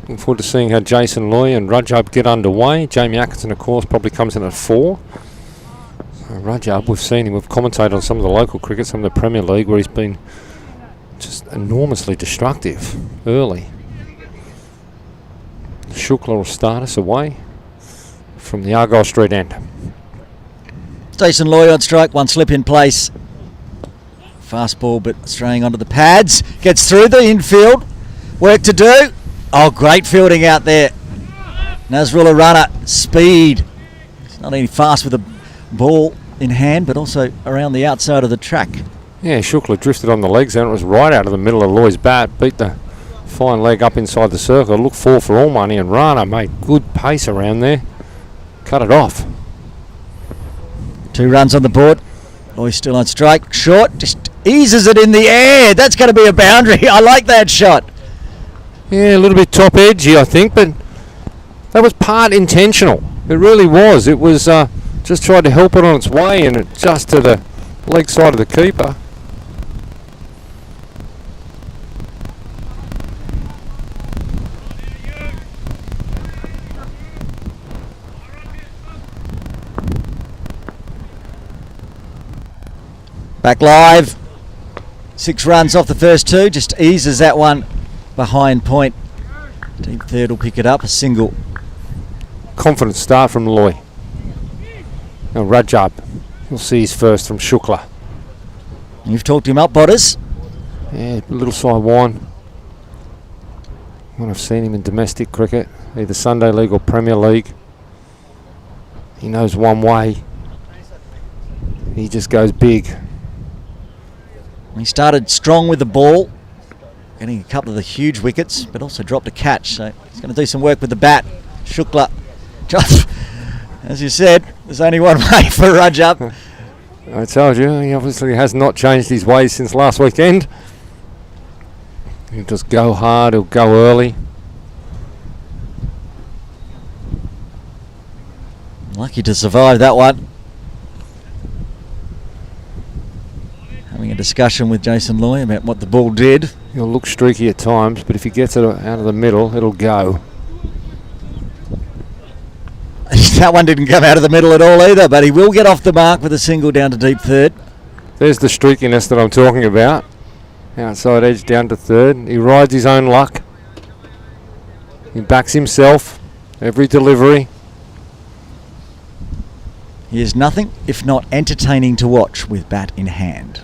Looking forward to seeing how Jason Loy and Rajab get underway. Jamie Atkinson, of course, probably comes in at 4. Rajab, we've seen him, we've commentated on some of the local cricket, some of the Premier League, where he's been just enormously destructive early. Shukla will start us away from the Argyle Street end. Jason Loy on strike, one slip in place. Fast ball, but straying onto the pads. Gets through the infield. Work to do. Oh, great fielding out there. Nazrullah Rana, speed. He's not only fast with the ball in hand, but also around the outside of the track. Yeah, Shukla drifted on the legs and it was right out of the middle of Loy's bat. Beat the fine leg up inside the circle. Looked for all money, and Rana made good pace around there. Cut it off. 2 runs on the board. Loy still on strike. Short, just eases it in the air. That's going to be a boundary. I like that shot. Yeah, a little bit top edgy, I think, but that was part intentional. It really was. It was just tried to help it on its way, and it just to the leg side of the keeper. Back live. 6 runs off the first 2. Just eases that one behind point. Deep third will pick it up. A single. Confident start from Loy. Now Rajab. We'll see his first from Shukla. You've talked him up, Botters. Yeah, a little side whine. When I've seen him in domestic cricket, either Sunday League or Premier League, he knows one way. He just goes big. He started strong with the ball, getting a couple of the huge wickets, but also dropped a catch. So he's going to do some work with the bat. Shukla, just as you said, there's only one way for Rajab. I told you, he obviously has not changed his ways since last weekend. He'll just go hard, he'll go early. Lucky to survive that one. Having a discussion with Jason Loy about what the ball did. He'll look streaky at times, but if he gets it out of the middle, it'll go. That one didn't come out of the middle at all either, but he will get off the mark with a single down to deep third. There's the streakiness that I'm talking about. Outside edge down to third. He rides his own luck. He backs himself every delivery. He is nothing if not entertaining to watch with bat in hand.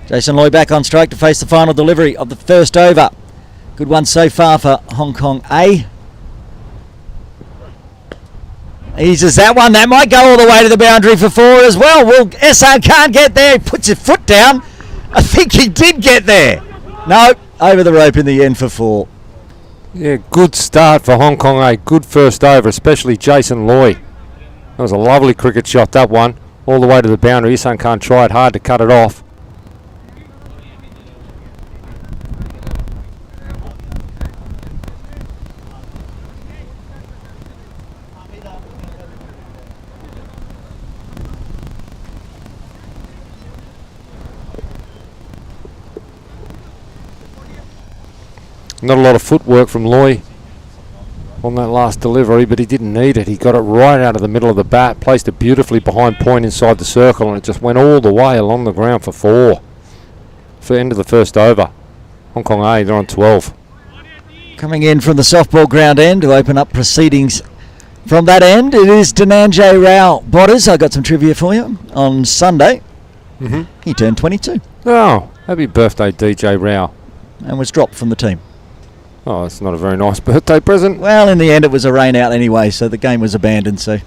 Jason Loy back on strike to face the final delivery of the first over. Good one so far for Hong Kong A. Eases that one. That might go all the way to the boundary for 4 as well. Well, SR can't get there. He puts his foot down. I think he did get there. No, over the rope in the end for 4. Yeah, good start for Hong Kong A. Good first over, especially Jason Loy. That was a lovely cricket shot, that one. All the way to the boundary. Isan Khan tried hard to cut it off. Not a lot of footwork from Loy on that last delivery, but he didn't need it. He got it right out of the middle of the bat, placed it beautifully behind point inside the circle, and it just went all the way along the ground for 4. For the end of the first over. Hong Kong A, they're on 12. Coming in from the softball ground end to open up proceedings from that end, it is Dhananjay Rao Botters. I got some trivia for you. On Sunday, he turned 22 Oh, happy birthday, DJ Rao. and was dropped from the team. Oh, it's not a very nice birthday present. Well, in the end, it was a rain out anyway, so the game was abandoned. So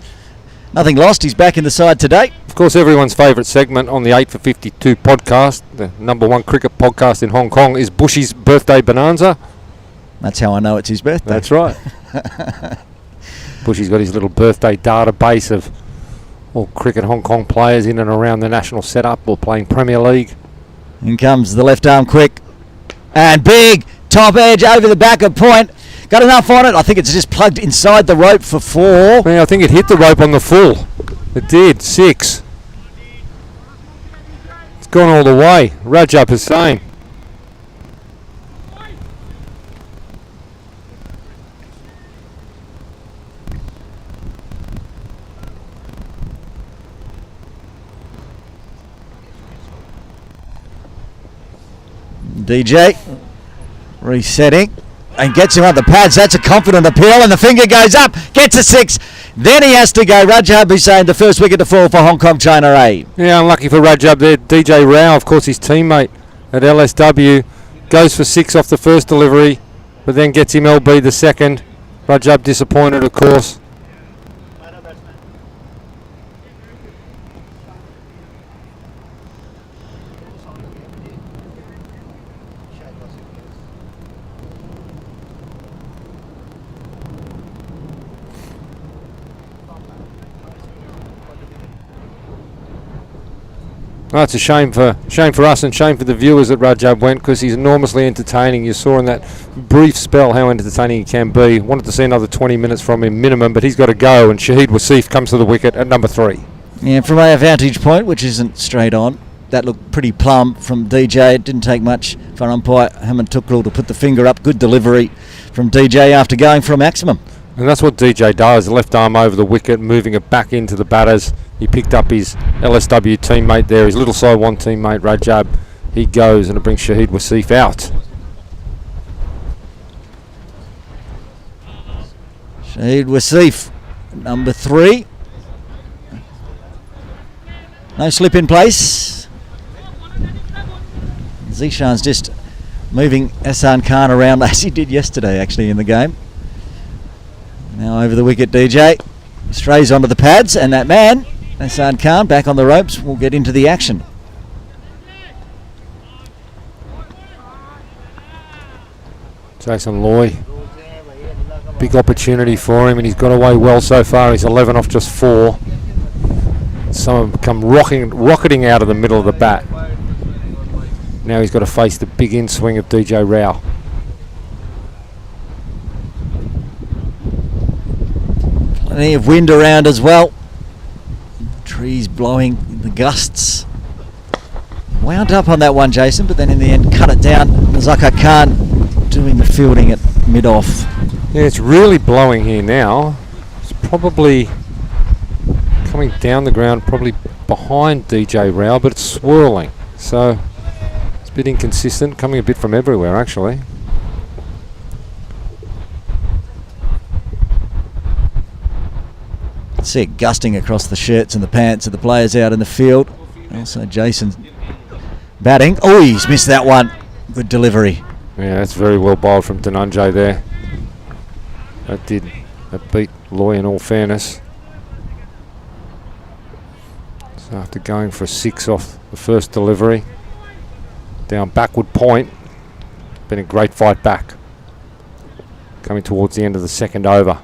nothing lost. He's back in the side today. Of course, everyone's favourite segment on the 8 for 52 podcast, the #1 cricket podcast in Hong Kong, is Bushy's birthday bonanza. That's how I know it's his birthday. That's right. Bushy's got his little birthday database of all cricket Hong Kong players in and around the national setup or playing Premier League. In comes the left arm quick and big. Top edge over the back of point. Got enough on it. I think it's just plugged inside the rope for 4. Yeah, I think it hit the rope on the full. It did. 6. It's gone all the way. Rajab Hussain. DJ resetting and gets him on the pads. That's a confident appeal, and the finger goes up, gets a 6. Then he has to go. Rajab Hussain, the first wicket to fall for Hong Kong China A. Yeah, unlucky for Rajab there. DJ Rao, of course, his teammate at LSW, goes for 6 off the first delivery, but then gets him LB the second. Rajab disappointed, of course. Oh, it's a shame for us and shame for the viewers that Rajab went, because he's enormously entertaining. You saw in that brief spell how entertaining he can be. Wanted to see another 20 minutes from him minimum, but he's got to go, and Shahid Wasif comes to the wicket at number 3. Yeah, from our vantage point, which isn't straight on, that looked pretty plumb from DJ. It didn't take much for umpire Hamid Tukrul to put the finger up. Good delivery from DJ after going for a maximum. And that's what DJ does, left arm over the wicket, moving it back into the batters. He picked up his LSW teammate there, his little side 1 teammate, Rajab. He goes, and it brings Shahid Wasif out. Shahid Wasif, number 3. No slip in place. Zishan's just moving Hassan Khan around as he did yesterday, actually, in the game. Now over the wicket, DJ strays onto the pads, and that man, Hassan Khan, back on the ropes, will get into the action. Jason Loy, big opportunity for him, and he's got away well so far. He's 11 off just 4. Some of them come rocketing out of the middle of the bat. Now he's got to face the big in swing of DJ Rao. Plenty of wind around as well. Trees blowing in the gusts. Wound up on that one, Jason, but then in the end cut it down. Mazaka Khan doing the fielding at mid-off. Yeah, it's really blowing here now. It's probably coming down the ground, probably behind DJ Rao, but it's swirling. So it's a bit inconsistent, coming a bit from everywhere actually. See it gusting across the shirts and the pants of the players out in the field. Also Jason batting. Oh, he's missed that one. Good delivery. Yeah, that's very well bowled from Dhananjay there. That beat Loy in all fairness. So after going for a 6 off the first delivery, down backward point, been a great fight back. Coming towards the end of the second over.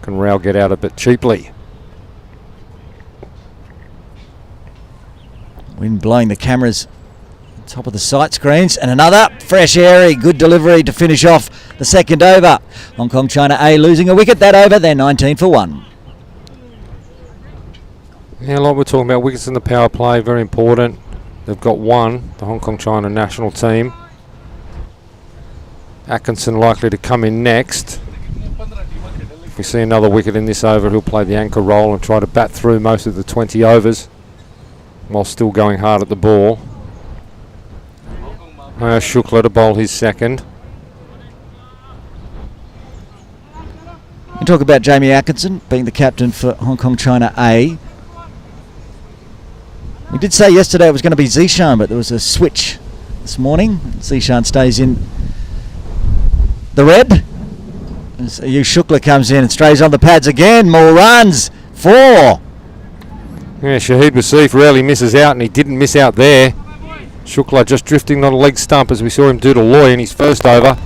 Can Rao get out a bit cheaply? Wind blowing the cameras top of the sight screens, and another fresh airy good delivery to finish off the second over. Hong Kong China A losing a wicket that over. They're 19 for 1. Yeah, like we're talking about, wickets in the power play, very important. They've got one, the Hong Kong China national team. Atkinson likely to come in next. If we see another wicket in this over, he'll play the anchor role and try to bat through most of the 20 overs while still going hard at the ball. Shukla to bowl his second. You talk about Jamie Atkinson being the captain for Hong Kong China A. We did say yesterday it was going to be Zishan, but there was a switch this morning. Zishan stays in the red. As Shukla comes in and strays on the pads again. More runs. 4. Yeah, Shahid Wasif rarely misses out, and he didn't miss out there. Shukla just drifting on a leg stump as we saw him do to Loy in his first over.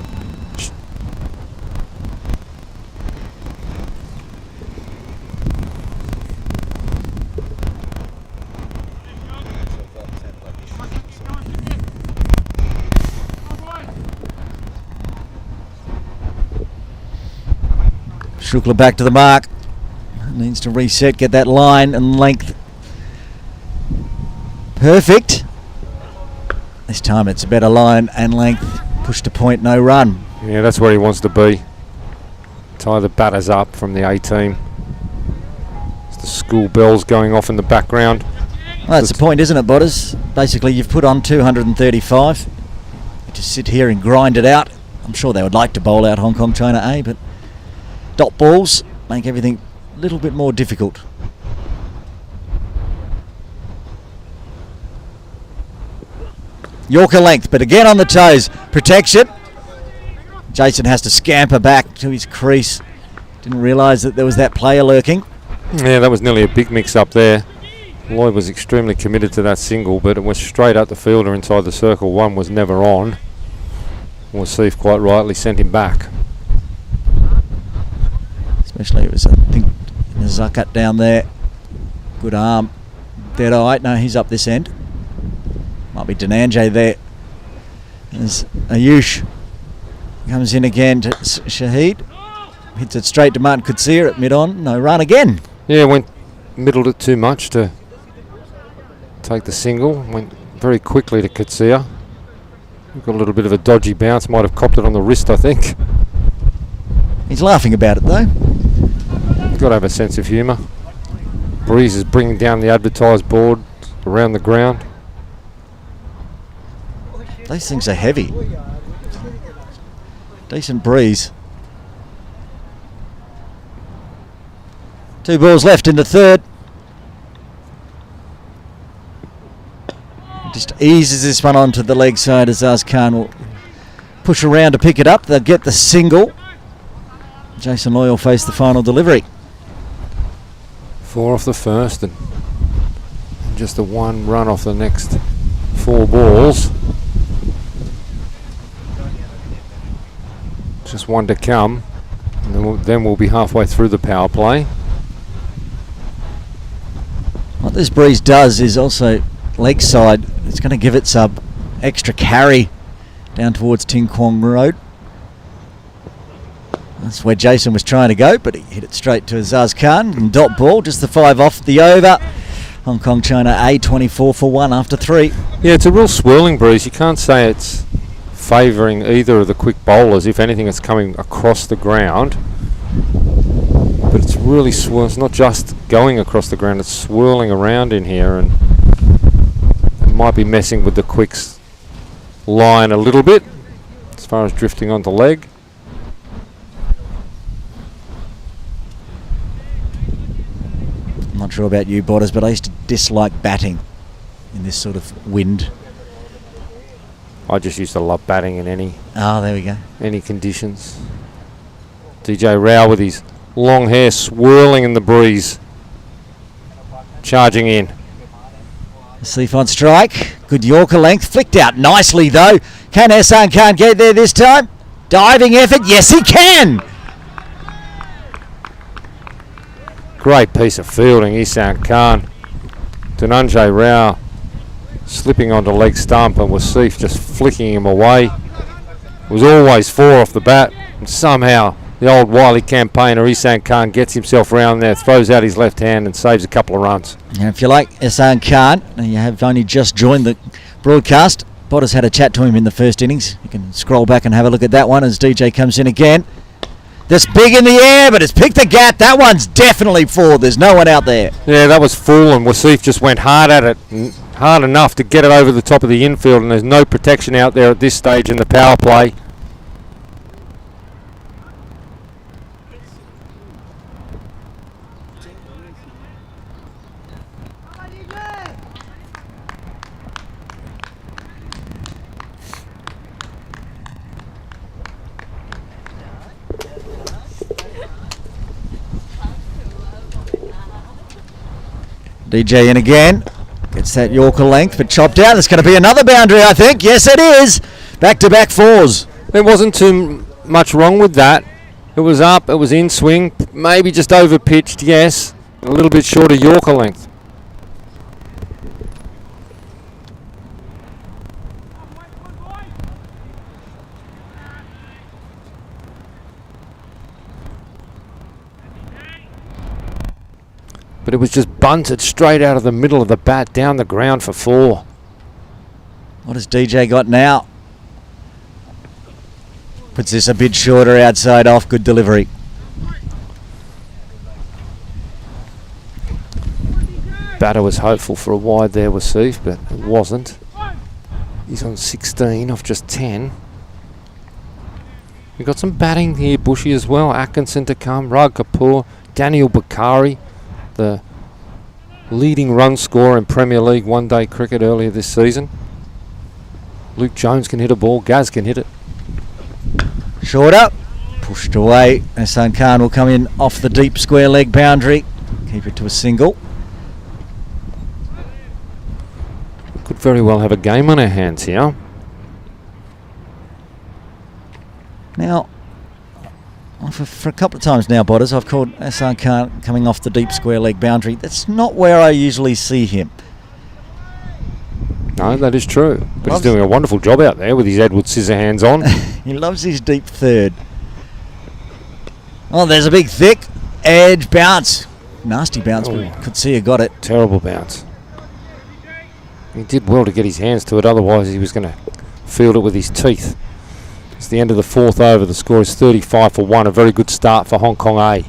Shukla back to the mark. Needs to reset, get that line and length perfect. This time it's a better line and length. Push to point, no run. Yeah, that's where he wants to be. Tie the batters up from the A team. It's the school bells going off in the background. Well, that's the point, isn't it, Botters? Basically, you've put on 235. You just sit here and grind it out. I'm sure they would like to bowl out Hong Kong China A, but dot balls make everything a little bit more difficult. Yorker length, but again on the toes. Protection. Jason has to scamper back to his crease. Didn't realise that there was that player lurking. Yeah, that was nearly a big mix up there. Lloyd was extremely committed to that single, but it went straight up the fielder inside the circle. One was never on. Wasif quite rightly sent him back. Especially it was, I think, Zakat down there. Good arm. Dead eye. No, he's up this end. Might be Dhananjay there. There's Ayush. Comes in again to Shahid. Hits it straight to Martin Kutsir at mid-on. No run again. Yeah, went middled it too much to take the single. Went very quickly to Kutsir. Got a little bit of a dodgy bounce. Might have copped it on the wrist, I think. He's laughing about it though. Got to have a sense of humour. Breeze is bringing down the advertised board around the ground. These things are heavy. Decent breeze. 2 balls left in the third. Just eases this one onto the leg side as Azaz Khan will push around to pick it up. They'll get the single. Jason Loy will face the final delivery. 4 off the first and just the 1 run off the next 4 balls. Just 1 to come, and then we'll be halfway through the power play. What this breeze does is also leg side. It's going to give it some extra carry down towards Ting Kwong Road. That's where Jason was trying to go, but he hit it straight to Azaz Khan. And dot ball, just the 5 off the over. Hong Kong China A 24 for 1 after 3. Yeah, it's a real swirling breeze. You can't say it's favouring either of the quick bowlers. If anything, it's coming across the ground. But it's really it's not just going across the ground, it's swirling around in here, and it might be messing with the quicks line a little bit as far as drifting onto leg. I'm not sure about you, Botters, but I used to dislike batting in this sort of wind. I just used to love batting in any there we go. Any conditions. DJ Rao with his long hair swirling in the breeze. Charging in. Asif on strike. Good Yorker length. Flicked out nicely though. Can Ehsan Khan get there this time? Diving effort. Yes, he can. Great piece of fielding, Ehsan Khan. Dhananjay Rao slipping onto leg stump and Wasif just flicking him away. It was always 4 off the bat, and somehow the old wily campaigner Ehsan Khan gets himself round there, throws out his left hand and saves a couple of runs. And if you like Ehsan Khan, and you have only just joined the broadcast, Bottas had a chat to him in the first innings. You can scroll back and have a look at that one as DJ comes in again. This big in the air, but it's picked the gap. That one's definitely 4. There's no one out there. Yeah, that was full, and Wasif just went hard at it, hard enough to get it over the top of the infield, and there's no protection out there at this stage in the power play. DJ in again. Gets that Yorker length, but chopped out. There's going to be another boundary, I think. Yes, it is. Back-to-back 4s. There wasn't too much wrong with that. It was up, it was in swing, maybe just over pitched, yes. A little bit short of Yorker length. But it was just bunted straight out of the middle of the bat down the ground for 4. What has DJ got now? Puts this a bit shorter outside off. Good delivery. Batter was hopeful for a wide there with Wasif, but it wasn't. He's on 16 off just 10. We've got some batting here, Bushy, as well. Atkinson to come, Rag Kapoor, Daniel Bakari, the leading run scorer in Premier League one-day cricket earlier this season. Luke Jones can hit a ball, Gaz can hit it. Shorter, pushed away. Ehsan Khan will come in off the deep square leg boundary. Keep it to a single. Could very well have a game on our hands here. Now, for a couple of times now, Bottas, I've called Ehsan Khan coming off the deep square leg boundary. That's not where I usually see him. No, that is true. But he's doing a wonderful job out there with his Edward Scissorhands on. He loves his deep third. Oh, there's a big thick edge bounce. Nasty bounce, but could see he got it. Terrible bounce. He did well to get his hands to it, otherwise he was going to field it with his teeth. It's the end of the 4th over. The score is 35 for 1. A very good start for Hong Kong A.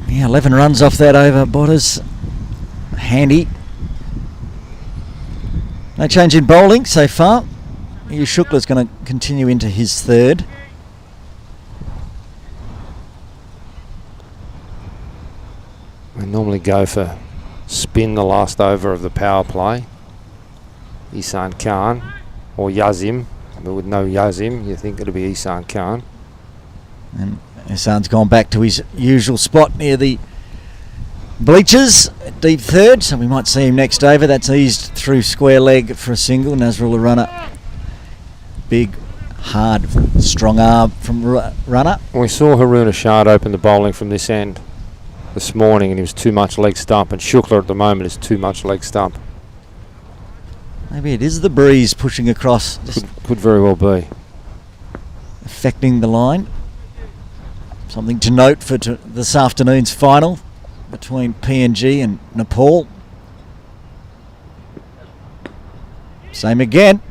Yeah, 11 runs off that over, Bottas. Handy. No change in bowling so far. Shukla's going to continue into his 3rd. We normally go for spin the last over of the power play. Ehsan Khan or Yazim. But with no Yazim, you think it'll be Ehsan Khan. And Ehsan's gone back to his usual spot near the bleachers, deep 3rd, so we might see him next over. That's eased through square leg for a single. Nazrul the runner. Big, hard, strong arm from runner. We saw Haroon Ashad open the bowling from this end this morning, and he was too much leg stump, and Shukla at the moment is too much leg stump. Maybe it is the breeze pushing across. Could very well be. Affecting the line. Something to note for this afternoon's final between PNG and Nepal. Same again.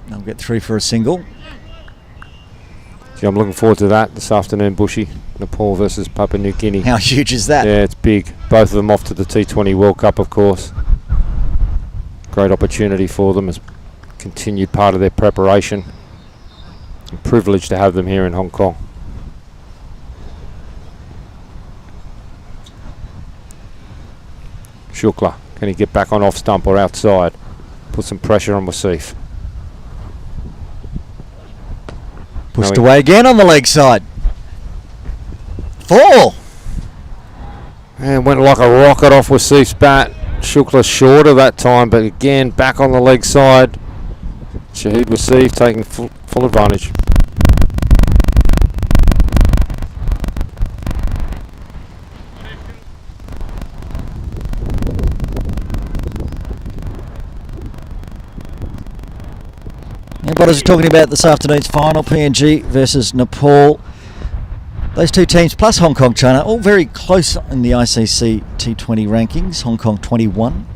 They'll get through for a single. Gee, I'm looking forward to that this afternoon, Bushy. Nepal versus Papua New Guinea. How huge is that? Yeah, it's big. Both of them off to the T20 World Cup, of course. Great opportunity for them as continued part of their preparation. A privilege to have them here in Hong Kong. Shukla, can he get back on off stump or outside? Put some pressure on Wasif. Pushed away again on the leg side. 4. And went like a rocket off Wasif's bat. Shukla shorter that time, but again back on the leg side. Shahid Wasif taking full advantage. What is talking about this afternoon's final, PNG versus Nepal. Those two teams plus Hong Kong, China, all very close in the ICC T20 rankings. Hong Kong 21.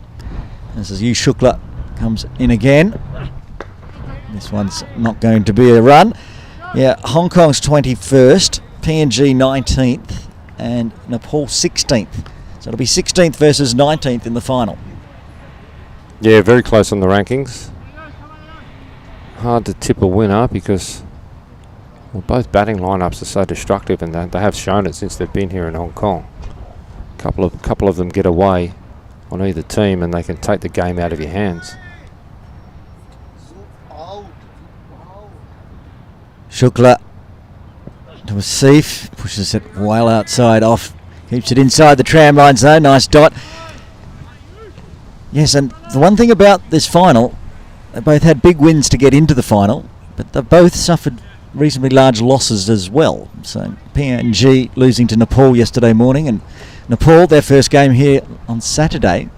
This is Yu Shukla comes in again. This one's not going to be a run. Yeah, Hong Kong's 21st, PNG 19th, and Nepal 16th. So it'll be 16th versus 19th in the final. Yeah, very close on the rankings. Hard to tip a winner because both batting lineups are so destructive, and they have shown it since they've been here in Hong Kong. Couple of them get away on either team, and they can take the game out of your hands. Shukla to Wasif, pushes it well outside off, keeps it inside the tramline zone. Nice dot. Yes, and the one thing about this final, they both had big wins to get into the final, but they both suffered reasonably large losses as well. So PNG losing to Nepal yesterday morning, and Nepal, their first game here on Saturday,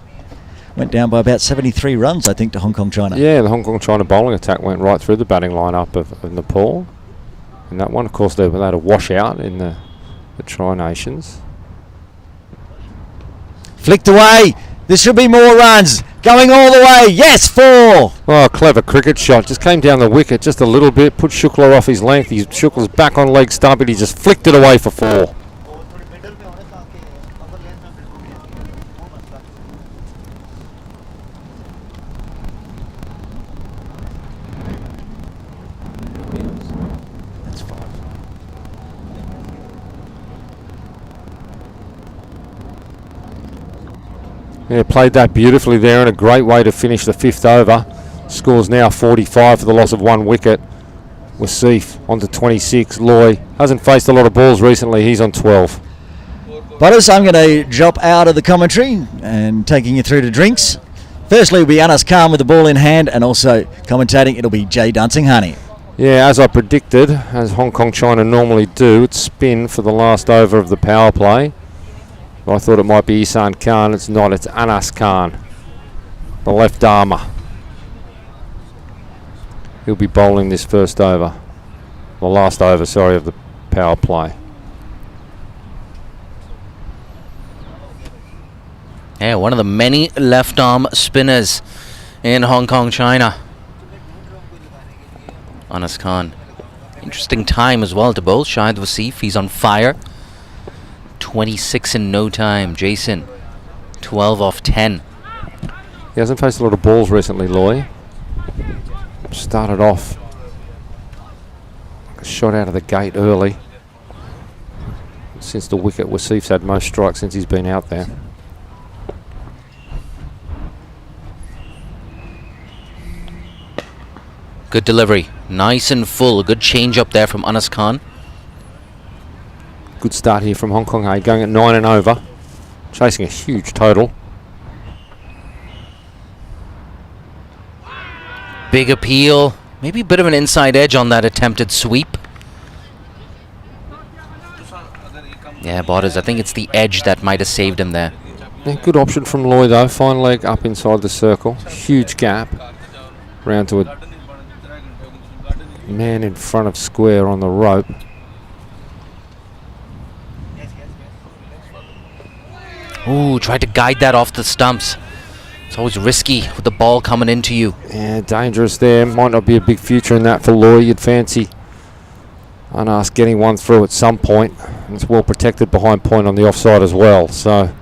went down by about 73 runs, I think, to Hong Kong China. Yeah, the Hong Kong China bowling attack went right through the batting lineup of Nepal. And that one, of course, they had a washout in the Tri-Nations. Flicked away. There should be more runs. Going all the way. Yes, 4. Oh, clever cricket shot. Just came down the wicket just a little bit. Put Shukla off his length. Shukla's back on leg stump, but he just flicked it away for 4. Yeah, played that beautifully there, and a great way to finish the 5th over. Scores now 45 for the loss of 1 wicket. Wasif on to 26. Loy hasn't faced a lot of balls recently. He's on 12. Butters, I'm going to drop out of the commentary and taking you through to drinks. Firstly, it'll be Anas Khan with the ball in hand, and also commentating, it'll be Jay Dancing-Honey. Yeah, as I predicted, as Hong Kong China normally do, it's spin for the last over of the power play. I thought it might be Isan Khan. It's not. It's Anas Khan, the left armour. He'll be bowling this first over. The last over, sorry, of the power play. Yeah, one of the many left arm spinners in Hong Kong, China. Anas Khan. Interesting time as well to bowl. Shahid Wasif, he's on fire. 26 in no time. Jason, 12 off 10. He hasn't faced a lot of balls recently, Loy. Started off a shot out of the gate early. Since the wicket, Wasif's had most strikes since he's been out there. Good delivery. Nice and full. A good change up there from Anas Khan. Good start here from Hong Kong, going at 9 and over. Chasing a huge total. Big appeal. Maybe a bit of an inside edge on that attempted sweep. Yeah, Borders, I think it's the edge that might have saved him there. Yeah, good option from Loy though. Fine leg up inside the circle. Huge gap. Round to a man in front of square on the rope. Ooh, tried to guide that off the stumps. It's always risky with the ball coming into you. Yeah, dangerous there. Might not be a big future in that for Loy. You'd fancy Anas getting one through at some point. And it's well protected behind point on the offside as well. So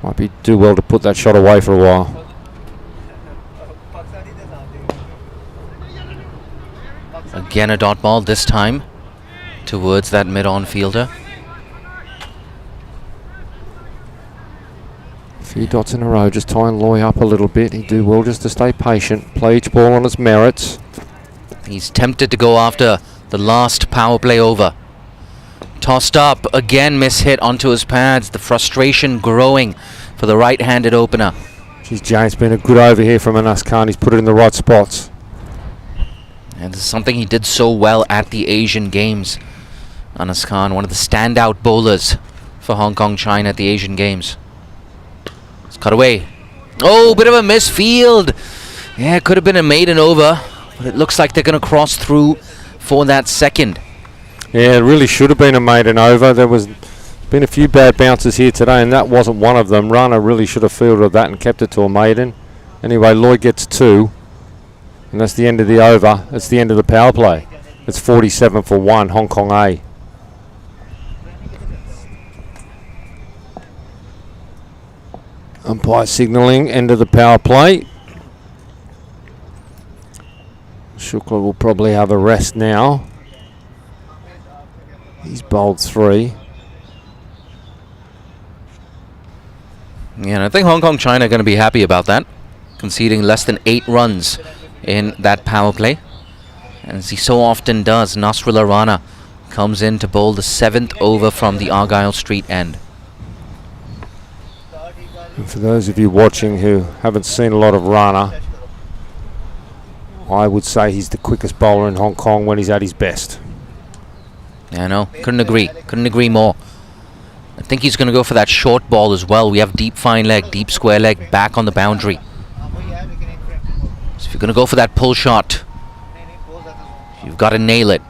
might be do well to put that shot away for a while. Again a dot ball, this time towards that mid-on fielder. Few dots in a row, just tying Loy up a little bit. He'd do well just to stay patient, play each ball on its merits. He's tempted to go after the last power play over. Tossed up, again mishit onto his pads. The frustration growing for the right-handed opener. Geez, James, been a good over here from Anas Khan. He's put it in the right spots. And this is something he did so well at the Asian Games. Anas Khan, one of the standout bowlers for Hong Kong China at the Asian Games. It's cut away. Oh, bit of a misfield. Yeah, it could have been a maiden over, but it looks like they're going to cross through for that second. Yeah, it really should have been a maiden over. There was been a few bad bounces here today, and that wasn't one of them. Rana really should have fielded that and kept it to a maiden. Anyway, Lloyd gets 2, and that's the end of the over. That's the end of the power play. It's 47 for 1, Hong Kong A. Umpire signalling end of the power play. Shukla will probably have a rest now. He's bowled 3. Yeah, and I think Hong Kong China are going to be happy about that, conceding less than 8 runs in that power play. And as he so often does, Nasrullah Rana comes in to bowl the 7th over from the Argyle Street end. And for those of you watching who haven't seen a lot of Rana, I would say he's the quickest bowler in Hong Kong when he's at his best. Yeah, no, couldn't agree more. I think he's going to go for that short ball as well. We have deep fine leg, deep square leg back on the boundary. So if you're going to go for that pull shot, you've got to nail it.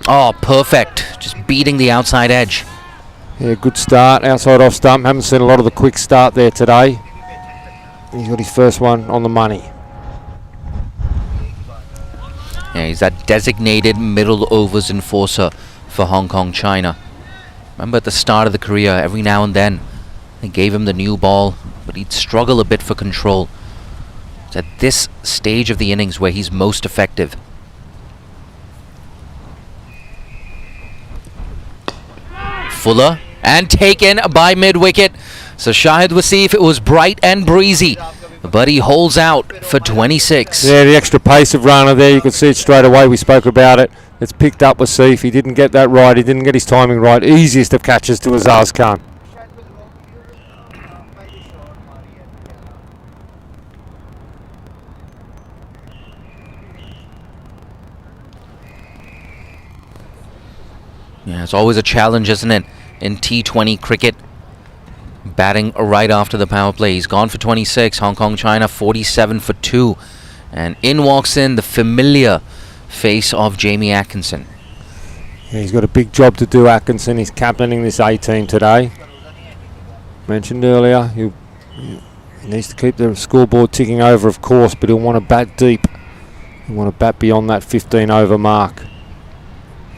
Oh, perfect. Just beating the outside edge. Yeah, good start, outside off stump. Haven't seen a lot of the quick start there today. He's got his first one on the money. Yeah, he's that designated middle overs enforcer for Hong Kong China. Remember at the start of the career, every now and then, they gave him the new ball, but he'd struggle a bit for control. It's at this stage of the innings where he's most effective. Fuller, and taken by mid-wicket. So Shahid Wasif, it was bright and breezy, but he holds out for 26. Yeah, the extra pace of Rana there, you could see it straight away. We spoke about it. It's picked up Wasif. He didn't get that right. He didn't get his timing right. Easiest of catches to Azaz Khan. Yeah, it's always a challenge, isn't it, in T20 cricket. Batting right after the power play. He's gone for 26. Hong Kong China 47 for 2. And in walks in the familiar face of Jamie Atkinson. Yeah, he's got a big job to do, Atkinson. He's captaining this A team today. Mentioned earlier, he needs to keep the scoreboard ticking over, of course, but he'll want to bat deep. He'll want to bat beyond that 15 over mark.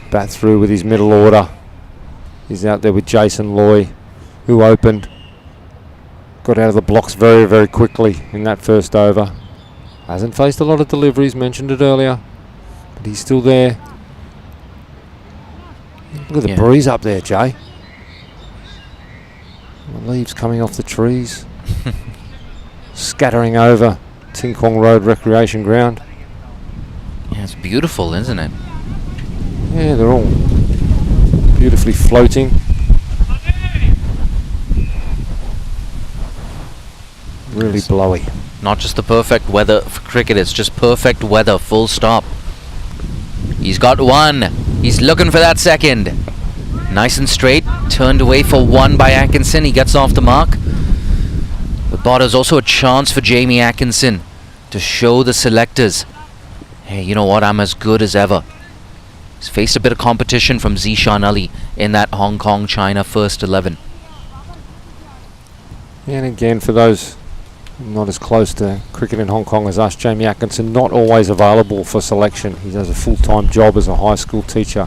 Bat through with his middle order. He's out there with Jason Loy, who opened. Got out of the blocks very, very quickly in that first over. Hasn't faced a lot of deliveries, mentioned it earlier, but he's still there. Look at the breeze up there, Jay. The leaves coming off the trees. Scattering over Ting Kwong Road Recreation Ground. Yeah, it's beautiful, isn't it? Yeah, they're all beautifully floating. Really blowy. Not just the perfect weather for cricket, it's just perfect weather, full stop. He's got 1. He's looking for that second. Nice and straight. Turned away for 1 by Atkinson. He gets off the mark. But there's also a chance for Jamie Atkinson to show the selectors, hey, you know what, I'm as good as ever. He's faced a bit of competition from Zishan Ali in that Hong Kong China first 11. And again, for those not as close to cricket in Hong Kong as us, Jamie Atkinson not always available for selection. He does a full-time job as a high school teacher,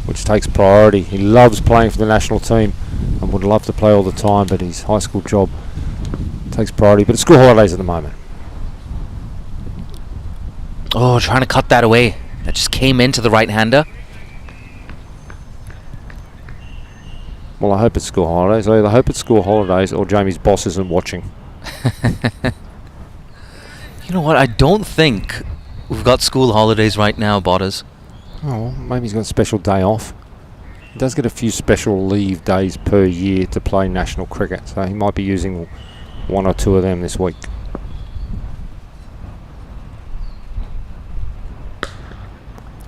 which takes priority. He loves playing for the national team and would love to play all the time, but his high school job takes priority. But it's school holidays at the moment. Oh, trying to cut that away. That just came into the right-hander. Well, I hope it's school holidays. I either hope it's school holidays or Jamie's boss isn't watching. You know what? I don't think we've got school holidays right now, Botters. Oh, maybe he's got a special day off. He does get a few special leave days per year to play national cricket, so he might be using one or two of them this week.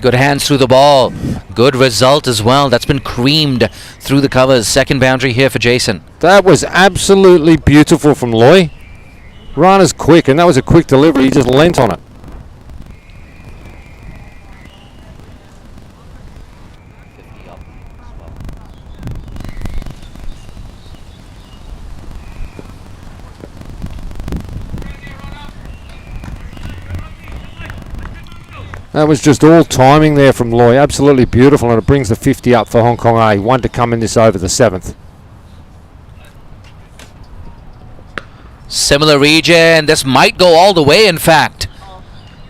Good hands through the ball. Good result as well. That's been creamed through the covers. Second boundary here for Jason. That was absolutely beautiful from Loy. Rana's quick, and that was a quick delivery. He just leant on it. That was just all timing there from Loy. Absolutely beautiful, and it brings the 50 up for Hong Kong A. One to come in this over, the 7th. Similar region. This might go all the way, in fact.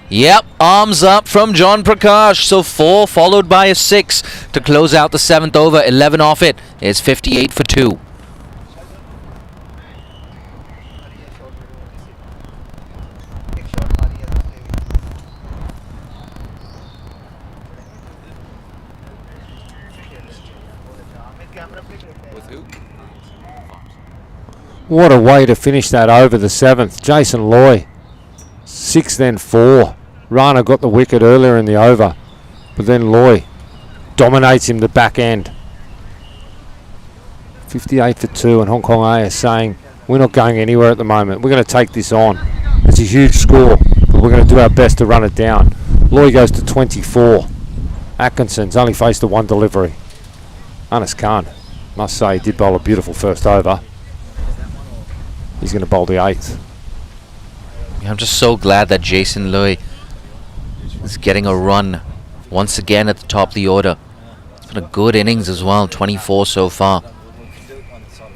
Yep, arms up from John Prakash. So 4 followed by a 6 to close out the 7th over. 11 off it is 58 for 2. What a way to finish that over, the 7th. Jason Loy, 6 then 4. Rana got the wicket earlier in the over, but then Loy dominates him the back end. 58 for 2, and Hong Kong A are saying, we're not going anywhere at the moment. We're going to take this on. It's a huge score, but we're going to do our best to run it down. Loy goes to 24. Atkinson's only faced a 1 delivery. Anas Khan, must say, did bowl a beautiful first over. He's going to bowl the 8th. Yeah, I'm just so glad that Jason Loy is getting a run once again at the top of the order. It's been a good innings as well, 24 so far.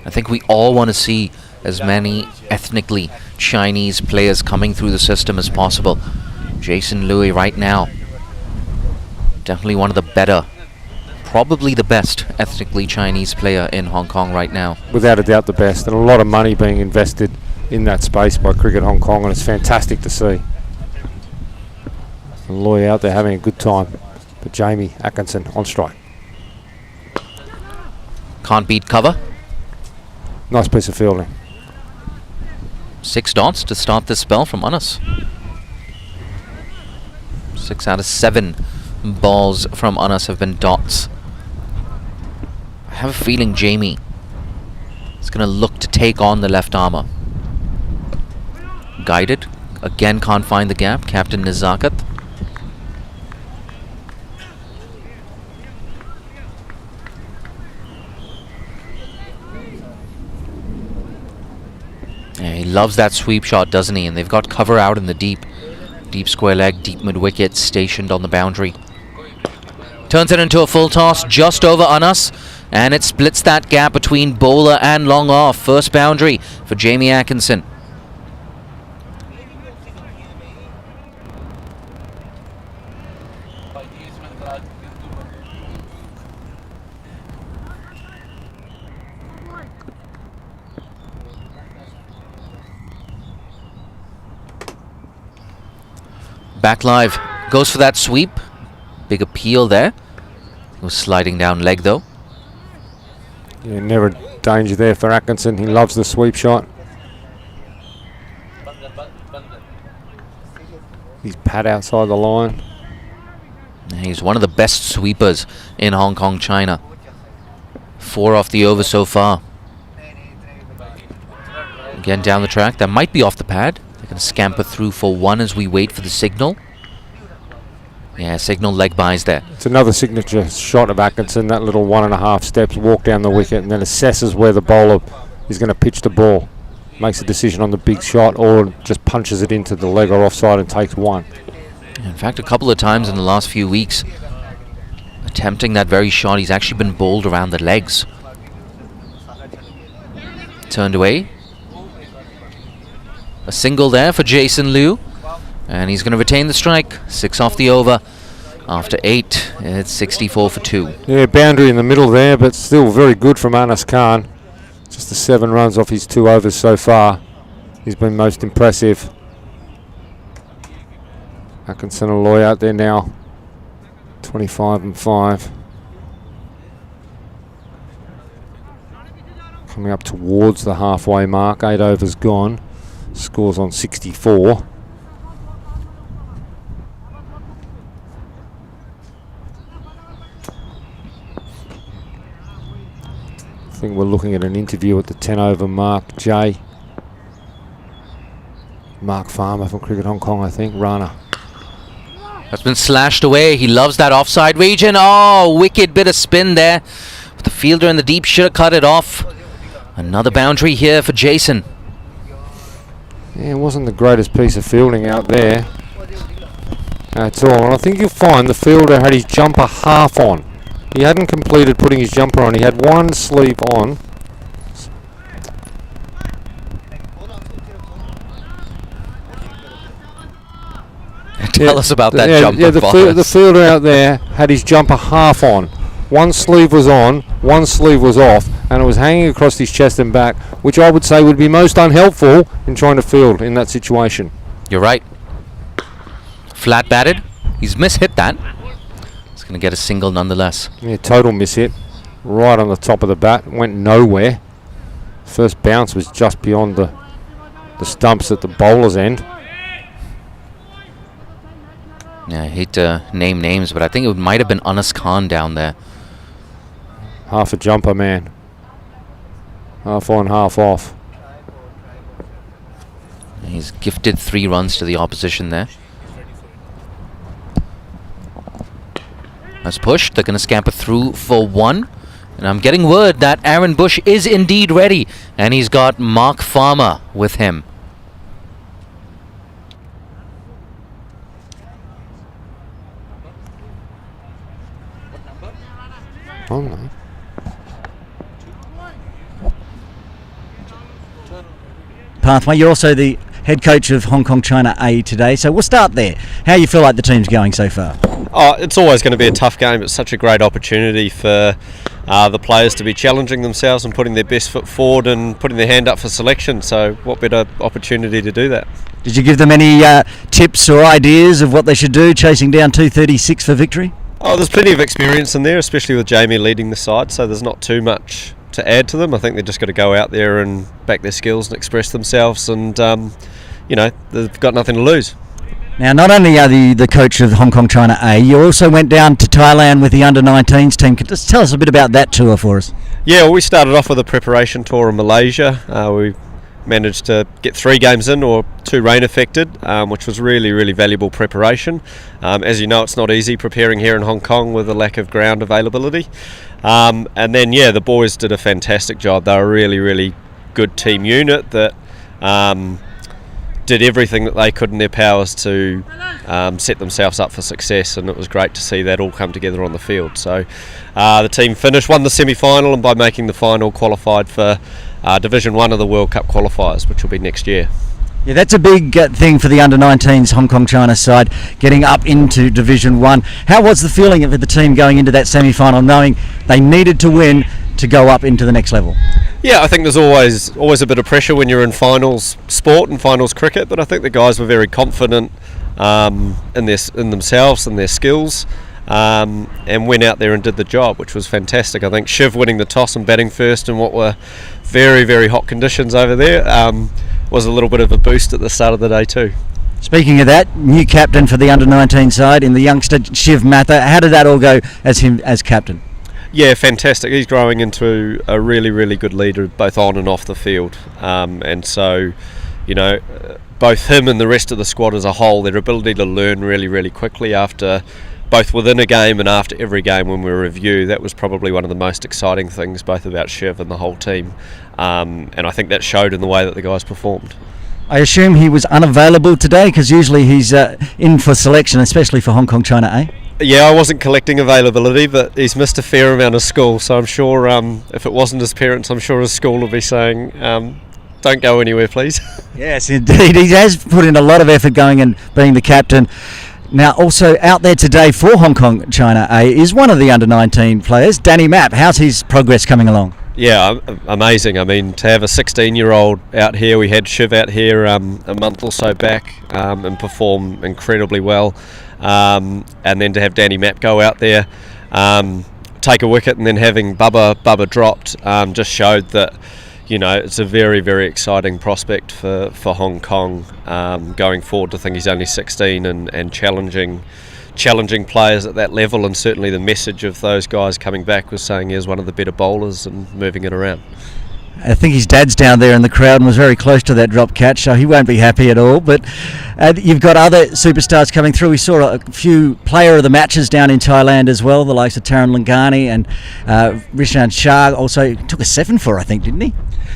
I think we all want to see as many ethnically Chinese players coming through the system as possible. Jason Loy right now, definitely one of the better, probably the best ethnically Chinese player in Hong Kong right now. Without a doubt the best, and a lot of money being invested in that space by Cricket Hong Kong, and it's fantastic to see. And Loy out there having a good time, but Jamie Atkinson on strike. Can't beat cover. Nice piece of fielding. 6 dots to start this spell from Anas. 6 out of 7 balls from Anas have been dots. I have a feeling Jamie is going to look to take on the left armour. Guided. Again can't find the gap. Captain Nizakat. Yeah, he loves that sweep shot, doesn't he? And they've got cover out in the deep. Deep square leg, deep mid-wicket, stationed on the boundary. Turns it into a full toss just over Anas, and it splits that gap between bowler and long off. First boundary for Jamie Atkinson. Back live, goes for that sweep. Big appeal there. Was sliding down leg though. Yeah, never danger there for Atkinson. He loves the sweep shot. He's pad outside the line. He's one of the best sweepers in Hong Kong, China. 4 off the over so far. Again down the track. That might be off the pad. They're going to scamper through for 1 as we wait for the signal. Yeah, signal leg buys there. It's another signature shot of Atkinson. That little 1.5 steps, walk down the wicket, and then assesses where the bowler is going to pitch the ball. Makes a decision on the big shot, or just punches it into the leg or offside and takes 1. In fact, a couple of times in the last few weeks, attempting that very shot, he's actually been bowled around the legs. Turned away. A single there for Jason Liu. And he's going to retain the strike. 6 off the over. After 8, it's 64 for 2. Yeah, boundary in the middle there, but still very good from Anas Khan. Just the 7 runs off his 2 overs so far. He's been most impressive. Atkinson and Loy out there now. 25 and 5. coming up towards the halfway mark. 8 overs gone. Scores on 64. I think we're looking at an interview at the 10 over mark. Jay. Mark Farmer from Cricket Hong Kong, I think. Rana. That's been slashed away. He loves that offside region. Oh, wicked bit of spin there. But the fielder in the deep should have cut it off. Another boundary here for Jason. Yeah, it wasn't the greatest piece of fielding out there at all. And I think you'll find the fielder had his jumper half on. He hadn't completed putting his jumper on. He had one sleeve on. Tell us about that jumper. Yeah, the fielder out there had his jumper half on. One sleeve was on, one sleeve was off, and it was hanging across his chest and back, which I would say would be most unhelpful in trying to field in that situation. You're right. Flat batted. He's mishit that. He's going to get a single nonetheless. Yeah, total mishit. Right on the top of the bat. Went nowhere. First bounce was just beyond the stumps at the bowler's end. Yeah, I hate to name names, but I think it might have been Anas Khan down there. Half a jumper, man. Half on, half off. He's gifted 3 runs to the opposition there. That's pushed. They're going to scamper through for 1. And I'm getting word that Aaron Bush is indeed ready. And he's got Mark Farmer with him. Oh, no. Pathway, you're also the head coach of Hong Kong China A today, so we'll start there. How you feel like the team's going so far? Oh, it's always going to be a tough game. It's such a great opportunity for the players to be challenging themselves and putting their best foot forward and putting their hand up for selection, so what better opportunity to do that? Did you give them any tips or ideas of what they should do, chasing down 236 for victory? Oh, there's plenty of experience in there, especially with Jamie leading the side, so there's not too much to add to them. I think they've just got to go out there and back their skills and express themselves, and they've got nothing to lose. Now, not only are you the coach of Hong Kong China A, you also went down to Thailand with the under-19s team. Just tell us a bit about that tour for us. Yeah, well, we started off with a preparation tour in Malaysia. We managed to get 3 games in, or 2 rain affected, which was really, really valuable preparation. As you know, it's not easy preparing here in Hong Kong with a lack of ground availability. And then, the boys did a fantastic job. They were a really, really good team unit that did everything that they could in their powers to set themselves up for success, and it was great to see that all come together on the field. So the team won the semi-final, and by making the final qualified for Division 1 of the World Cup qualifiers, which will be next year. Yeah, that's a big thing for the under-19s Hong Kong China side, getting up into Division 1. How was the feeling of the team going into that semi-final, knowing they needed to win to go up into the next level? Yeah, I think there's always a bit of pressure when you're in finals sport and finals cricket, but I think the guys were very confident in themselves and their skills, and went out there and did the job, which was fantastic. I think Shiv winning the toss and batting first in what were very, very hot conditions over there was a little bit of a boost at the start of the day too. Speaking of that, new captain for the under-19 side in the youngster Shiv Matha. How did that all go as him as captain? Yeah, fantastic. He's growing into a really, really good leader, both on and off the field. And so, both him and the rest of the squad as a whole, their ability to learn really, really quickly after both within a game and after every game when we review, that was probably one of the most exciting things, both about Shiv and the whole team. And I think that showed in the way that the guys performed. I assume he was unavailable today, because usually he's in for selection, especially for Hong Kong China A. Yeah, I wasn't collecting availability, but he's missed a fair amount of school, so I'm sure if it wasn't his parents, I'm sure his school will be saying, don't go anywhere, please. Yes, indeed. He has put in a lot of effort going and being the captain. Now, also out there today for Hong Kong China A is one of the under-19 players, Danny Mapp. How's his progress coming along? Yeah, amazing. I mean, to have a 16-year-old out here, we had Shiv out here a month or so back and perform incredibly well. And then to have Danny Mapp go out there, take a wicket, and then having Bubba dropped just showed that, you know, it's a very, very exciting prospect for Hong Kong going forward. I think he's only 16 and challenging players at that level, and certainly the message of those guys coming back was saying he was one of the better bowlers and moving it around. I think his dad's down there in the crowd and was very close to that drop catch, so he won't be happy at all. But you've got other superstars coming through. We saw a few player of the matches down in Thailand as well, the likes of Taran Langani and Rishan Shah also took a 7 for, I think, didn't he?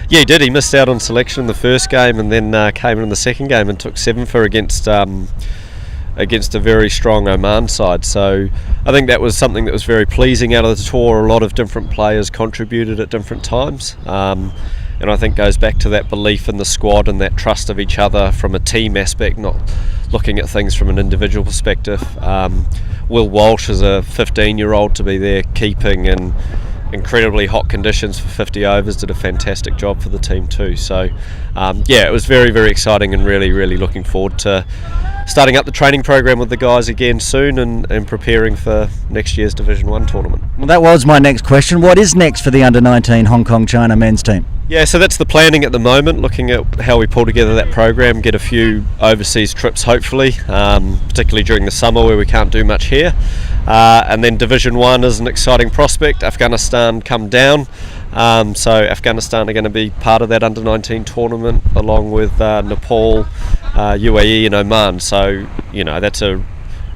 Yeah, he did. He missed out on selection in the first game and then came in the second game and took 7 for against a very strong Oman side. So I think that was something that was very pleasing out of the tour. A lot of different players contributed at different times, and I think goes back to that belief in the squad and that trust of each other from a team aspect, not looking at things from an individual perspective. Will Walsh is a 15-year-old to be there keeping in incredibly hot conditions for 50 overs, did a fantastic job for the team too. So yeah, it was very, very exciting and really, really looking forward to starting up the training program with the guys again soon and preparing for next year's Division 1 tournament. Well, that was my next question. What is next for the under-19 Hong Kong China men's team? Yeah, so that's the planning at the moment, looking at how we pull together that program, get a few overseas trips hopefully, particularly during the summer where we can't do much here. And then Division 1 is an exciting prospect. Afghanistan come down, so Afghanistan are going to be part of that under-19 tournament along with Nepal, UAE and Oman. So, you know, that's a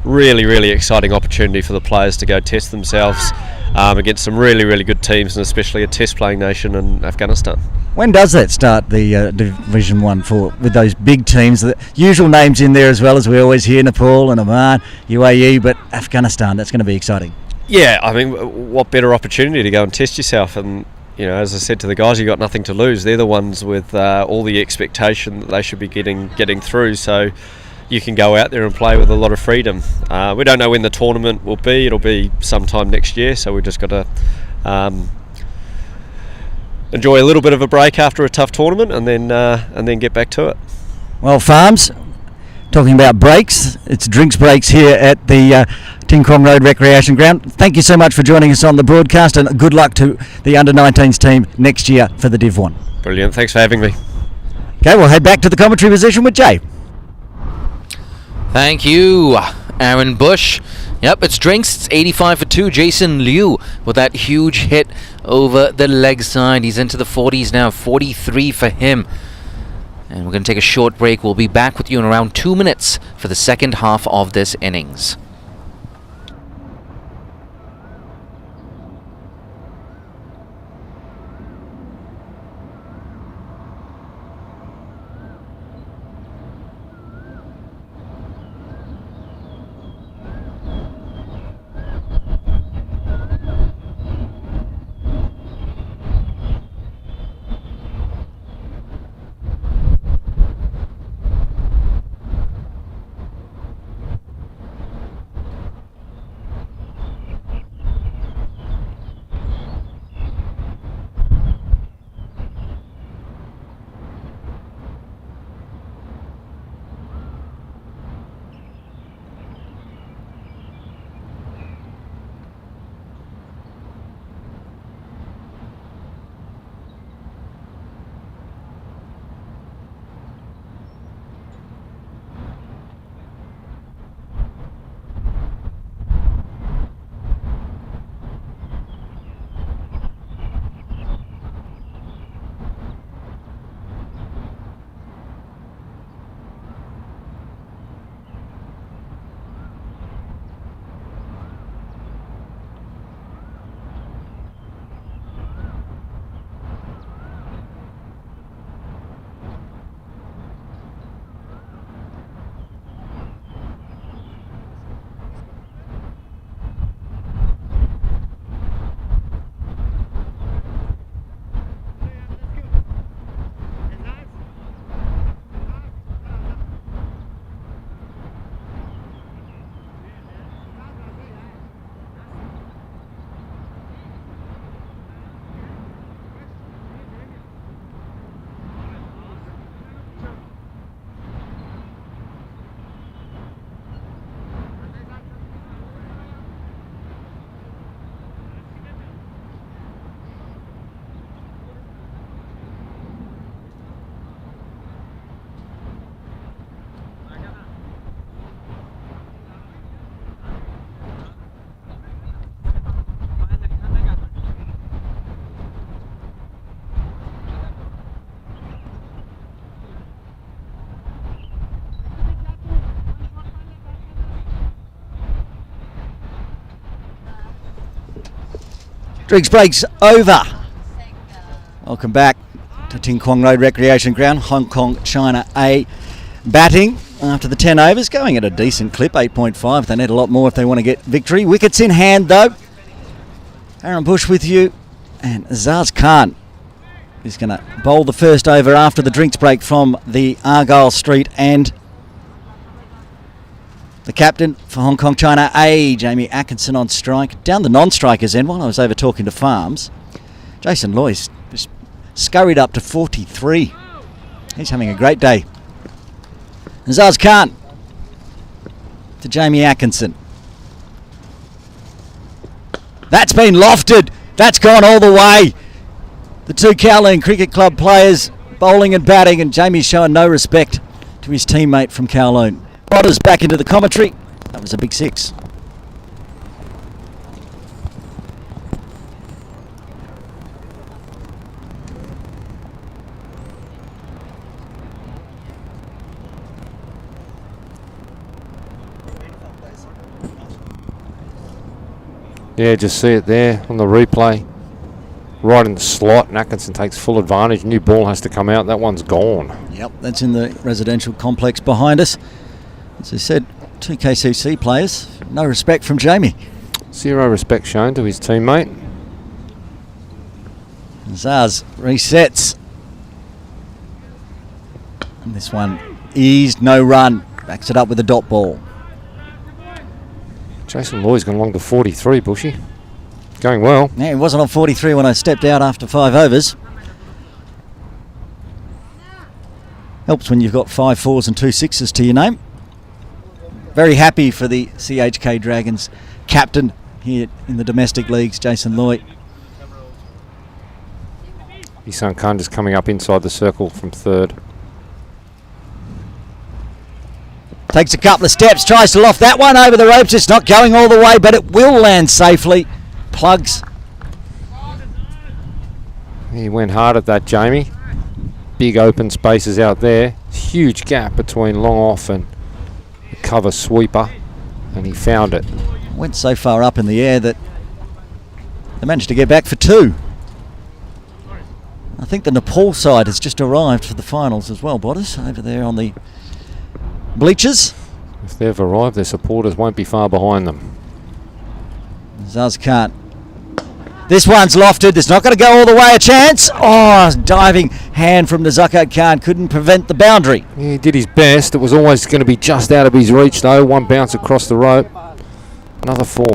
really, really exciting opportunity for the players to go test themselves against some really, really good teams, and especially a test playing nation in Afghanistan. When does that start, the Division 1 with those big teams, the usual names in there as well, as we always hear, Nepal and Oman, UAE, but Afghanistan, that's going to be exciting. Yeah, I mean, what better opportunity to go and test yourself? And, you know, as I said to the guys, you've got nothing to lose. They're the ones with all the expectation that they should be getting through, so you can go out there and play with a lot of freedom. We don't know when the tournament will be. It'll be sometime next year, so we've just got to enjoy a little bit of a break after a tough tournament and then get back to it. Well, Farms, talking about breaks, it's drinks breaks here at the Ting Kwong Road Recreation Ground. Thank you so much for joining us on the broadcast, and good luck to the under-19s team next year for the Div 1. Brilliant, thanks for having me. Okay, we'll head back to the commentary position with Jay. Thank you, Aaron Bush. Yep, it's drinks. It's 85 for 2. Jason Liu with that huge hit over the leg side. He's into the 40s now, 43 for him. And we're going to take a short break. We'll be back with you in around 2 minutes for the second half of this innings. Drinks breaks over. Welcome back to Ting Kwong Road Recreation Ground. Hong Kong China A batting after the 10 overs, going at a decent clip, 8.5. They need a lot more if they want to get victory. Wickets in hand though. Aaron Bush with you, and Zaz Khan is going to bowl the first over after the drinks break from the Argyle Street, and the captain for Hong Kong China A, Jamie Atkinson, on strike. Down the non-strikers end while I was over talking to Farms, Jason Loyce just scurried up to 43. He's having a great day. Zaz Khan to Jamie Atkinson. That's been lofted. That's gone all the way. The two Kowloon Cricket Club players bowling and batting, and Jamie's showing no respect to his teammate from Kowloon. Potters back into the commentary. That was a big 6. Yeah, just see it there on the replay. Right in the slot, and Atkinson takes full advantage. New ball has to come out. That one's gone. Yep, that's in the residential complex behind us. As I said, two KCC players. No respect from Jamie. Zero respect shown to his teammate. Zaz resets. And this one eased, no run. Backs it up with a dot ball. Jason Loy's gone along to 43, Bushy. Going well. Yeah, he wasn't on 43 when I stepped out after 5 overs. Helps when you've got 5 4s and 2 6s to your name. Very happy for the CHK Dragons captain here in the domestic leagues, Jason Loy. Isan Khan just coming up inside the circle from third. Takes a couple of steps, tries to loft that one over the ropes. It's not going all the way, but it will land safely. Plugs. He went hard at that, Jamie. Big open spaces out there. Huge gap between long off and the cover sweeper, and he found it. Went so far up in the air that they managed to get back for 2. I think the Nepal side has just arrived for the finals as well, Bottas, over there on the bleachers. If they've arrived, their supporters won't be far behind them. Zaz Khan. This one's lofted. It's not going to go all the way. A chance. Oh, diving hand from Nazuka Khan couldn't prevent the boundary. Yeah, he did his best. It was always going to be just out of his reach, though. One bounce across the rope. Another 4.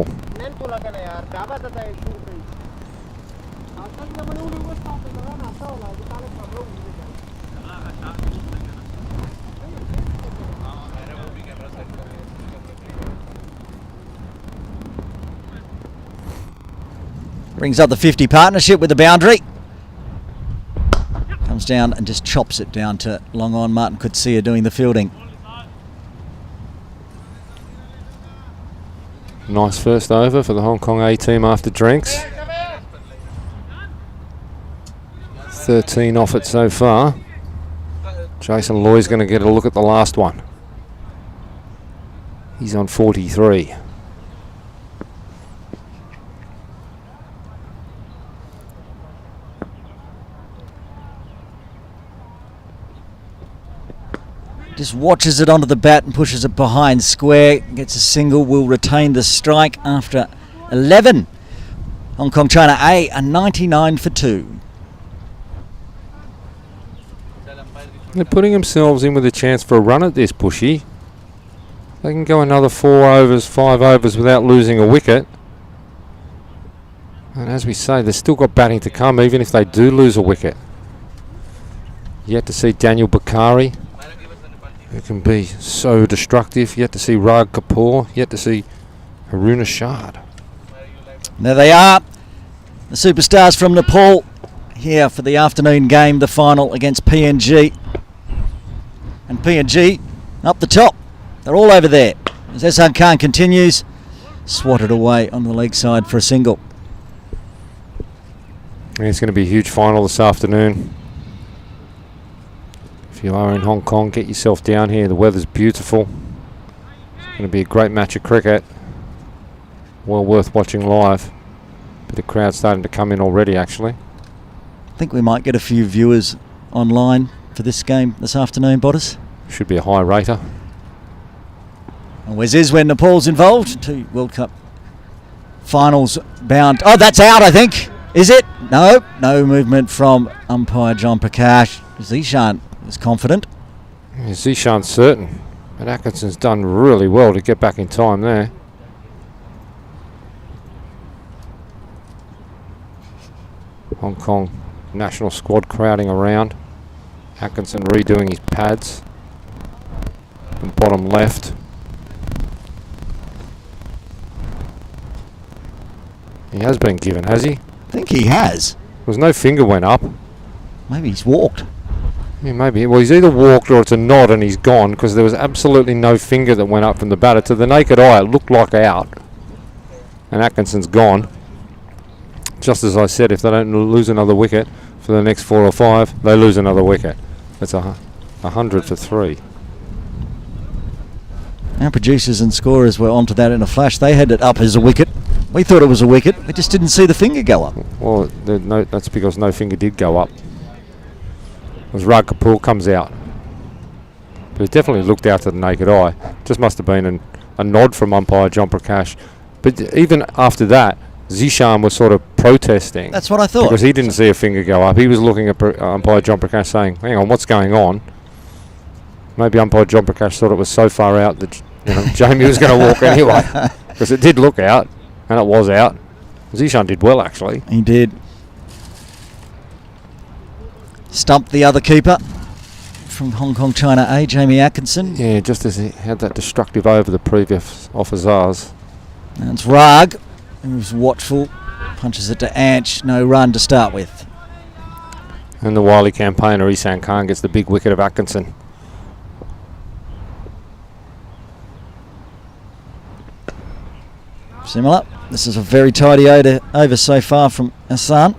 Brings up the 50 partnership with the boundary. Comes down and just chops it down to long on. Martin Kutsia doing the fielding. Nice first over for the Hong Kong A team after drinks. 13 off it so far. Jason Loy's going to get a look at the last one. He's on 43. Just watches it onto the bat and pushes it behind square. Gets a single, will retain the strike after 11. Hong Kong China A, a 99 for 2. They're putting themselves in with a chance for a run at this, Bushy. They can go another 4 overs, 5 overs without losing a wicket. And as we say, they've still got batting to come, even if they do lose a wicket. Yet to see Daniel Bakari, who can be so destructive. Yet to see Rag Kapoor. Yet to see Haruna Shard. There they are, the superstars from Nepal, here for the afternoon game, the final against PNG. And PNG up the top. They're all over there. As Ehsan Khan continues, swatted away on the leg side for a single. Yeah, it's going to be a huge final this afternoon. If you are in Hong Kong, get yourself down here. The weather's beautiful. It's going to be a great match of cricket. Well worth watching live. But the crowd's starting to come in already, actually. I think we might get a few viewers online for this game this afternoon, Bottas. Should be a high rater. And Wes is when Nepal's involved. 2 World Cup finals bound. Oh, that's out, I think. Is it? No. No movement from umpire John Prakash. Zishan is confident. Yeah, Zishan's certain. But Atkinson's done really well to get back in time there. Hong Kong national squad crowding around. Atkinson redoing his pads. And bottom left. He has been given, has he? I think he has. There was no finger went up. Maybe he's walked. Yeah, maybe. Well, he's either walked or it's a nod and he's gone, because there was absolutely no finger that went up from the batter. To the naked eye, it looked like out. And Atkinson's gone. Just as I said, if they don't lose another wicket for the next 4 or 5, they lose another wicket. That's 100 for 3. Our producers and scorers were onto that in a flash. They had it up as a wicket. We thought it was a wicket. We just didn't see the finger go up. Well, that's because no finger did go up. As Rag Kapoor comes out. But it definitely looked out to the naked eye. Just must have been a nod from umpire John Prakash. But even after that, Zishan was sort of protesting. That's what I thought. Because he didn't see a finger go up. He was looking at umpire John Prakash saying, hang on, what's going on? Maybe umpire John Prakash thought it was so far out that Jamie was going to walk anyway. Because it did look out, and it was out. Zishan did well, actually. He did. Stumped the other keeper from Hong Kong China A, Jamie Atkinson. Yeah, just as he had that destructive over the previous off Azars. That's Rag, who's watchful. Punches it to Anch. No run to start with. And the wily campaigner Isan Khan gets the big wicket of Atkinson. Similar. This is a very tidy over so far from Hassan.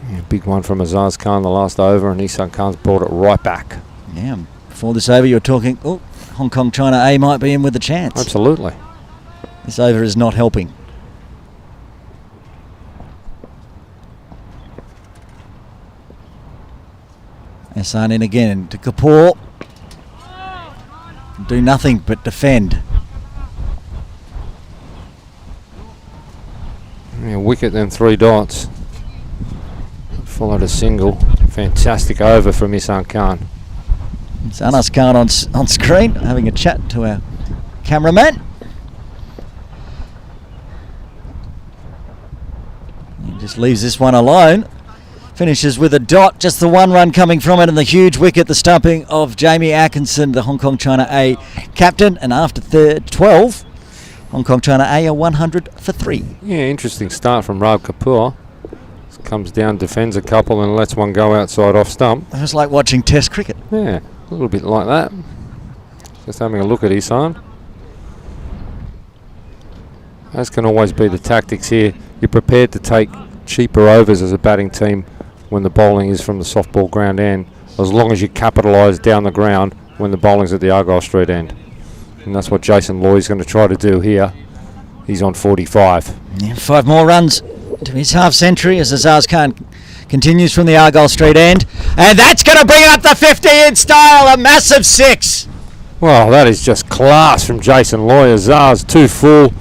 Yeah, big one from Azaz Khan the last over, and Isan Khan's brought it right back. Yeah, before this over you're talking, Hong Kong China A might be in with a chance. Absolutely. This over is not helping. Hassan in again to Kapoor. Do nothing but defend. Yeah, wicket, then 3 dots. Followed a single. Fantastic over from Isan Khan. It's Anas Khan on screen, having a chat to our cameraman. He just leaves this one alone. Finishes with a dot, just the 1 run coming from it, and the huge wicket, the stumping of Jamie Atkinson, the Hong Kong China A captain. And after 12, Hong Kong China A are 100 for 3. Yeah, interesting start from Rag Kapoor. Comes down, defends a couple, and lets one go outside off stump. It was like watching Test cricket. Yeah, a little bit like that. Just having a look at Isan. As can always be the tactics here. You're prepared to take cheaper overs as a batting team when the bowling is from the softball ground end, as long as you capitalise down the ground when the bowling's at the Argyle Street end. And that's what Jason Loy's going to try to do here. He's on 45. Yeah, 5 more runs to his half century as Azaz Khan continues from the Argyle Street end. And that's going to bring up the 50 in style, a massive 6. Well, that is just class from Jason Loy. Azaz 2 full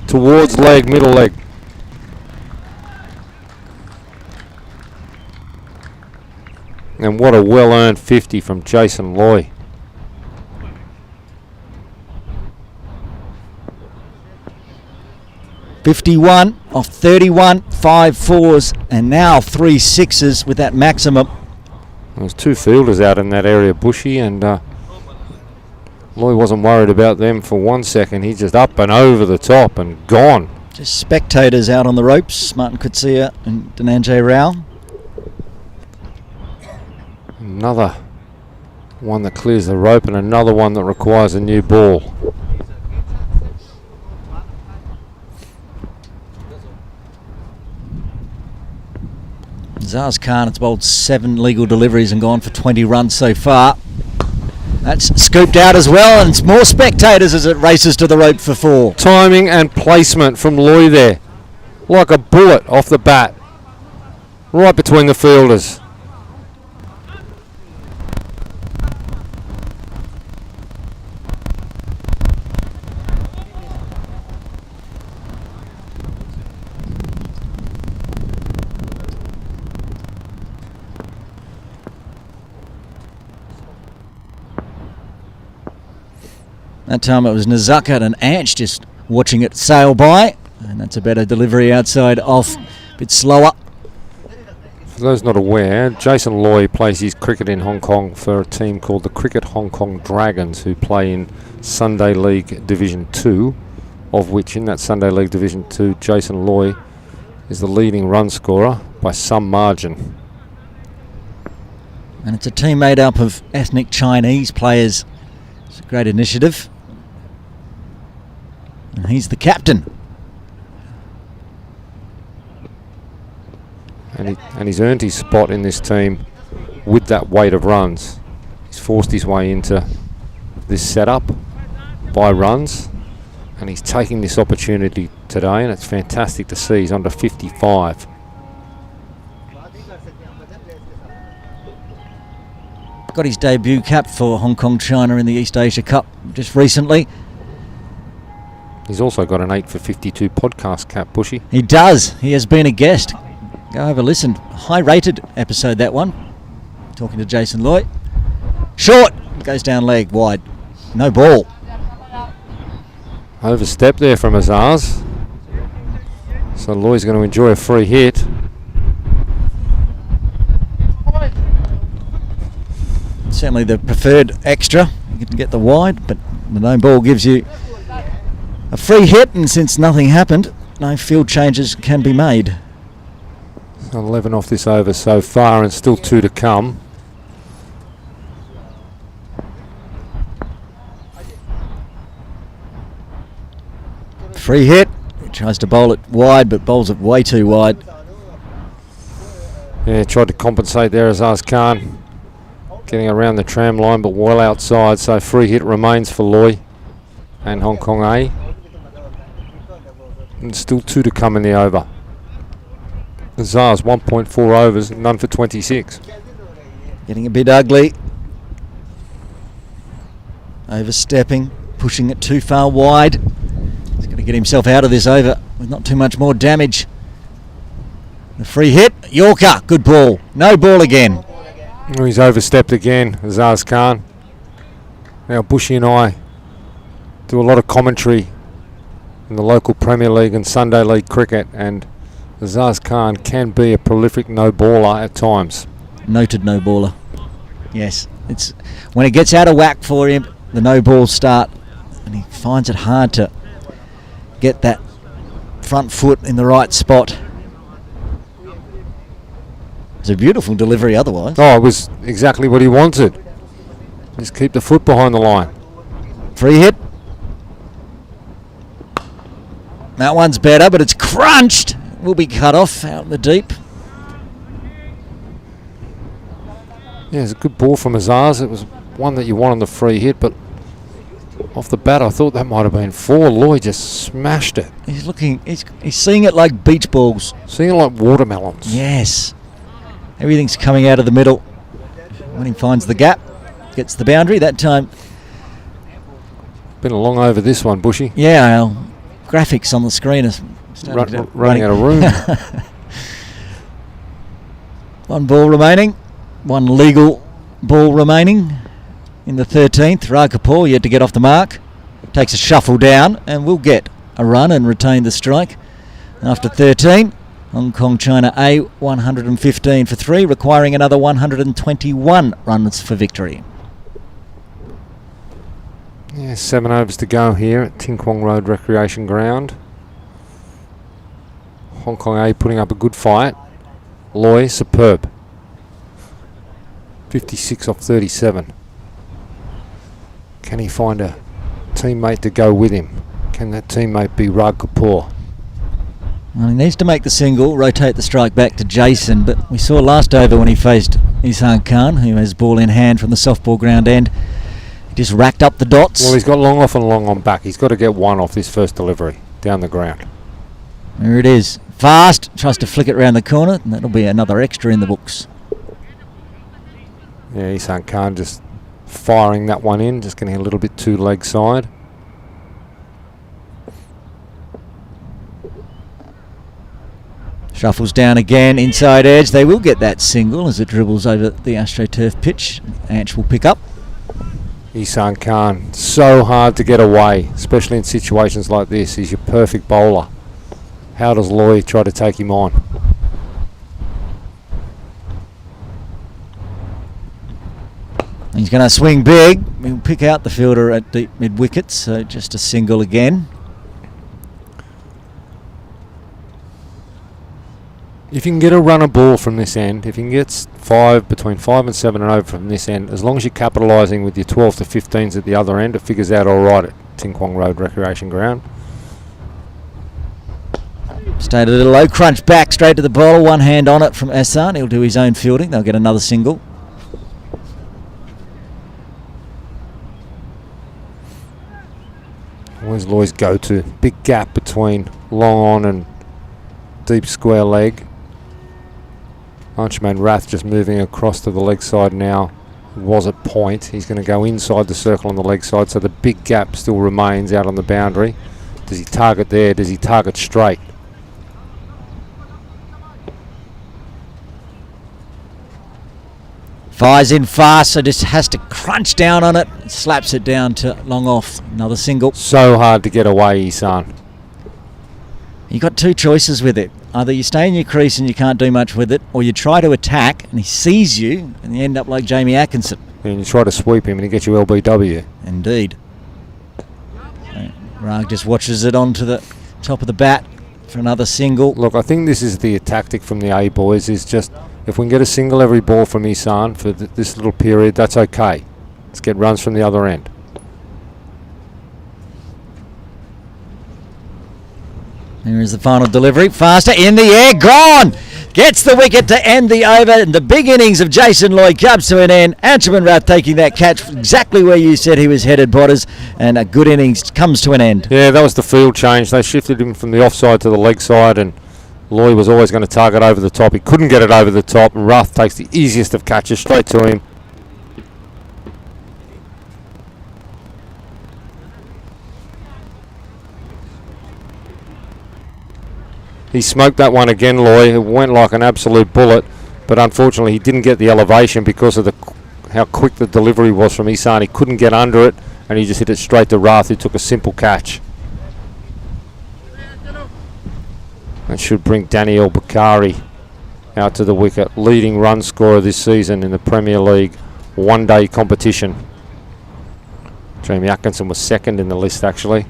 towards leg, middle leg. And what a well-earned 50 from Jason Loy. .51 off 31, 5 4s, and now 3 6s with that maximum. There's 2 fielders out in that area, Bushy, and Loy wasn't worried about them for 1 second. He's just up and over the top and gone. Just spectators out on the ropes, Martin Kutsia and Dhananjay Rao. Another one that clears the rope and another one that requires a new ball. Azaz Khan has bowled 7 legal deliveries and gone for 20 runs so far. That's scooped out as well, and it's more spectators as it races to the rope for 4. Timing and placement from Loy there. like a bullet off the bat, right between the fielders. That time it was Nazaka and Anch just watching it sail by, and that's a better delivery outside off, a bit slower. For those not aware, Jason Loy plays his cricket in Hong Kong for a team called the Cricket Hong Kong Dragons, who play in Sunday League Division 2, of which in that Sunday League Division 2, Jason Loy is the leading run scorer by some margin. And it's a team made up of ethnic Chinese players. It's a great initiative. And he's the captain. And he's earned his spot in this team with that weight of runs. He's forced his way into this setup by runs, and he's taking this opportunity today, and it's fantastic to see. He's under 55. Got his debut cap for Hong Kong China in the East Asia Cup just recently. He's also got an 8 for 52 podcast cap, Bushy. He does. He has been a guest. Go have a listen. High rated episode, that one. Talking to Jason Loy. Short. Goes down leg wide. No ball. Overstep there from Azaz. So Loy's going to enjoy a free hit. Certainly the preferred extra. You can get the wide, but the no ball gives you a free hit, and since nothing happened, no field changes can be made. 11 off this over so far, and still 2 to come. Free hit. He tries to bowl it wide, but bowls it way too wide. Yeah, tried to compensate there, Azaz Khan. Getting around the tram line, but well outside, so free hit remains for Loy and Hong Kong A. And still 2 to come in the over. Azaz 1.4 overs, none for 26. Getting a bit ugly. Overstepping, pushing it too far wide. He's going to get himself out of this over with not too much more damage. The free hit, Yorker, good ball. No ball again. Oh, he's overstepped again, Azaz Khan. Now Bushy and I do a lot of commentary in the local Premier League and Sunday League cricket, and Azaz Khan can be a prolific no-baller at times. Noted no-baller. Yes, it's when it gets out of whack for him, the no-balls start, and he finds it hard to get that front foot in the right spot. It's a beautiful delivery otherwise. Oh, it was exactly what he wanted. Just keep the foot behind the line. Free hit. That one's better, but it's crunched. Will be cut off out in the deep. Yeah, it's a good ball from Azaz. It was one that you want on the free hit, but off the bat I thought that might have been 4. Loy just smashed it. He's looking, he's seeing it like beach balls. Seeing it like watermelons. Yes. Everything's coming out of the middle. When he finds the gap, gets the boundary. That time. Been a long over this one, Bushy. Yeah, our graphics on the screen are running out of room. One ball remaining. One legal ball remaining in the 13th. Raj Kapoor yet to get off the mark. Takes a shuffle down and will get a run and retain the strike. After 13, Hong Kong China A 115 for 3, requiring another 121 runs for victory. Yeah, 7 overs to go here at Ting Kwong Road Recreation Ground. Hong Kong A putting up a good fight. Loy, superb. 56 off 37. Can he find a teammate to go with him? Can that teammate be Raj Kapoor? Well, he needs to make the single, rotate the strike back to Jason, but we saw last over when he faced Isan Khan, who has ball in hand from the softball ground end. He just racked up the dots. Well, he's got long off and long on back. He's got to get one off this first delivery down the ground. There it is. Fast. Tries to flick it around the corner. And that'll be another extra in the books. Yeah, Isan Khan just firing that one in, just getting a little bit too leg side. Shuffles down again, inside edge. They will get that single as it dribbles over the AstroTurf pitch. Anch will pick up. Isan Khan, so hard to get away, especially in situations like this. He's your perfect bowler. How does Loy try to take him on? He's going to swing big. He'll pick out the fielder at deep mid wickets, so just a single again. If you can get a runner ball from this end, if you can get between 5 and 7 and over from this end, as long as you're capitalising with your 12 to 15s at the other end, it figures out all right at Ting Kwong Road Recreation Ground. Stayed a little low, crunch back straight to the bowler, one hand on it from Ehsan. He'll do his own fielding. They'll get another single. Where's Loy's go-to? Big gap between long on and deep square leg. Archman Rath just moving across to the leg side now. Was at point. He's going to go inside the circle on the leg side, so the big gap still remains out on the boundary. Does he target there? Does he target straight? Fires in fast, so just has to crunch down on it. Slaps it down to long off. Another single. So hard to get away, Isan. You've got two choices with it. Either you stay in your crease and you can't do much with it, or you try to attack and he sees you and you end up like Jamie Atkinson. And you try to sweep him and he gets you LBW. Indeed. Rag just watches it onto the top of the bat for another single. Look, I think this is the tactic from the A boys, is just if we can get a single every ball from Isan for this little period, that's okay. Let's get runs from the other end. Here is the final delivery. Faster in the air. Gone! Gets the wicket to end the over. And the big innings of Jason Lloyd comes to an end. Anchaman Rath taking that catch exactly where you said he was headed, Botters. And a good innings comes to an end. Yeah, that was the field change. They shifted him from the offside to the leg side, and Lloyd was always going to target over the top. He couldn't get it over the top, and Rath takes the easiest of catches straight to him. He smoked that one again, Loy. It went like an absolute bullet, but unfortunately he didn't get the elevation because of how quick the delivery was from Isan. He couldn't get under it, and he just hit it straight to Rath, who took a simple catch. That should bring Daniel Bakari out to the wicket, leading run scorer this season in the Premier League one-day competition. Jamie Atkinson was second in the list, actually.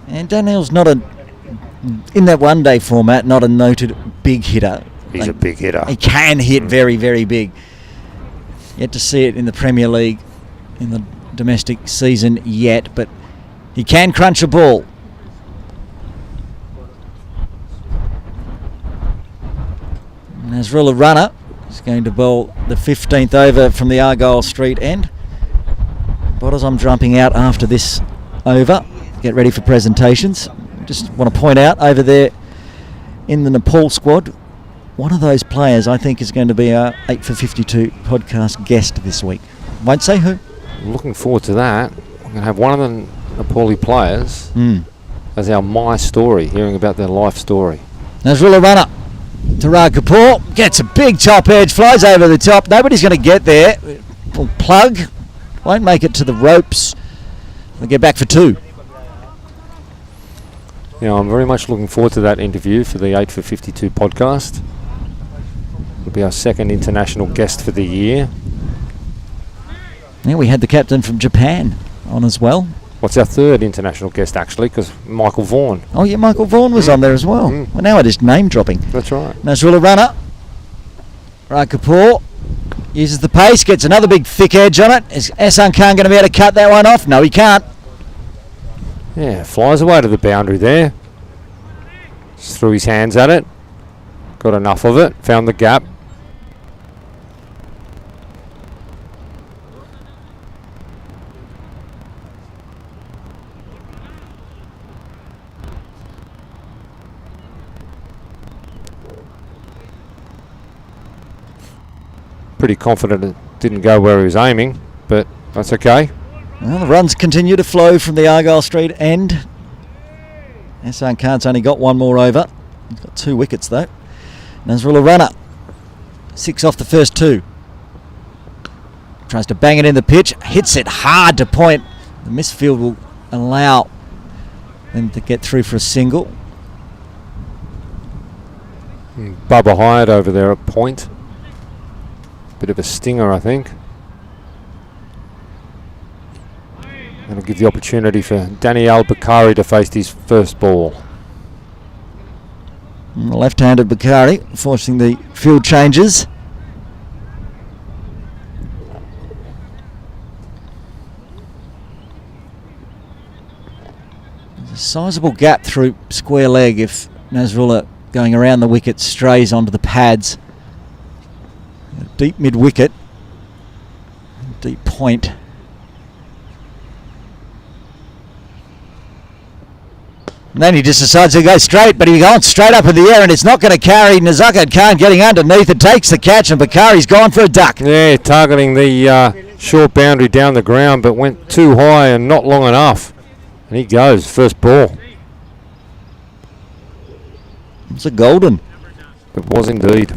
And Daniel's not in that one-day format, not a noted big hitter. He's a big hitter. He can hit very, very big. Yet to see it in the Premier League in the domestic season yet, but he can crunch a ball. Nasrullah Runner is going to bowl the 15th over from the Argyle Street end. Bottles, I'm jumping out after this over. Get ready for presentations. Just want to point out over there in the Nepal squad, one of those players I think is going to be our 8 for 52 podcast guest this week. Won't say who. Looking forward to that. We're going to have one of the Nepali players as our My Story, hearing about their life story. Nasrullah Runner. Tarag Kapoor gets a big top edge, flies over the top. Nobody's going to get there. Plug. Won't make it to the ropes. They'll get back for 2. Yeah, I'm very much looking forward to that interview for the 8 for 52 podcast. It'll be our second international guest for the year. Yeah, we had the captain from Japan on as well. What's our third international guest, actually, because Michael Vaughan. Oh, yeah, Michael Vaughan was on there as well. Well, now I just name dropping. That's right. Nasrullah Runner. Tarag Kapoor uses the pace, gets another big thick edge on it. Is Ehsan Khan going to be able to cut that one off? No, he can't. Yeah, flies away to the boundary there. Just threw his hands at it. Got enough of it. Found the gap. pretty confident it didn't go where he was aiming, but that's okay. Well, the runs continue to flow from the Argyle Street end. Ehsan Khan's only got one more over. He's got 2 wickets though. Nasrullah runner. 6 off the first 2. Tries to bang it in the pitch. Hits it hard to point. The misfield will allow them to get through for a single. Bubba Hyatt over there at point. Bit of a stinger, I think. That'll give the opportunity for Daniel Bakari to face his first ball. And the left-handed Bakari forcing the field changes. There's a sizable gap through square leg if Nasrullah going around the wicket strays onto the pads. A deep mid-wicket. Deep point. And then he just decides to go straight, but he's going straight up in the air and it's not going to carry. Nazakat Khan getting underneath it, takes the catch, and Bakari's gone for a duck. Yeah, targeting the short boundary down the ground, but went too high and not long enough. And he goes, first ball. It's a golden. It was indeed.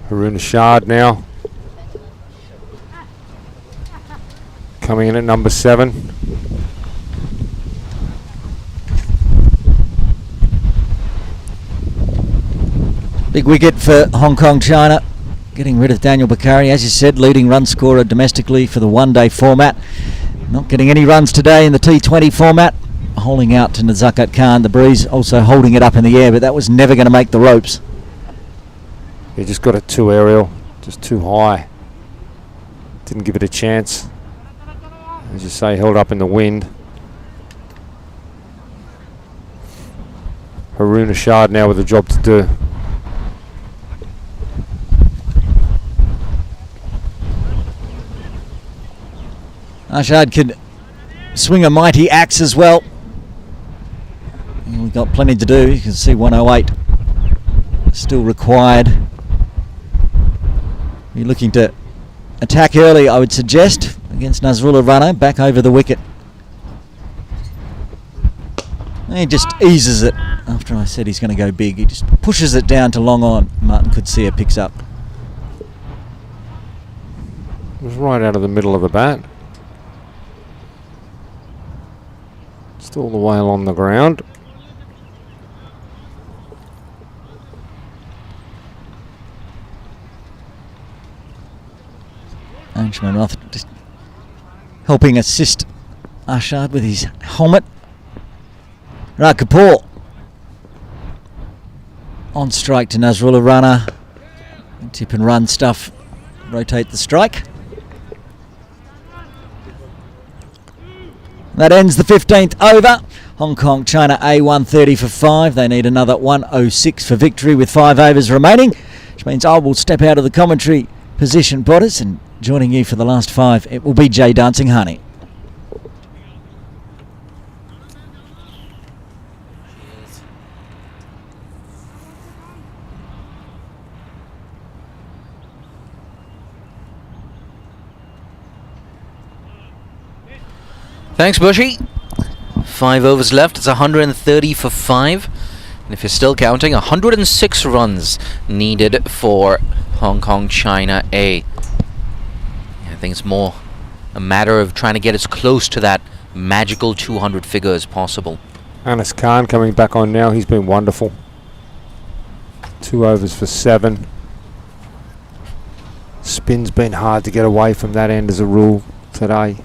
Haroon Ashad now coming in at number 7. Big wicket for Hong Kong China, getting rid of Daniel Bakari, as you said, leading run scorer domestically for the one-day format. Not getting any runs today in the T20 format. Holding out to Nazakat Khan. The breeze also holding it up in the air, but that was never going to make the ropes. He just got it too aerial, just too high. Didn't give it a chance. As you say, held up in the wind. Haroon Ashad now with a job to do. Ashad could swing a mighty axe as well. We've got plenty to do. You can see 108 still required. You're looking to attack early, I would suggest, against Nasrullah runner, back over the wicket. He just eases it after I said he's going to go big. He just pushes it down to long on. Martin Coetzee picks up. It was right out of the middle of the bat. Still the way along the ground. Anshman Roth just helping assist Ashad with his helmet. Right, Kapoor on strike to Nasrullah runner. Tip and run stuff. Rotate the strike. That ends the 15th over. Hong Kong China A 130 for 5. They need another 106 for victory with 5 overs remaining, which means I will step out of the commentary position, Botters, and joining you for the last 5, it will be Jay Dancing Honey. Thanks, Bushy. 5 overs left. It's 130 for 5. And if you're still counting, 106 runs needed for Hong Kong China A. I think it's more a matter of trying to get as close to that magical 200 figure as possible. Anas Khan coming back on now. He's been wonderful. 2 overs for 7. Spin's been hard to get away from that end as a rule today.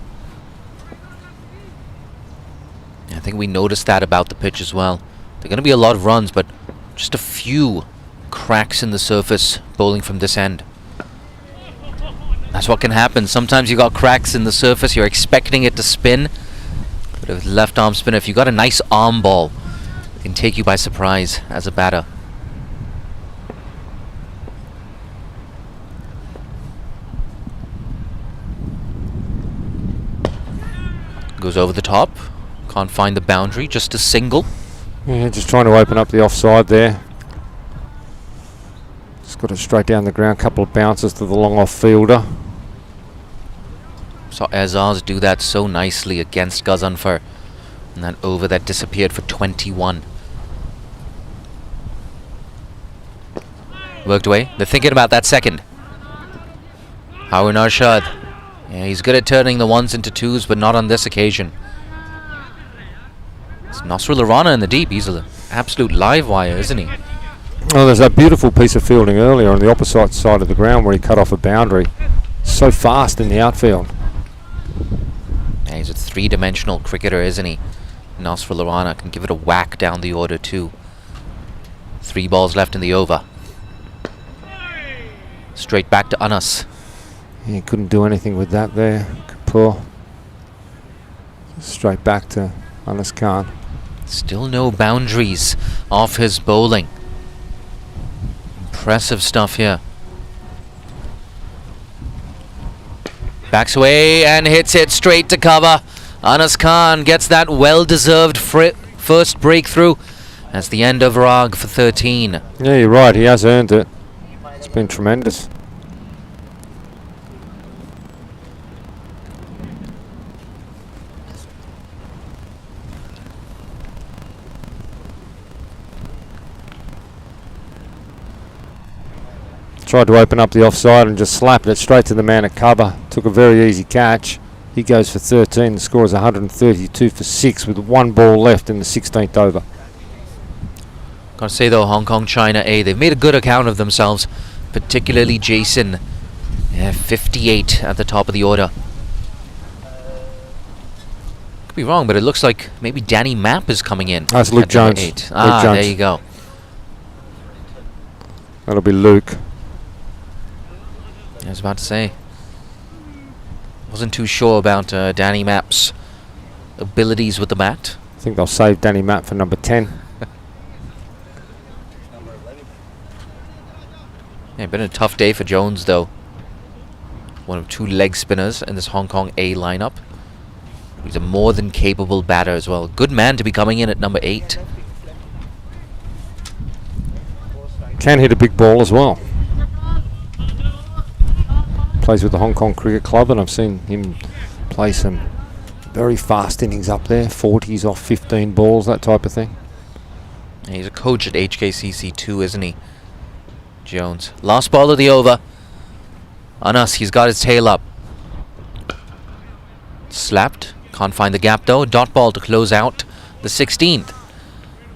I think we noticed that about the pitch as well. There are going to be a lot of runs, but just a few cracks in the surface bowling from this end. That's what can happen. Sometimes you got cracks in the surface, you're expecting it to spin. But with left arm spinner, if you got a nice arm ball, it can take you by surprise as a batter. Goes over the top. Can't find the boundary. Just a single. Yeah, just trying to open up the offside there. Just got it straight down the ground. Couple of bounces to the long off fielder. Saw Azaz do that so nicely against Gazanfar. And that over that disappeared for 21. Worked away. They're thinking about that second. Harun Arshad. Yeah, he's good at turning the ones into twos, but not on this occasion. It's Nasrullah Rana in the deep. He's an absolute live wire, isn't he? Oh, there's that beautiful piece of fielding earlier on the opposite side of the ground where he cut off a boundary. So fast in the outfield. Yeah, he's a three-dimensional cricketer, isn't he? Nasrullah Rana can give it a whack down the order too. 3 balls left in the over. Straight back to Anas. He couldn't do anything with that there. Kapoor. Straight back to Anas Khan. Still no boundaries off his bowling. Impressive stuff here. Backs away and hits it straight to cover. Anas Khan gets that well-deserved first breakthrough. That's the end of Rag for 13. Yeah, you're right. He has earned it. It's been tremendous. Tried to open up the offside and just slapped it straight to the man at cover. Took a very easy catch. He goes for 13. The score is 132 for 6 with 1 ball left in the 16th over. Gotta say though, Hong Kong China A, they've made a good account of themselves, particularly Jason. Yeah, 58 at the top of the order. Could be wrong, but it looks like maybe Danny Mapp is coming in. That's Luke Jones. 8. Luke Jones. Jones. There you go. That'll be Luke. I was about to say. Wasn't too sure about Danny Mapp's abilities with the bat. I think they'll save Danny Mapp for number 10. Yeah, been a tough day for Jones though. One of 2 leg spinners in this Hong Kong A lineup. He's a more than capable batter as well. Good man to be coming in at number 8. Can hit a big ball as well. Plays with the Hong Kong Cricket Club, and I've seen him play some very fast innings up there. 40s off 15 balls, that type of thing. Yeah, he's a coach at HKCC too, isn't he? Jones. Last ball of the over. Anas, he's got his tail up. Slapped. Can't find the gap though. Dot ball to close out the 16th.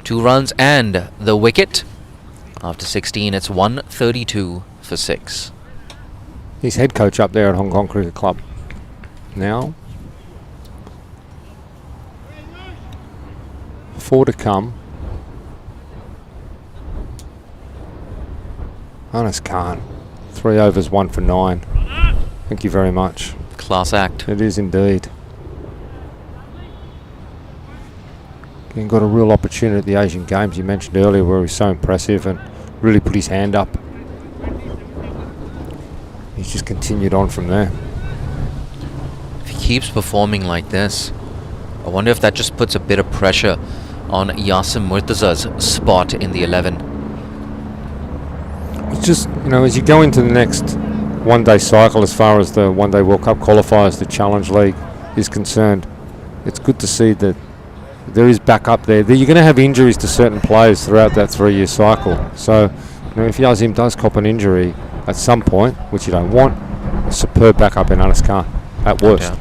2 runs and the wicket. After 16, it's 132 for 6. He's head coach up there at Hong Kong Cricket Club now. 4 to come. Anas Khan. 3 overs, 1 for 9. Thank you very much. Class act. It is indeed. He got a real opportunity at the Asian Games you mentioned earlier where he was so impressive and really put his hand up. He's just continued on from there. If he keeps performing like this, I wonder if that just puts a bit of pressure on Yasim Murtaza's spot in the 11. It's just, you know, as you go into the next one-day cycle as far as the one-day World Cup qualifiers, the Challenge League is concerned, it's good to see that there is backup there. You're going to have injuries to certain players throughout that 3-year cycle. So, you know, if Yazim does cop an injury at some point, which you don't want, a superb backup in Anas Khan at worst. Yeah.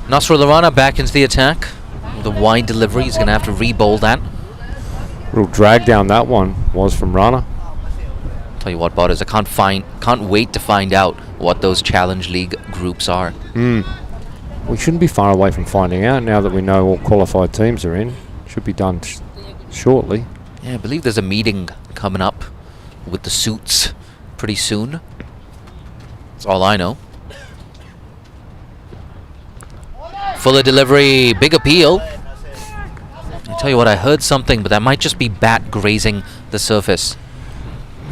Nasrullah Rana back into the attack. The wide delivery, he's going to have to re-bowl that. Real drag down that one was from Rana. Tell you what, Bodders, I can't wait to find out what those Challenge League groups are. We shouldn't be far away from finding out now that we know all qualified teams are in. Should be done shortly. Yeah, I believe there's a meeting coming up with the suits pretty soon. That's all I know. Fuller delivery, big appeal. I tell you what, I heard something, but that might just be bat grazing the surface.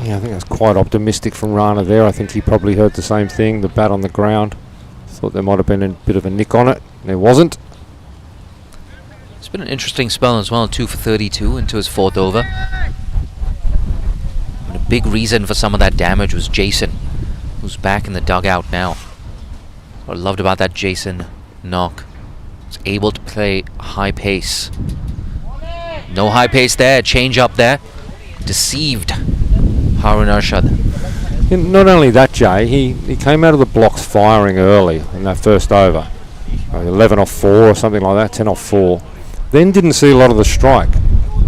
Yeah, I think that's quite optimistic from Rana there. I think he probably heard the same thing, the bat on the ground. Thought there might have been a bit of a nick on it. There wasn't. It's been an interesting spell as well. 2 for 32 into his 4th over. And a big reason for some of that damage was Jason, who's back in the dugout now. What I loved about that Jason knock, was able to play high pace. No high pace there, change up there. Deceived Harun Arshad. Not only that, Jay, he came out of the blocks firing early in that first over. 11 off 4 or something like that, 10 off 4. Then didn't see a lot of the strike,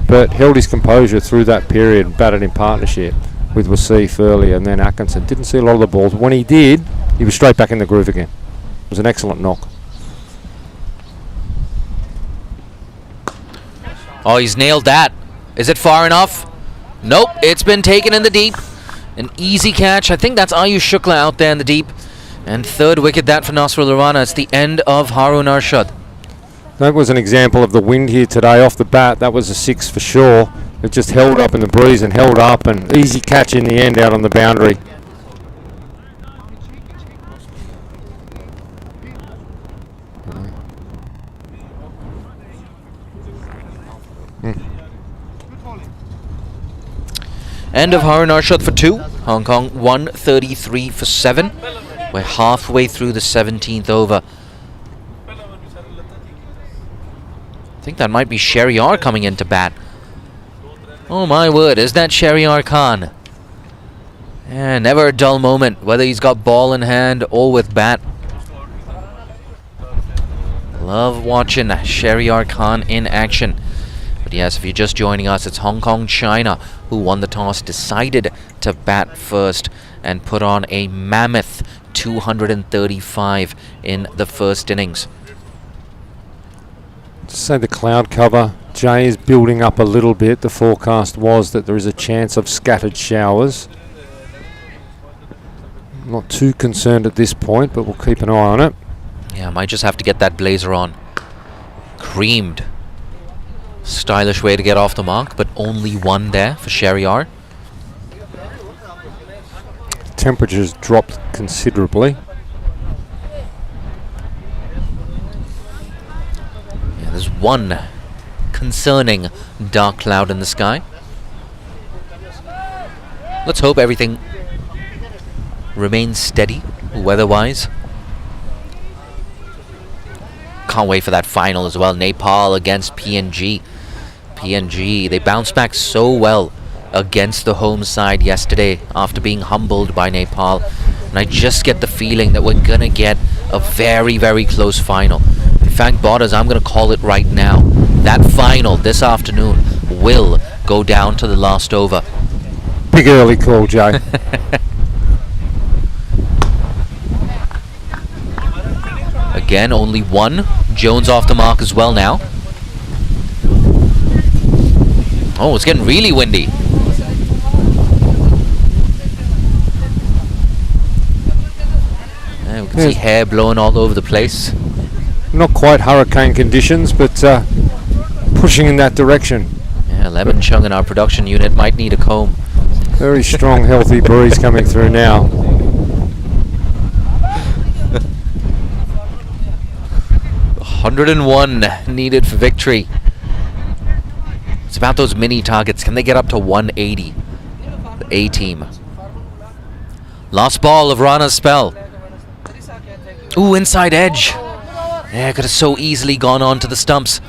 but held his composure through that period and batted in partnership with Wasif early and then Atkinson. Didn't see a lot of the balls. When he did, he was straight back in the groove again. It was an excellent knock. Oh, he's nailed that. Is it far enough? Nope, it's been taken in the deep. An easy catch. I think that's Ayush Shukla out there in the deep. And 3rd wicket that for Nasrul Rana. It's the end of Harun Arshad. That was an example of the wind here today off the bat. That was a 6 for sure. It just held up in the breeze and held up, and easy catch in the end out on the boundary. End of Harun Arshad for 2. Hong Kong 133 for 7. We're halfway through the 17th over. I think that might be Shehryar coming into bat. Oh my word, is that Shehryar Khan? Yeah, never a dull moment, whether he's got ball in hand or with bat. Love watching Shehryar Khan in action. But yes, if you're just joining us, it's Hong Kong China who won the toss, decided to bat first, and put on a mammoth 235 in the first innings. To say the cloud cover, Jay, is building up a little bit. The forecast was that there is a chance of scattered showers. Not too concerned at this point, but we'll keep an eye on it. Yeah, might just have to get that blazer on. Creamed. Stylish way to get off the mark, but only 1 there for Shehryar. Temperatures dropped considerably. Yeah, there's 1 concerning dark cloud in the sky. Let's hope everything remains steady weather-wise. Can't wait for that final as well. Nepal against PNG. PNG, they bounced back so well against the home side yesterday after being humbled by Nepal. And I just get the feeling that we're going to get a very, very close final. In fact, Borders, I'm going to call it right now. That final this afternoon will go down to the last over. Big early call, Jay. Again, only 1. Jones off the mark as well now. Oh, it's getting really windy. Yeah, we can see hair blowing all over the place. Not quite hurricane conditions, but pushing in that direction. Yeah, Lemon Chung in our production unit might need a comb. Very strong, healthy breeze coming through now. 101 needed for victory. It's about those mini targets. Can they get up to 180? The A team. Last ball of Rana's spell. Ooh, inside edge. Yeah, could have so easily gone on to the stumps.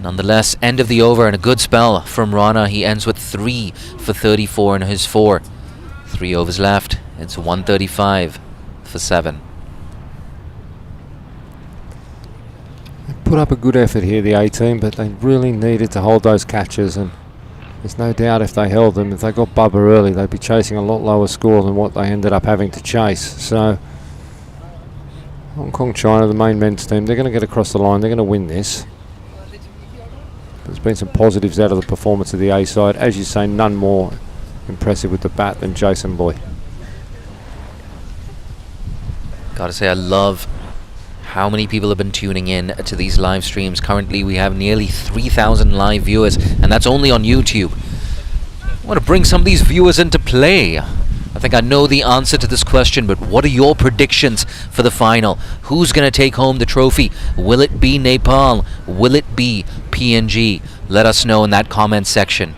Nonetheless, end of the over and a good spell from Rana. He ends with 3 for 34 in his 4. 3 overs left. It's 135 for 7. Put up a good effort here, the A team, but they really needed to hold those catches, and there's no doubt if they held them, if they got Bubba early, they'd be chasing a lot lower score than what they ended up having to chase. So Hong Kong China, the main men's team, they're going to get across the line, they're going to win this. There's been some positives out of the performance of the A side. As you say, none more impressive with the bat than Jason Loy. Gotta say, I love how many people have been tuning in to these live streams. Currently we have nearly 3,000 live viewers, and that's only on YouTube. I want to bring some of these viewers into play. I think I know the answer to this question, but what are your predictions for the final? Who's going to take home the trophy? Will it be Nepal? Will it be PNG? Let us know in that comment section.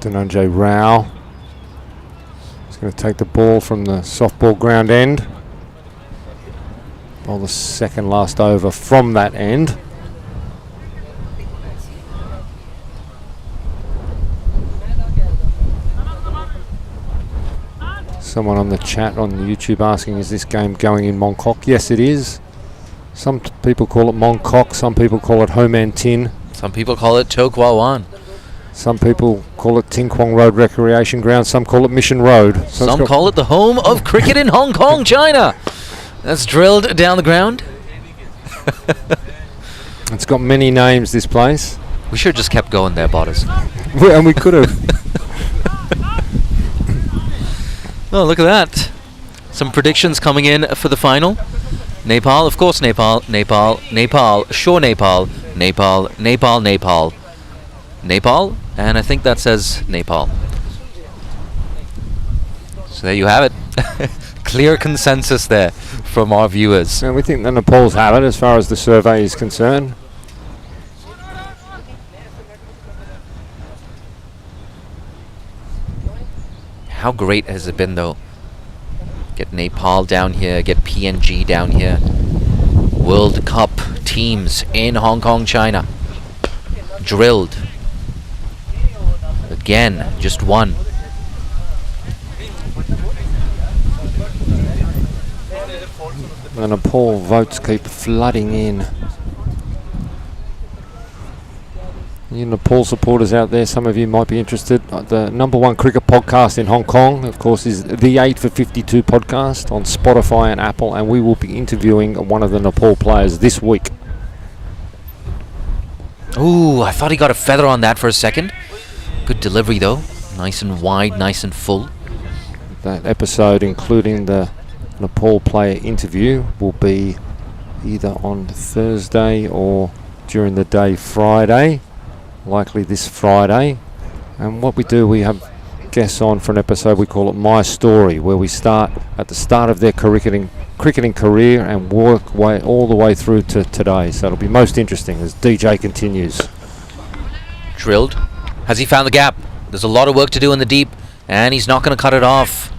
Dhananjay Rao is going to take the ball from the softball ground end. Bowl the second last over from that end. Someone on the chat on YouTube asking, is this game going in Mongkok? Yes, it is. Some people call it Mongkok, some people call it Ho Man Tin. Some people call it To Kwa Wan. Some people call it Ting Kwong Road Recreation Ground. Some call it Mission Road. So some call it the home of cricket in Hong Kong, China. That's drilled down the ground. It's got many names, this place. We should have just kept going there, Botters. And we could have. Oh, look at that. Some predictions coming in for the final. Nepal, of course, Nepal, Nepal, Nepal, sure Nepal, Nepal, Nepal, Nepal, Nepal, and I think that says Nepal. So there you have it. Clear consensus there from our viewers. And we think that Nepal's have it as far as the survey is concerned. How great has it been, though? Get Nepal down here, get PNG down here. World Cup teams in Hong Kong, China. Drilled. Again, just one. The Nepal votes keep flooding in. You Nepal supporters out there, some of you might be interested. The #1 cricket podcast in Hong Kong, of course, is the 8 for 52 podcast on Spotify and Apple, and we will be interviewing one of the Nepal players this week. Ooh, I thought he got a feather on that for a second. Good delivery, though. Nice and wide, nice and full. That episode, including the Nepal player interview, will be either on Thursday or during the day Friday. Likely this Friday. And what we do, we have guests on for an episode, we call it My Story, where we start at the start of their cricketing career and work all the way through to today. So it'll be most interesting as DJ continues. Drilled. Has he found the gap? There's a lot of work to do in the deep, and he's not going to cut it off.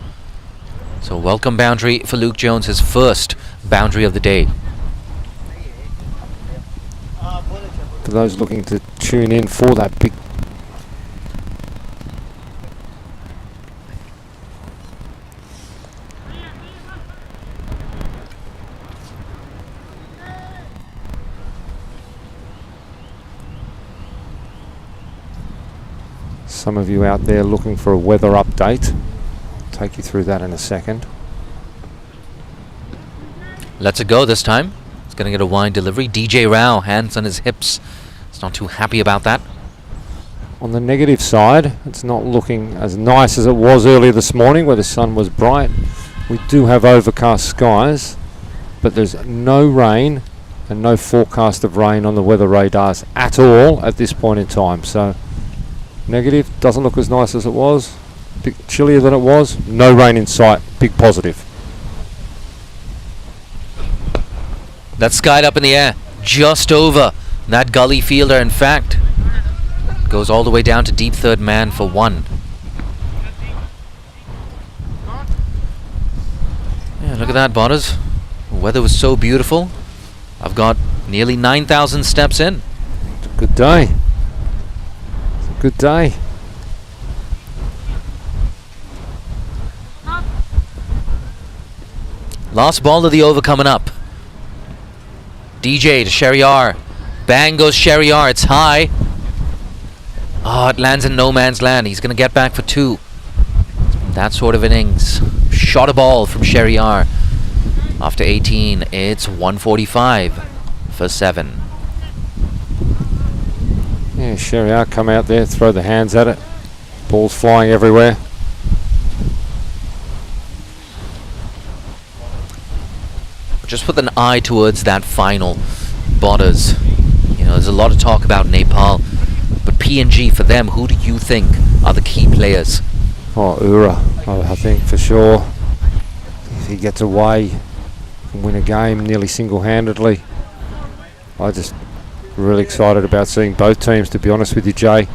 So welcome boundary for Luke Jones, his first boundary of the day. For those looking to tune in for that big some of you out there looking for a weather update, I'll take you through that in a second. Lets it go this time. It's going to get a wide delivery. DJ Rao, hands on his hips. He's not too happy about that. On the negative side, it's not looking as nice as it was earlier this morning where the sun was bright. We do have overcast skies, but there's no rain and no forecast of rain on the weather radars at all at this point in time. So negative, doesn't look as nice as it was. A bit chillier than it was. No rain in sight. Big positive. That's skied up in the air, just over that gully fielder. In fact, goes all the way down to deep third man for one. Yeah, look at that, Botters. The weather was so beautiful. I've got nearly 9,000 steps in. It's a good day. It's a good day. Last ball of the over coming up. DJ to Sherryar. Bang goes Sherryar. It's high. Oh, it lands in no man's land. He's going to get back for two. That sort of innings. Shot a ball from Sherryar. After 18, it's 145 for 7. Yeah, Sherryar come out there, throw the hands at it. Ball's flying everywhere. Just with an eye towards that final Borders. You know, there's a lot of talk about Nepal, but PNG, for them, who do you think are the key players? Oh, Ura, I think for sure. If he gets away and win a game nearly single-handedly, I just really excited about seeing both teams, to be honest with you, Jay.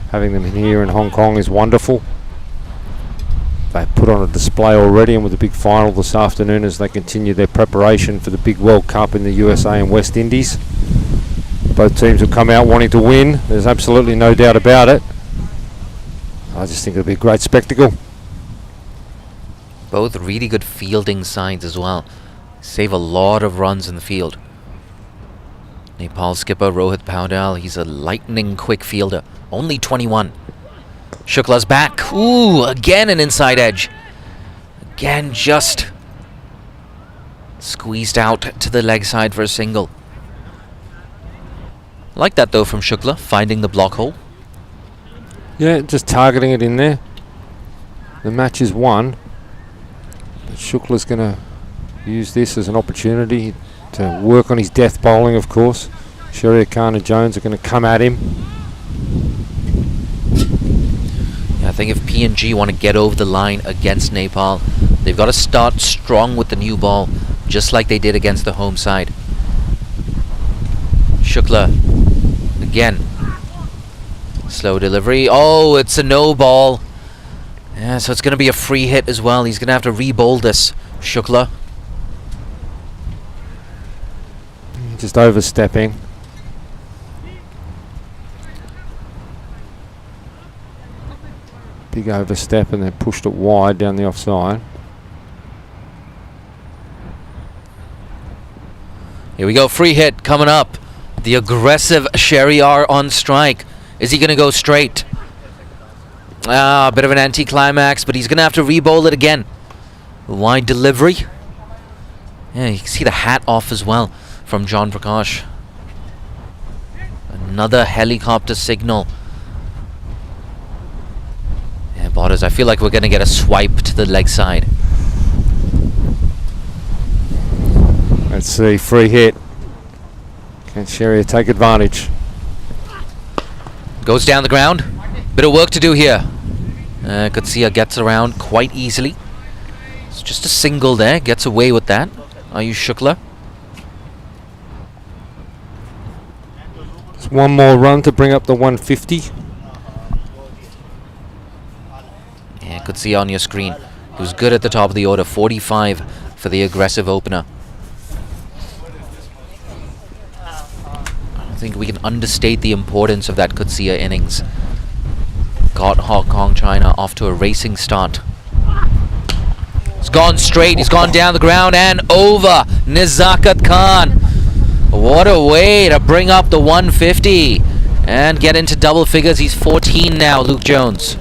Having them here in Hong Kong is wonderful. They put on a display already, and with the big final this afternoon as they continue their preparation for the big World Cup in the USA and West Indies. Both teams will come out wanting to win. There's absolutely no doubt about it. I just think it'll be a great spectacle. Both really good fielding sides as well. Save a lot of runs in the field. Nepal skipper Rohit Paudal, he's a lightning quick fielder. Only 21. Shukla's back. Ooh, again an inside edge. Again, just squeezed out to the leg side for a single. Like that though from Shukla, finding the block hole. Yeah, just targeting it in there. The match is won. But Shukla's going to use this as an opportunity to work on his death bowling, of course. Sharia Khan and Jones are going to come at him. I think if PNG want to get over the line against Nepal, they've got to start strong with the new ball, just like they did against the home side. Shukla, again. Slow delivery. Oh, it's a no ball. Yeah, so it's going to be a free hit as well. He's going to have to re-bowl this, Shukla. Just overstepping. Big overstep and then pushed it wide down the offside. Here we go, free hit coming up. The aggressive Shariar on strike. Is he going to go straight? A bit of an anticlimax, but he's going to have to re-bowl it again. Wide delivery. Yeah, you can see the hat off as well from John Prakash. Another helicopter signal. Yeah, Borders, I feel like we're going to get a swipe to the leg side. Let's see, free hit. Can Sharia take advantage? Goes down the ground. Bit of work to do here. Kutsia gets around quite easily. It's just a single there. Gets away with that. Are you Shukla? Just one more run to bring up the 150. Yeah, Kutsia on your screen. He was good at the top of the order. 45 for the aggressive opener. I think we can understate the importance of that Kutsia innings. Got Hong Kong China off to a racing start. He's gone straight, he's gone down the ground and over Nizakat Khan. What a way to bring up the 150 and get into double figures. He's 14 now, Luke Jones.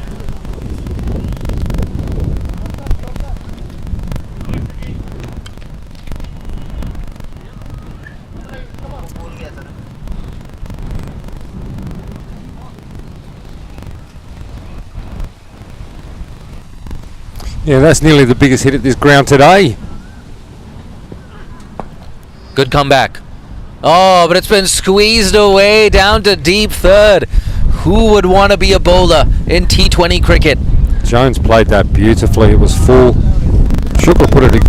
Yeah, that's nearly the biggest hit at this ground today. Good comeback. Oh, but it's been squeezed away down to deep third. Who would want to be a bowler in T20 cricket? Jones played that beautifully. It was full. Shukla put it.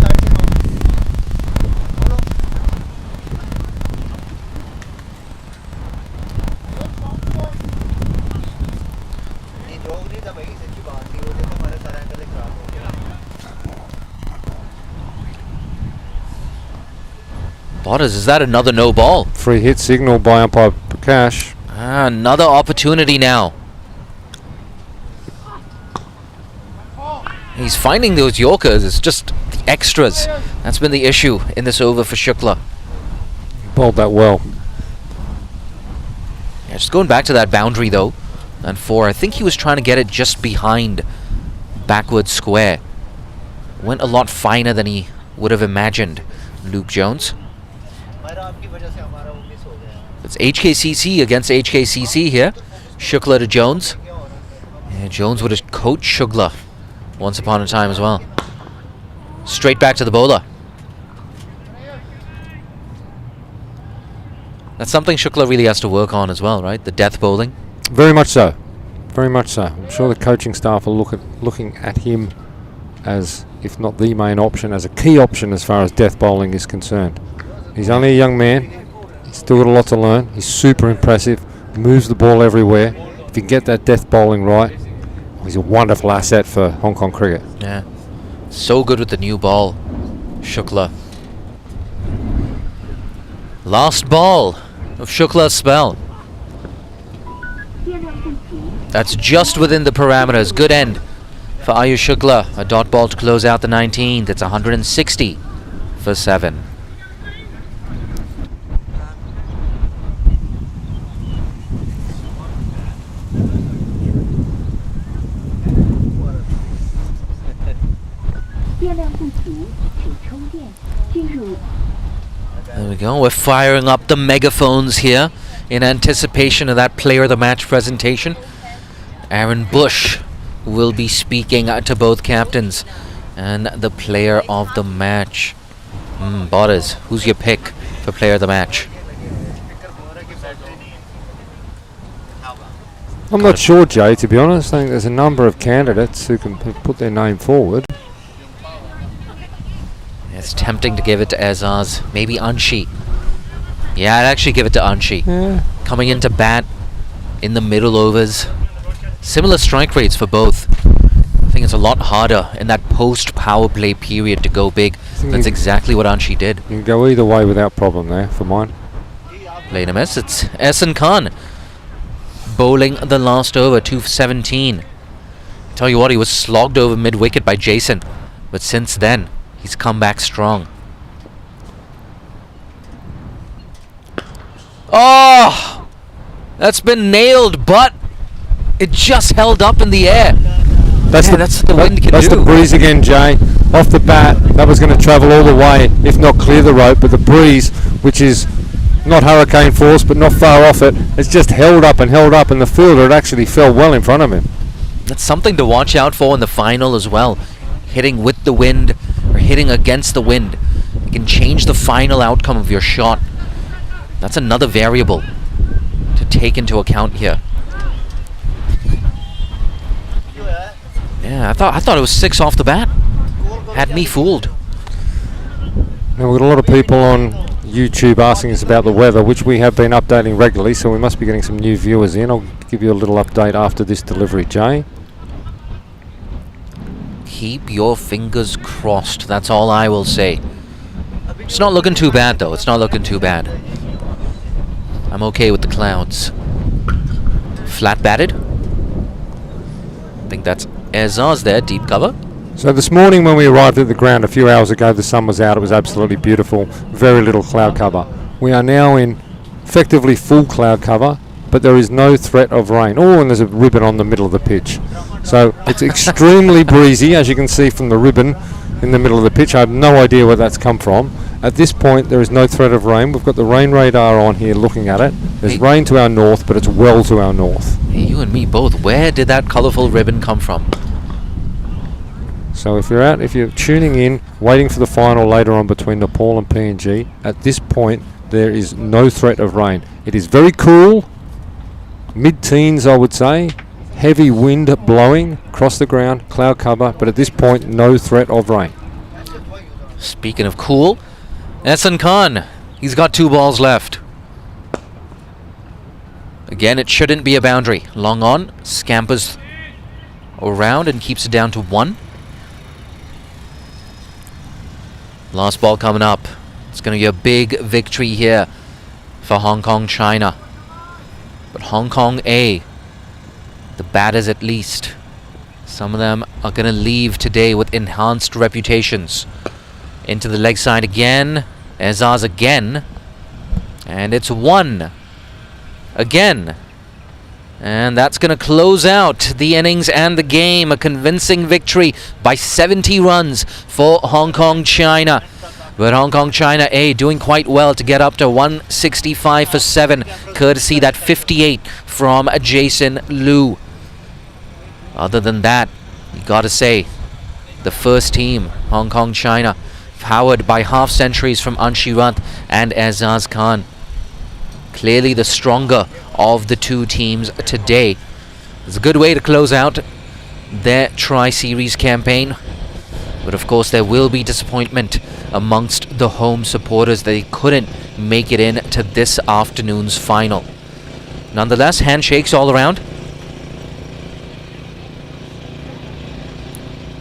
Borders, is that another no ball? Free hit signal by umpire Prakash. Another opportunity now. He's finding those Yorkers. It's just the extras. That's been the issue in this over for Shukla. Bowled that well. Yeah, just going back to that boundary though. And 4, I think he was trying to get it just behind backward square. Went a lot finer than he would have imagined, Luke Jones. It's HKCC against HKCC here. Shukla to Jones. Yeah, Jones would have coached Shukla once upon a time as well. Straight back to the bowler. That's something Shukla really has to work on as well, right? The death bowling. Very much so. Very much so. I'm sure the coaching staff are looking at him as, if not the main option, as a key option as far as death bowling is concerned. He's only a young man. He's still got a lot to learn. He's super impressive. Moves the ball everywhere. If you can get that death bowling right, he's a wonderful asset for Hong Kong cricket. Yeah. So good with the new ball, Shukla. Last ball of Shukla's spell. That's just within the parameters. Good end for Ayush Shukla. A dot ball to close out the 19th. It's 160 for 7. There we go. We're firing up the megaphones here in anticipation of that player of the match presentation. Aaron Bush will be speaking to both captains and the player of the match. Bodders, who's your pick for player of the match? I'm not sure, Jay, to be honest. I think there's a number of candidates who can put their name forward. It's tempting to give it to Azaz. Maybe Anshi. Yeah, I'd actually give it to Anshi. Yeah. Coming into bat in the middle overs. Similar strike rates for both. I think it's a lot harder in that post-power play period to go big. That's exactly what Anshi did. You can go either way without problem there for mine. Late a miss. It's Ehsan Khan bowling the last over, 2 for 17. Tell you what, he was slogged over mid-wicket by Jason. But since then, he's come back strong. Oh! That's been nailed, but it just held up in the air. That's the wind can do. That's the breeze again, Jay. Off the bat, that was going to travel all the way, if not clear the rope, but the breeze, which is not hurricane force, but not far off it, it's just held up, and the fielder, it actually fell well in front of him. That's something to watch out for in the final as well. Hitting with the wind or hitting against the wind. It can change the final outcome of your shot. That's another variable to take into account here. Yeah, I thought it was 6 off the bat. Had me fooled. Now we've got a lot of people on YouTube asking us about the weather, which we have been updating regularly, so we must be getting some new viewers in. I'll give you a little update after this delivery, Jay. Keep your fingers crossed. That's all I will say. It's not looking too bad, though. It's not looking too bad. I'm okay with the clouds. Flat batted. I think that's Azaz there, deep cover. So this morning when we arrived at the ground a few hours ago, the sun was out. It was absolutely beautiful. Very little cloud cover. We are now in effectively full cloud cover, but there is no threat of rain. Oh, and there's a ribbon on the middle of the pitch. So it's extremely breezy, as you can see from the ribbon in the middle of the pitch. I have no idea where that's come from. At this point, there is no threat of rain. We've got the rain radar on here looking at it. There's rain to our north, but it's well to our north. Hey, you and me both. Where did that colourful ribbon come from? So if you're tuning in, waiting for the final later on between Nepal and PNG, at this point, there is no threat of rain. It is very cool, mid-teens, I would say. Heavy wind blowing across the ground, cloud cover, but at this point, no threat of rain. Speaking of cool, Ehsan Khan, he's got 2 balls left. Again, it shouldn't be a boundary. Long on, scampers around and keeps it down to 1. Last ball coming up. It's going to be a big victory here for Hong Kong, China. But Hong Kong A, the batters at least, some of them are going to leave today with enhanced reputations. Into the leg side again. Azaz again. And it's 1. Again. And that's going to close out the innings and the game. A convincing victory by 70 runs for Hong Kong, China. But Hong Kong, China A doing quite well to get up to 165 for 7. Courtesy that 58 from Jason Liu. Other than that, you got to say, the first team, Hong Kong, China, powered by half centuries from Anshi Rant and Azaz Khan, Clearly the stronger of the two teams today. It's a good way to close out their Tri-Series campaign. But of course there will be disappointment amongst the home supporters. They couldn't make it in to this afternoon's final. Nonetheless, handshakes all around.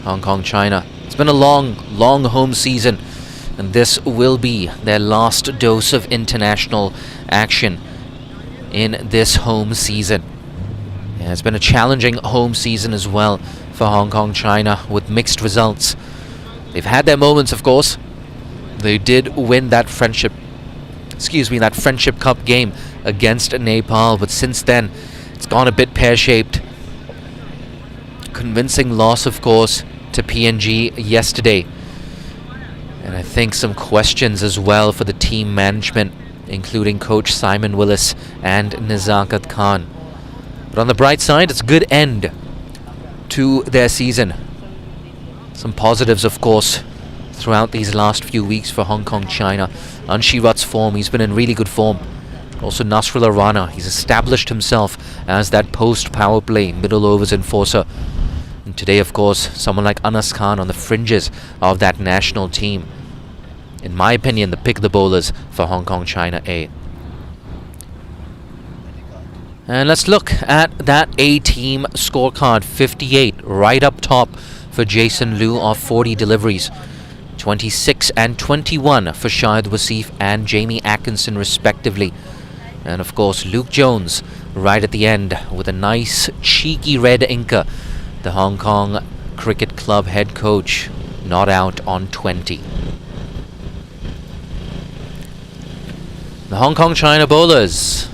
Hong Kong, China. It's been a long home season, and this will be their last dose of international action in this home season. Yeah, it's been a challenging home season as well for Hong Kong, China, with mixed results. They've had their moments, of course. They did win that Friendship Cup game against Nepal, but since then it's gone a bit pear-shaped. Convincing loss, of course, to PNG yesterday. And I think some questions as well for the team management, including coach Simon Willis and Nazakat Khan. But on the bright side, it's a good end to their season. Some positives, of course, throughout these last few weeks for Hong Kong, China. Anshirat's form, he's been in really good form. Also Nasrullah Rana, he's established himself as that post-power play middle overs enforcer. And today, of course, someone like Anas Khan on the fringes of that national team. In my opinion, the pick of the bowlers for Hong Kong, China A. And let's look at that A-team scorecard. 58 right up top for Jason Liu of 40 deliveries. 26 and 21 for Shahid Wasif and Jamie Atkinson respectively. And of course Luke Jones right at the end with a nice cheeky red inker. The Hong Kong Cricket Club head coach not out on 20. The Hong Kong China bowlers.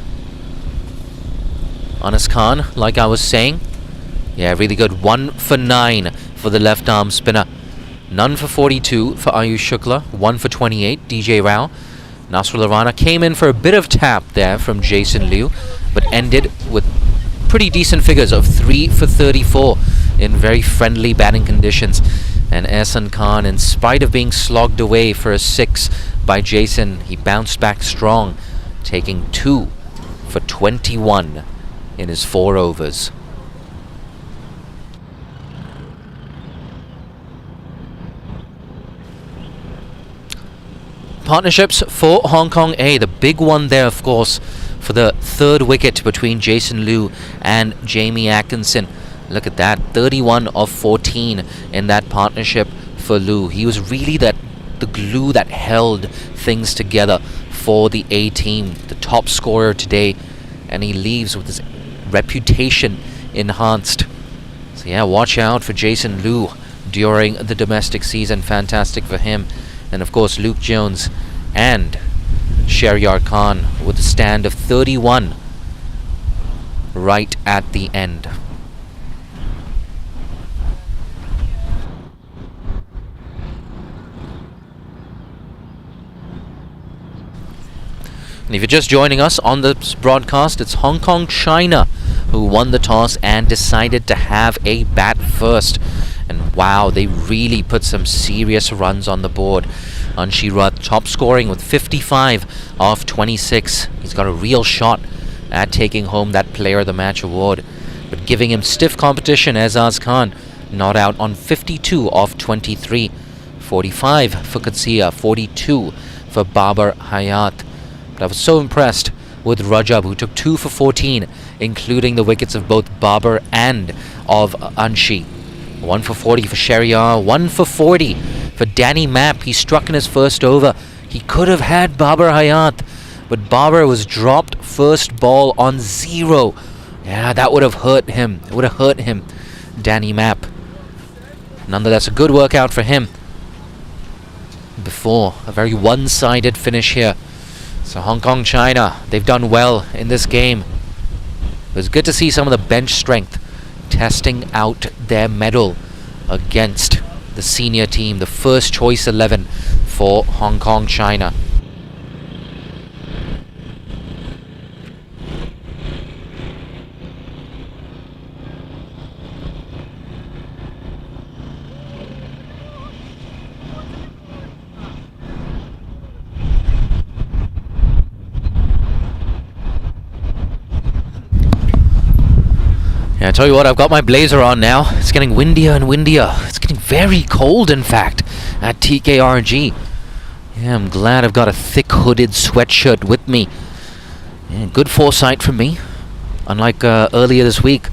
Anas Khan, like I was saying, yeah, really good. 1 for 9 for the left arm spinner. None for 42 for Ayush Shukla. 1 for 28, DJ Rao. Nasrullah Rana came in for a bit of tap there from Jason Liu, but ended with pretty decent figures of 3 for 34 in very friendly batting conditions. And Ehsan Khan, in spite of being slogged away for a 6 by Jason, he bounced back strong, taking 2 for 21 in his 4 overs. Partnerships for Hong Kong A. The big one there, of course, for the third wicket between Jason Liu and Jamie Atkinson. Look at that, 31 of 14 in that partnership for Liu. He was really the glue that held things together for the A team, the top scorer today, and he leaves with his reputation enhanced. So yeah, watch out for Jason Liu during the domestic season. Fantastic for him. And of course Luke Jones and Shehryar Khan with a stand of 31 right at the end. And if you're just joining us on this broadcast, it's Hong Kong China who won the toss and decided to have a bat first. And wow, they really put some serious runs on the board. Anshirat top scoring with 55 off 26. He's got a real shot at taking home that Player of the Match award. But giving him stiff competition, Azaz Khan not out on 52 off 23. 45 for Qadsiya, 42 for Babar Hayat. But I was so impressed with Rajab, who took 2 for 14, including the wickets of both Babar and of Anshi. 1 for 40 for Shehryar, 1 for 40 for Danny Mapp. He struck in his first over. He could have had Babar Hayat, but Babar was dropped first ball on 0. Yeah, that would have hurt him. It would have hurt him, Danny Mapp. Nonetheless, a good workout for him before a very one-sided finish here. So Hong Kong China, they've done well in this game. It was good to see some of the bench strength testing out their mettle against the senior team, the first choice 11 for Hong Kong China. Yeah, I tell you what, I've got my blazer on now. It's getting windier and windier. It's getting very cold, in fact, at TKRG. Yeah, I'm glad I've got a thick hooded sweatshirt with me. Yeah, good foresight from me. Unlike earlier this week.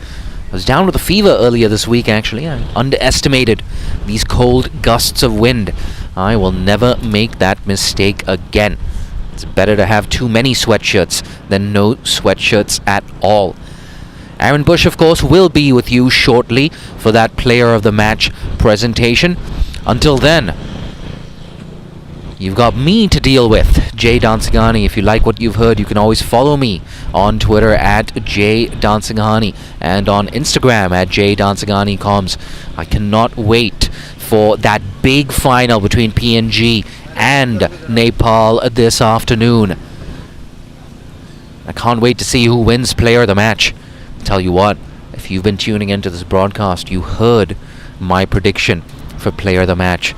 I was down with a fever earlier this week, actually. I underestimated these cold gusts of wind. I will never make that mistake again. It's better to have too many sweatshirts than no sweatshirts at all. Aaron Bush, of course, will be with you shortly for that Player of the Match presentation. Until then, you've got me to deal with, Jay Dansigani. If you like what you've heard, you can always follow me on Twitter at Jay Dansigani and on Instagram at Jay Dansigani.coms. I cannot wait for that big final between PNG and Nepal this afternoon. I can't wait to see who wins Player of the Match. Tell you what, if you've been tuning into this broadcast, you heard my prediction for Player of the Match.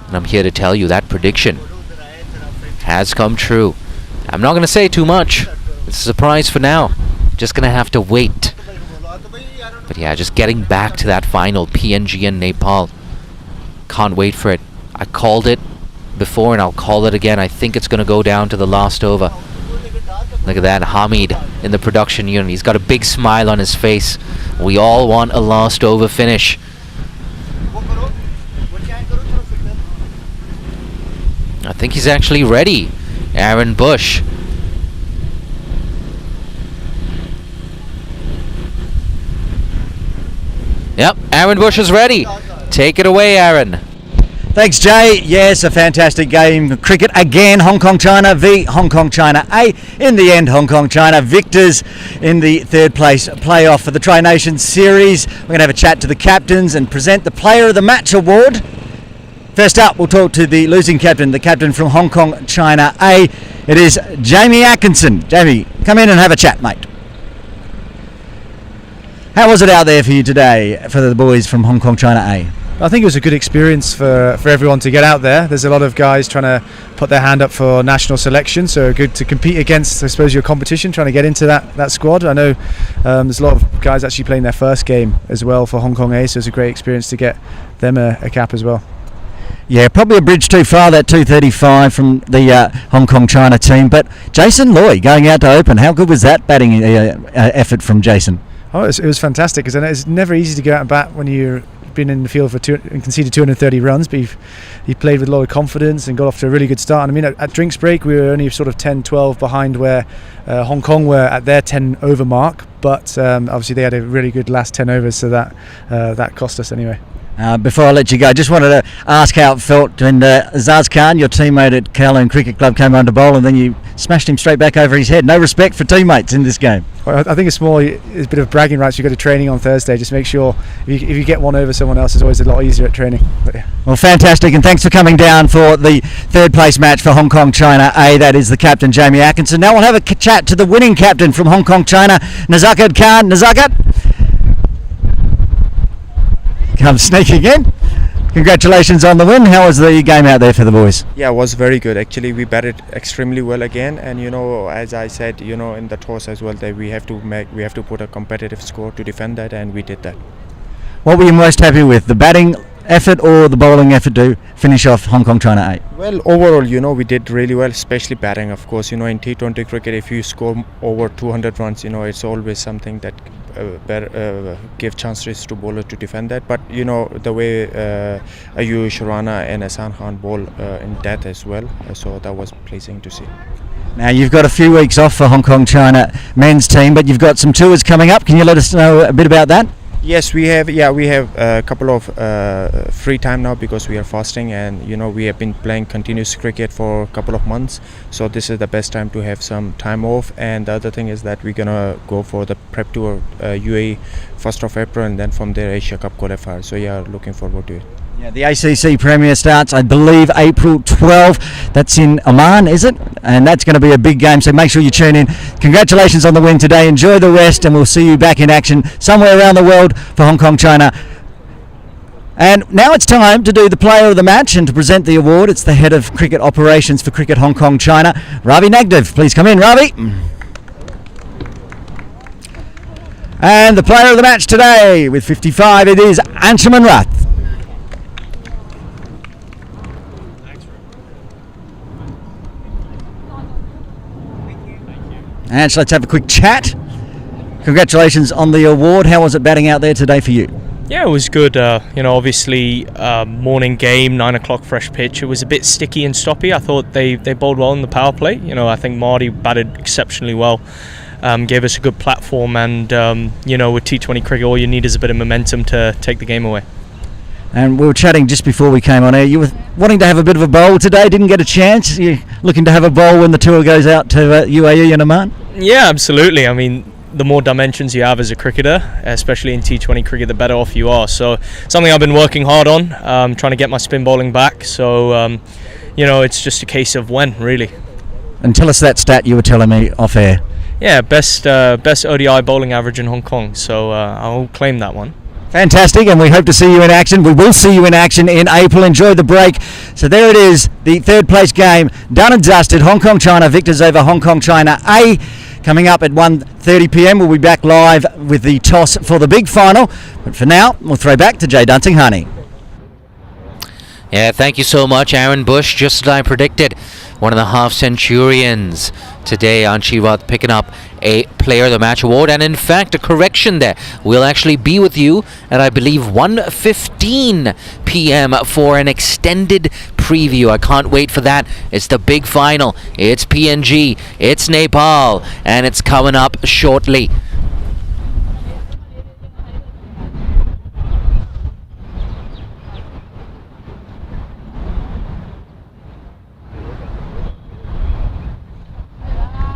And I'm here to tell you that prediction has come true. I'm not going to say too much. It's a surprise for now. Just going to have to wait. But yeah, just getting back to that final, PNG and Nepal. Can't wait for it. I called it before and I'll call it again. I think it's going to go down to the last over. Look at that, Hamid in the production unit. He's got a big smile on his face. We all want a last over finish. I think he's actually ready. Aaron Bush. Yep, Aaron Bush is ready. Take it away, Aaron. Thanks, Jay. Yes, a fantastic game of cricket again. Hong Kong China v Hong Kong China A. In the end, Hong Kong China victors in the third place playoff for the Tri Nations Series. We're going to have a chat to the captains and present the Player of the Match award. First up, we'll talk to the losing captain, the captain from Hong Kong China A. It is Jamie Atkinson. Jamie, come in and have a chat, mate. How was it out there for you today for the boys from Hong Kong China A? I think it was a good experience for everyone to get out there. There's a lot of guys trying to put their hand up for national selection, so good to compete against, I suppose, your competition, trying to get into that squad. I know there's a lot of guys actually playing their first game as well for Hong Kong A, so it's a great experience to get them a cap as well. Yeah, probably a bridge too far, that 235 from the Hong Kong China team, but Jason Loy going out to open. How good was that batting effort from Jason? Oh, it was fantastic, because it's never easy to go out and bat when you've been in the field for and conceded 230 runs, but he played with a lot of confidence and got off to a really good start. And I mean, at drinks break we were only sort of 10-12 behind where Hong Kong were at their 10 over mark, but obviously they had a really good last 10 overs, so that cost us anyway. Before I let you go, just wanted to ask how it felt when Azaz Khan, your teammate at Kowloon Cricket Club, came on to bowl and then you smashed him straight back over his head. No respect for teammates in this game. Well, I think it's a bit of bragging rights. You go to training on Thursday, just make sure if you get one over someone else, it's always a lot easier at training. But yeah. Well, fantastic, and thanks for coming down for the third place match for Hong Kong China A. That is the captain, Jamie Atkinson. Now we'll have a chat to the winning captain from Hong Kong China, Nazakat Khan. Nazakat, come sneaking in. Congratulations on the win. How was the game out there for the boys? Yeah, it was very good. Actually, we batted extremely well again, and as I said, in the toss as well, that we have to put a competitive score to defend that, and we did that. What were you most happy with, the batting effort or the bowling effort to finish off Hong Kong China 8? Well, overall, we did really well, especially batting, of course. In T20 cricket, if you score over 200 runs, it's always something that give chances to bowler to defend that. But the way Ayush Rana and Ahsan Khan bowl in that as well, so that was pleasing to see. Now you've got a few weeks off for Hong Kong China men's team, but you've got some tours coming up. Can you let us know a bit about that? Yes, we have. Yeah, we have a couple of free time now because we are fasting, and we have been playing continuous cricket for a couple of months. So this is the best time to have some time off. And the other thing is that we're gonna go for the prep tour UAE 1st of April, and then from there Asia Cup qualifier. So yeah, looking forward to it. Yeah, the ACC Premier starts, I believe, April 12. That's in Oman, is it? And that's going to be a big game, so make sure you tune in. Congratulations on the win today. Enjoy the rest, and we'll see you back in action somewhere around the world for Hong Kong China. And now it's time to do the player of the match and to present the award. It's the head of cricket operations for Cricket Hong Kong China, Ravi Nagdev. Please come in, Ravi. And the player of the match today with 55, it is Anshuman Rath. Ansh, let's have a quick chat. Congratulations on the award. How was it batting out there today for you? Yeah, it was good. Obviously, morning game, 9 o'clock fresh pitch. It was a bit sticky and stoppy. I thought they bowled well in the power play. I think Marty batted exceptionally well. Gave us a good platform, and with T20 cricket, all you need is a bit of momentum to take the game away. And we were chatting just before we came on air. You were wanting to have a bit of a bowl today, didn't get a chance. You're looking to have a bowl when the tour goes out to UAE and Oman? Yeah, absolutely. I mean, the more dimensions you have as a cricketer, especially in T20 cricket, the better off you are. So something I've been working hard on, trying to get my spin bowling back. So, it's just a case of when, really. And tell us that stat you were telling me off air. Yeah, best ODI bowling average in Hong Kong. So I'll claim that one. Fantastic, and we hope to see you in action. We will see you in action in April. Enjoy the break. So there it is, the third place game, done and dusted. Hong Kong China victors over Hong Kong China A. Coming up at 1:30 p.m. We'll be back live with the toss for the big final. But for now, we'll throw back to Jay Dunting-Honey. Yeah, thank you so much, Aaron Bush. Just as I predicted, one of the half-centurions today, Anshuman Rath picking up a Player of the Match award. And in fact, a correction there. We'll actually be with you at, I believe, 1:15 p.m. for an extended preview. I can't wait for that. It's the big final. It's PNG, it's Nepal, and it's coming up shortly.